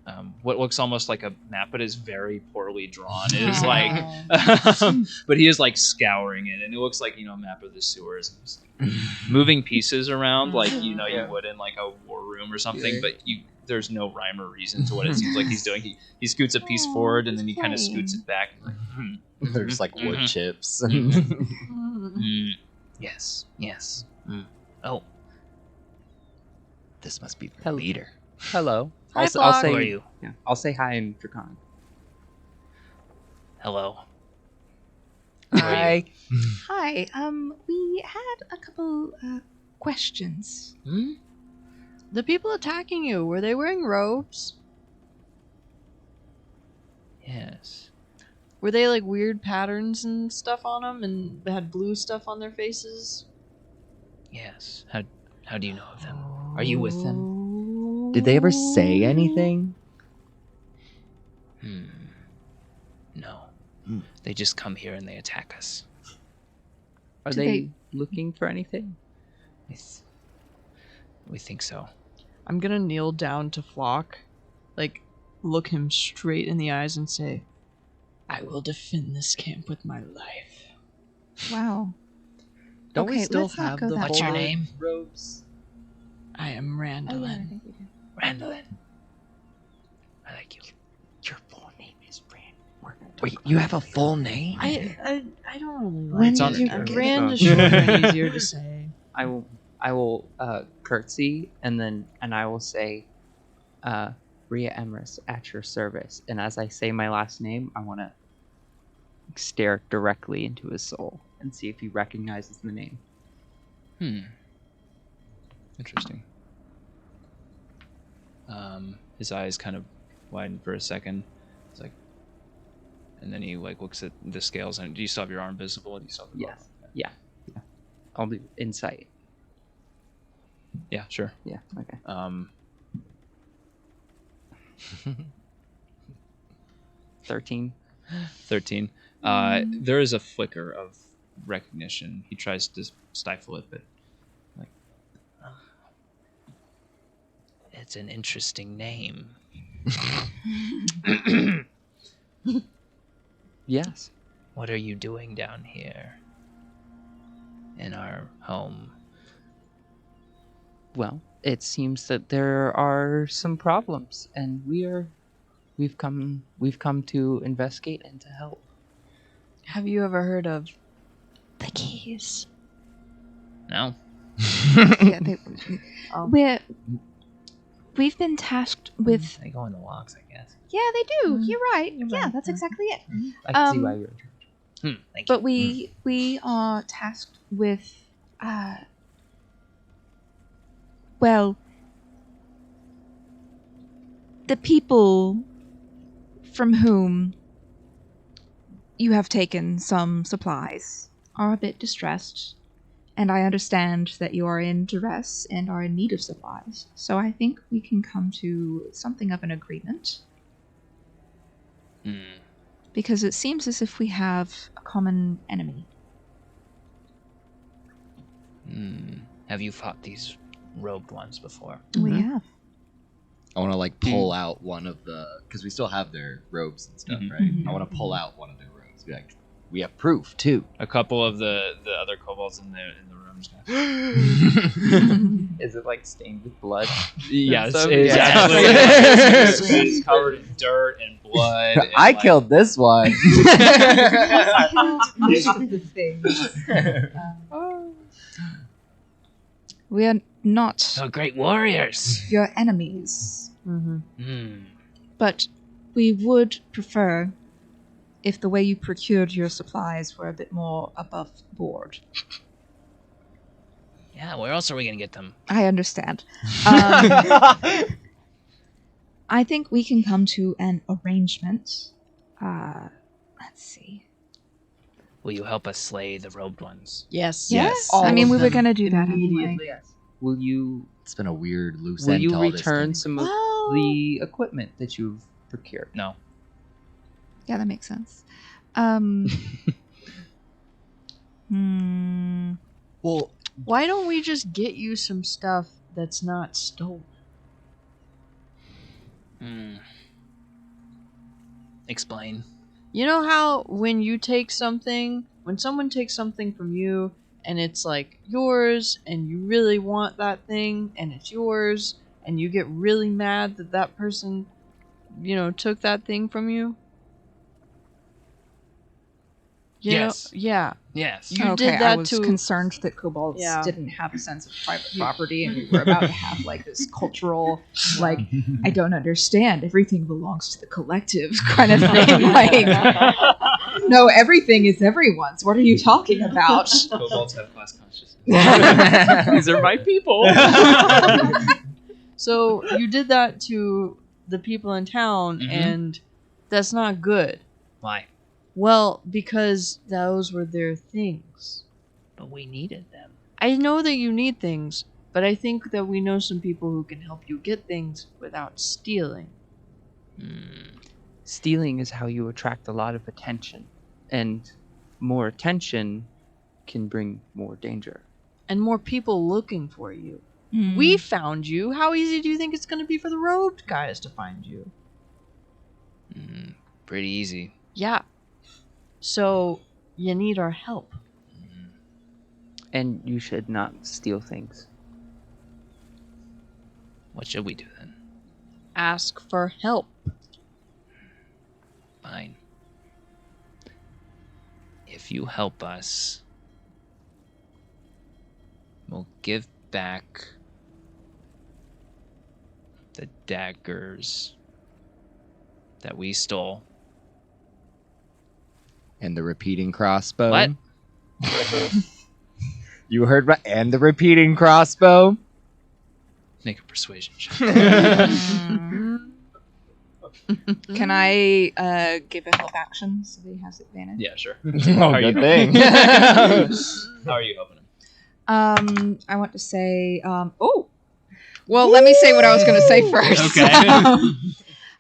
what looks almost like a map, but is very poorly drawn. It is but he is scouring it, and it looks like a map of the sewers, and just moving pieces around you would in a war room or something. But there's no rhyme or reason to what it seems like he's doing. He scoots a piece forward, and then he kind of scoots it back. There's wood chips. Yes. Oh, this must be the Hello. leader. Hello. Hi, I'll Flock. say. Who are you? Yeah, I'll say hi in Draconic. Hello. Hi. Hi. We had a couple questions. The people attacking you, were they wearing robes? Yes. Were they weird patterns and stuff on them, and they had blue stuff on their faces? Yes. How do you know of them? Are you with them? Did they ever say anything? No. They just come here and they attack us. Are Do they looking for anything? We think so. I'm gonna kneel down to Flock, look him straight in the eyes and say, I will defend this camp with my life. Wow. Don't we Okay, still let's not have go the that What's your full name? robes? I am Oh, yeah, I Randolin. think we do. Randolin. I like you. Your full name is Brand. Wait, you have a full name? I don't really like When It's on it. the Uh, shirt. Rand is shorter and easier to say. I will curtsy and I will say, Rhea Emrys at your service. And as I say my last name, I want to stare directly into his soul and see if he recognizes the name. Interesting. His eyes kind of widen for a second. It's like, and then he like looks at the scales. And do you still have your arm visible? Do you still have the Yes. glove? Yeah. I'll do insight. Yeah, sure. Yeah. Okay. 13. 13. There is a flicker of recognition. He tries to stifle it, but like, it's an interesting name. Yes. What are you doing down here in our home? Well, it seems that there are some problems, and we've come to investigate and to help. Have you ever heard of The keys. No. Yeah, We've been tasked with. They go in the locks, I guess. Yeah, they do. You're right. You're Yeah, right. that's exactly it. I can see why you're in charge. Thank you. But we are tasked with, well, the people from whom you have taken some supplies are a bit distressed, and I understand that you are in duress and are in need of supplies. So I think we can come to something of an agreement, because it seems as if we have a common enemy. Have you fought these robed ones before? We have. I want to like pull out one of the, because we still have their robes and stuff, right? Mhm. I want to pull out one of their robes. Be like, we have proof too. A couple of the other kobolds in the room. Is it like stained with blood? Yes, Some- it's yeah. absolutely. It's covered in dirt and blood. And I killed this one. We are not great warriors. your enemies, Mm-hmm. but we would prefer if the way you procured your supplies were a bit more above board. Yeah, where else are we gonna get them? I understand. I think we can come to an arrangement. Let's see. Will you help us slay the robed ones? Yes. Yes. All I mean, of we were them going to do that anyway. immediately. Will you It's been a weird loose will end you to all this return thing. some of Well- the equipment that you've procured? No. Yeah, that makes sense. Well, Why don't we just get you some stuff that's not stolen? Explain. You know how when someone takes something from you and it's like yours and you really want that thing and it's yours and you get really mad that that person, took that thing from you? You Yes. know? Yeah. Yes. You did that I was to- concerned that kobolds Yeah. didn't have a sense of private property, and we were about to have like this cultural, like, I don't understand, everything belongs to the collective kind of thing. Like, no, everything is everyone's. What are you talking about? Kobolds have class consciousness. These are my people. So you did that to the people in town, Mhm. and that's not good. Why? Well, because those were their things. But we needed them. I know that you need things, but I think that we know some people who can help you get things without stealing. Stealing is how you attract a lot of attention, and more attention can bring more danger. And more people looking for you. We found you. How easy do you think it's going to be for the robed guys to find you? Pretty easy. Yeah. So you need our help. And you should not steal things. What should we do then? Ask for help. Fine. If you help us, we'll give back the daggers that we stole. And the repeating crossbow. What? You heard right. And the repeating crossbow. Make a persuasion check. Can I give a help action so that he has advantage? Yeah, sure. Oh, good thing. How are you helping him? I want to say, well, let me say what I was going to say first. Okay.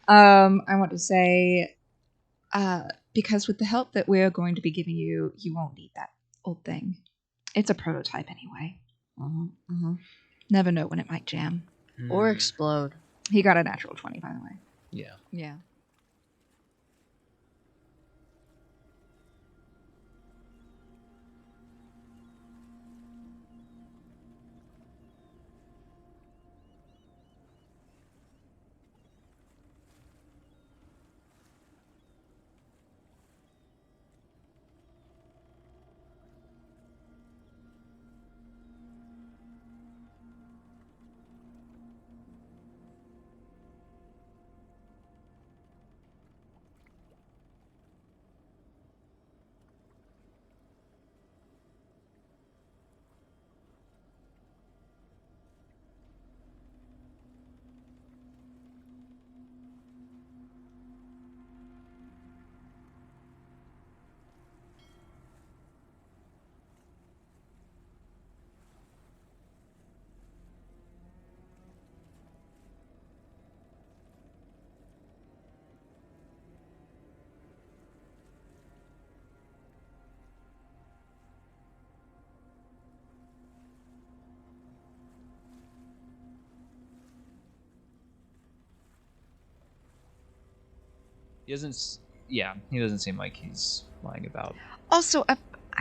I want to say, because with the help that we're going to be giving you, you won't need that old thing. It's a prototype anyway. Never know when it might jam. Or explode. He got a natural 20, by the way. Yeah. Yeah. He doesn't. Yeah, he doesn't seem like he's lying about Also,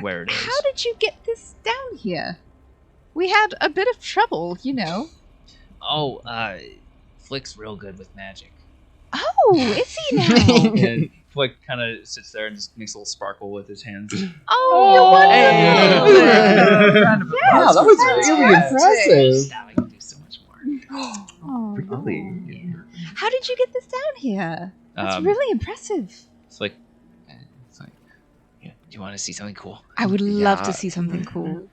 where it is. how did you get this down here? We had a bit of trouble, you know. Oh, Flick's real good with magic. Oh, is he now? And Flick kind of sits there and just makes a little sparkle with his hands. Oh, Wow, that was really impressive. Now I can do so much more. Oh, Really? yeah. How did you get this down here? That's really impressive. Flick, it's like, yeah, do you want to see something cool? I would love to see something cool.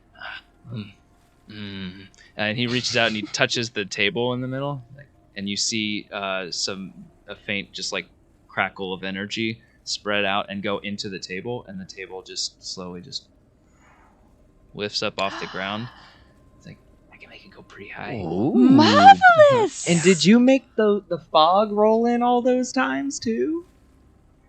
And he reaches out and he touches the table in the middle, and you see a faint, just like crackle of energy spread out and go into the table, and the table just slowly just lifts up off the ground. It's like, I can make it go pretty high. Ooh. Marvelous! And did you make the fog roll in all those times too?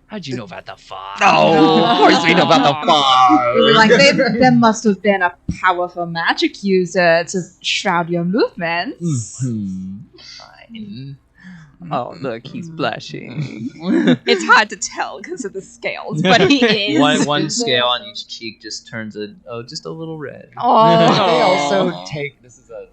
How'd you know about the fog? Oh, of course we know about the fog. We were like, there must have been a powerful magic user to shroud your movements. Fine. Oh, look, he's blushing. It's hard to tell because of the scales, but he is. One scale on each cheek just turns just a little red. Oh. They also take. This is a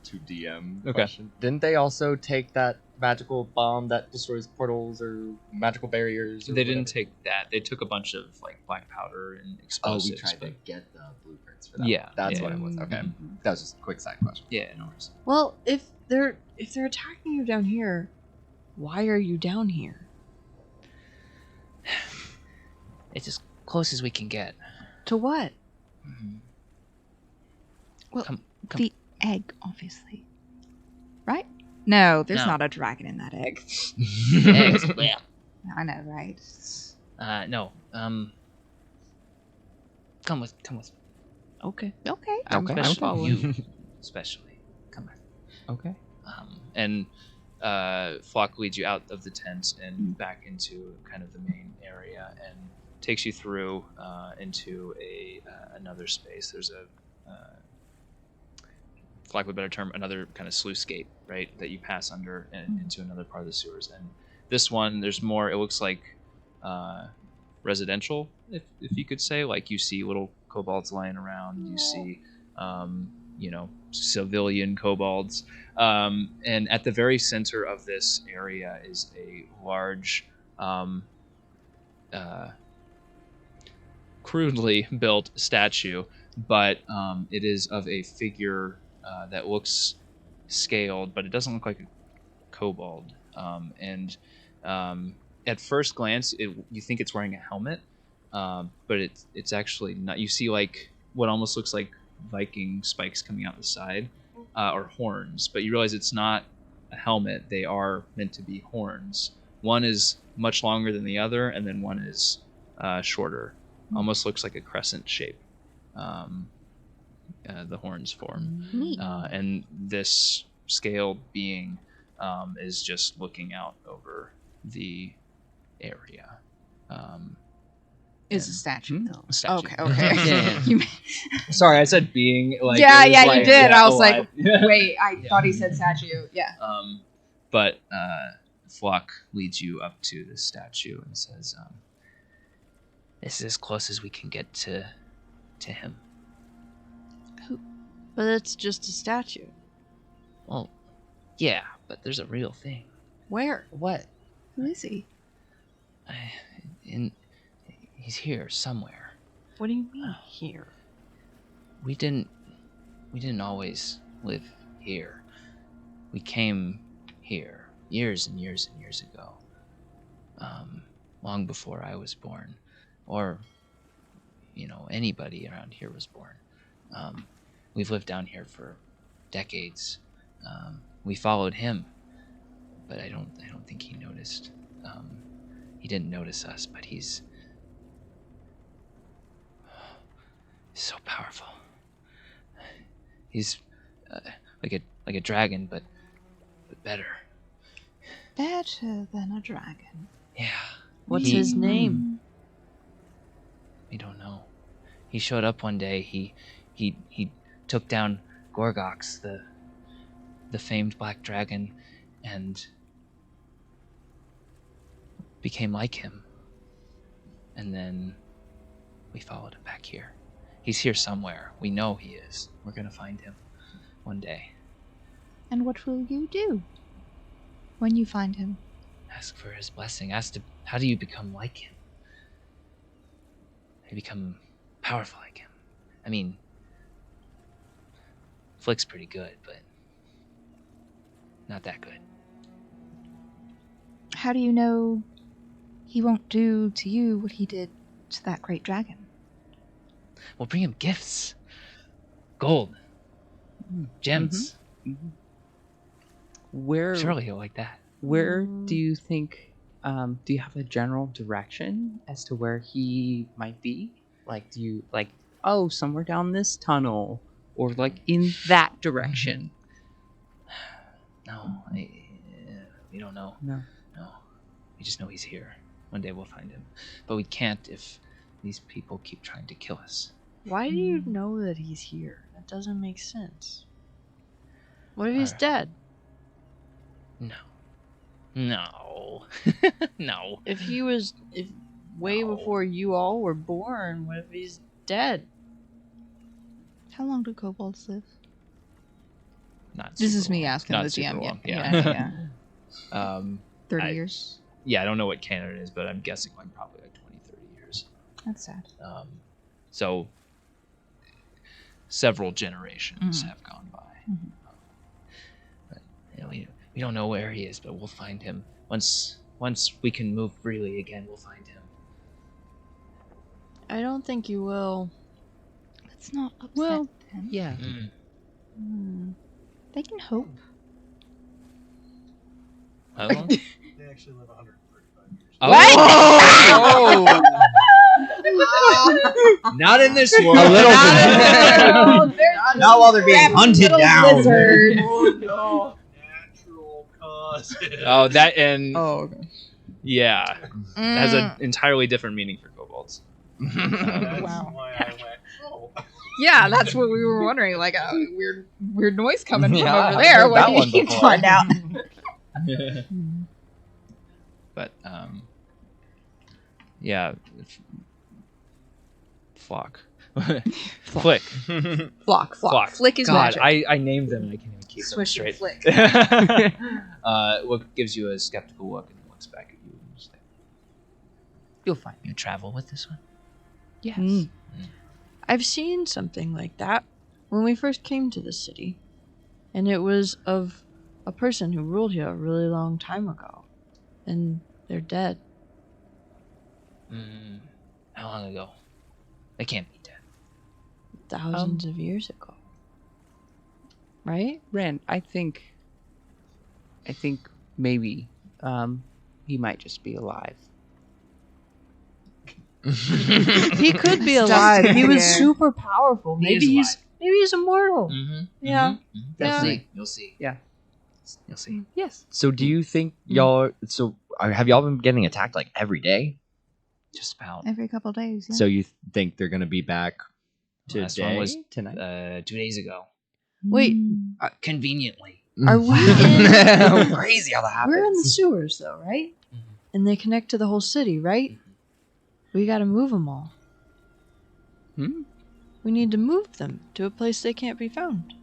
2DM Okay. question. Didn't they also take that magical bomb that destroys portals or magical barriers? Or They didn't whatever? take that. They took a bunch of like black powder and Oh, explosives. we tried to but- get the blueprints for that. Yeah, That's yeah. what it was. Okay, that was just a quick side question. Yeah, no worries. Well, if they're attacking you down here, why are you down here? It's as close as we can get. To what? Well, Come. the egg, obviously. Right? No, there's No. not a dragon in that egg. Eggs. Blech. I know, right? No. Come with. Okay. Okay. Okay, I'm Especially following. you. Especially. Come with. Okay. And Flock leads you out of the tent and back into kind of the main area and takes you through into another space. There's a, for lack of a better term, another kind of sluice gate, right, that you pass under and into another part of the sewers. And this one, there's more. It looks like residential, if you could say. Like you see little kobolds lying around, you see civilian kobolds, and at the very center of this area is a large crudely built statue, but it is of a figure that looks scaled, but it doesn't look like a kobold. And at first glance, you think it's wearing a helmet, but it's actually not. You see like what almost looks like Viking spikes coming out the side, or horns, but you realize it's not a helmet. They are meant to be horns. One is much longer than the other, and then one is shorter. Almost looks like a crescent shape. The horns form. Neat. And this scaled being is just looking out over the area. Is a statue though. Statue. Okay. Yeah. Sorry, I said being. Like, yeah, it was like, you did. Yeah, I was like, alive. wait, I thought he said statue. Yeah. But Flock leads you up to the statue and says, "This is as close as we can get to him." But it's just a statue. Well, yeah, but there's a real thing. Where? What? Who is he? He's here somewhere. What do you mean here? We didn't always live here. We came here years and years and years ago. Long before I was born, or anybody around here was born. We've lived down here for decades. We followed him, but I don't think he noticed. He didn't notice us, but he's so powerful. He's like a dragon, but better. Better than a dragon. Yeah. What's his name? We don't know. He showed up one day. He took down Gorgox, the famed black dragon, and became like him. And then we followed him back here. He's here somewhere. We know he is. We're gonna find him one day. And what will you do when you find him? Ask for his blessing. How do you become like him? You become powerful like him. I mean, Flick's pretty good, but not that good. How do you know he won't do to you what he did to that great dragon? We'll bring him gifts. Gold. Gems. Mm-hmm. Where? Surely he'll like that. Where do you think? Do you have a general direction as to where he might be? Like, do you somewhere down this tunnel, or like in that direction? No, we don't know. No. We just know he's here. One day we'll find him, but we can't if these people keep trying to kill us. Why do you know that he's here? That doesn't make sense. What if he's dead? No. No. If way before you all were born, what if he's dead? How long do kobolds live? Not. This super is me long. asking Not the super GM. long, Yeah. 30 I- years. Yeah, I don't know what canon it is, but I'm guessing like probably like 20, 30 years. That's sad. So several generations have gone by. But, we don't know where he is, but we'll find him. Once we can move freely again, we'll find him. I don't think you will. Let's not upset Well, them. yeah. They can hope. How long? They actually live 135 years. Oh! Not in this world. A little bit. Not while they're being hunted down. Lizard. Oh no! Natural causes. Oh, that and Okay. yeah, it has an entirely different meaning for kobolds. That's Wow. why I went. Oh. Yeah, that's what we were wondering. Like a weird noise coming from Yeah, over I've there. heard What that do one you before. find out? But Yeah. Flock. Flick. Flock. Flock. Flick is God, magic. I named them and I can't even keep Swish them and straight. flick. What gives you a skeptical look and looks back at you and just like, You'll find you travel with this one? Yes. I've seen something like that when we first came to the city, and it was of a person who ruled here a really long time ago, and they're dead. How long ago? They can't be dead. Thousands of years ago. Right? Rand, I think maybe he might just be alive. He could be alive. He was super powerful. Maybe he's immortal. Yeah. Definitely. You'll see. Yeah. You'll see. Yes. So do you think y'all? So have y'all been getting attacked like every day? Just about. Every couple days. Yeah. So you think they're gonna be back Last one was tonight? 2 days ago. Wait, Conveniently. are we in... Crazy how that happens. We're in the sewers, though, right? And they connect to the whole city, right? We gotta move them all. We need to move them to a place they can't be found.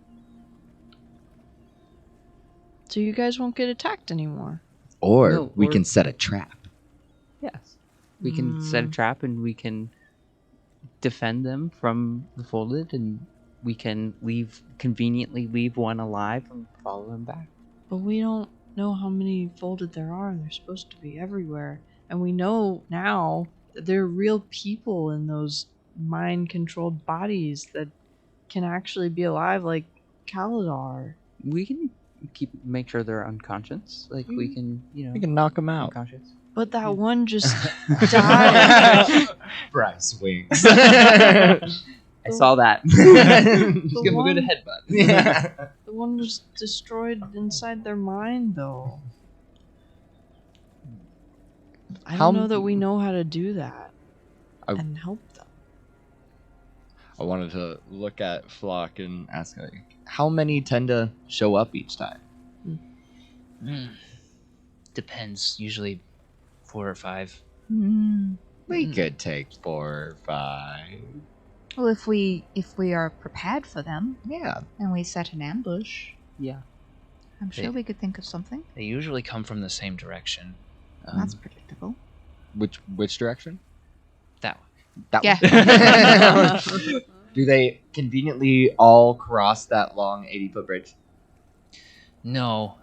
So you guys won't get attacked anymore. Or we can set a trap. Yes. We can set a trap and we can defend them from the folded, and we can conveniently leave one alive and follow them back. But we don't know how many folded there are. They're supposed to be everywhere. And we know now that there are real people in those mind-controlled bodies that can actually be alive, like Kaladar. We can make sure they're unconscious. Like we can, We can knock them out. unconscious. But that one just died. Bryce wings. I saw that. Just Give him a good headbutt. Yeah. The one was destroyed inside their mind, though. I don't know that we know how to do that and help them. I wanted to look at Flock and ask, how many tend to show up each time? Depends. Usually 4 or 5. We could take 4 or 5. Well, if we are prepared for them, Yeah. and we set an ambush, Yeah. I'm sure we could think of something. They usually come from the same direction. That's predictable. Which direction? That way. That Yeah. one. Do they conveniently all cross that long 80-foot bridge? No.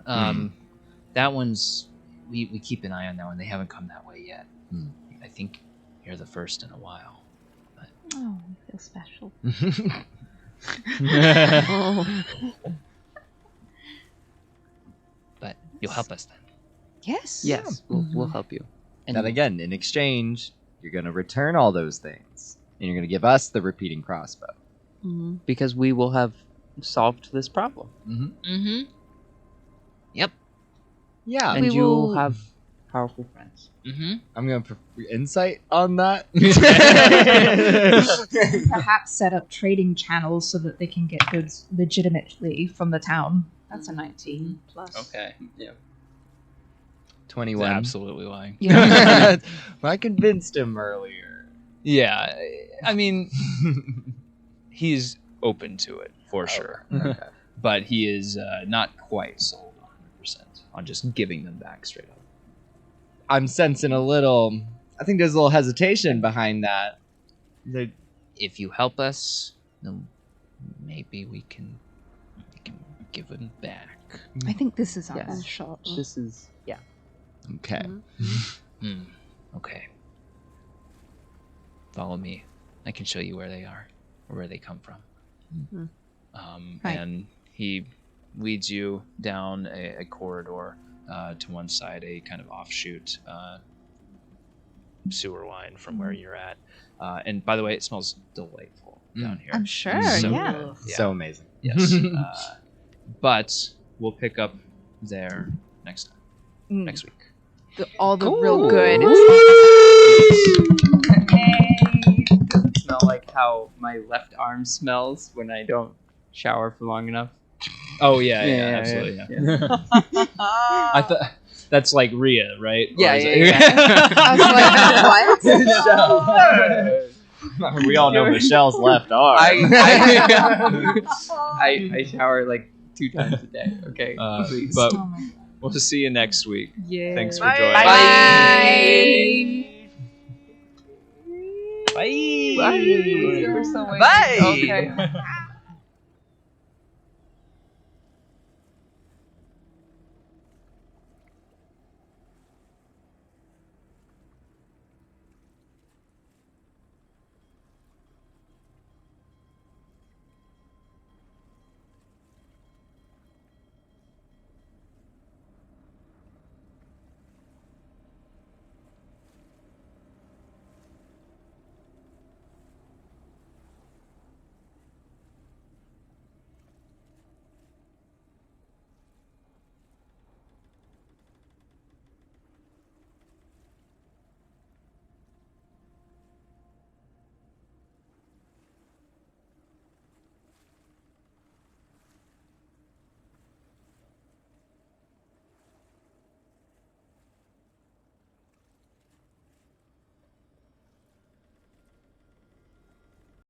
That one's... We keep an eye on that one. They haven't come that way yet. I think you're the first in a while. Oh, I feel special. But you'll help us then. Yes. Yes. We'll help you. And then again, in exchange, you're going to return all those things. And you're going to give us the repeating crossbow. Because we will have solved this problem. Yep. Yeah. And you'll have powerful friends. I'm going to put insight on that. Perhaps set up trading channels so that they can get goods legitimately from the town. That's a 19 plus. Okay. Yeah. 21. He's absolutely lying. I convinced him earlier. Yeah. I mean, he's open to it for sure. Okay. But he is not quite sold 100% on just giving them back straight up. I'm sensing a little... I think there's a little hesitation behind that. If you help us, then maybe we can give them back. I think this is our Yes. best shot. This is Okay. Okay. Follow me. I can show you where they are, or where they come from. Right. And he leads you down a corridor to one side, a kind of offshoot sewer line from where you're at. And by the way, it smells delightful down here. I'm sure, So yeah. good. So amazing. Yes. But we'll pick up there next time. Next week. All the real good. Doesn't smell like how my left arm smells when I don't shower for long enough. Oh yeah, absolutely. Yeah. That's like Rhea, right? Yeah, Or is yeah, it- yeah. I was like, what? We all know Michelle's left arm. I shower like 2 times a day. Okay, please. But Oh my we'll see you next week. Yeah. Thanks for Bye. joining. Bye. Bye. Bye. We're so Bye. Okay.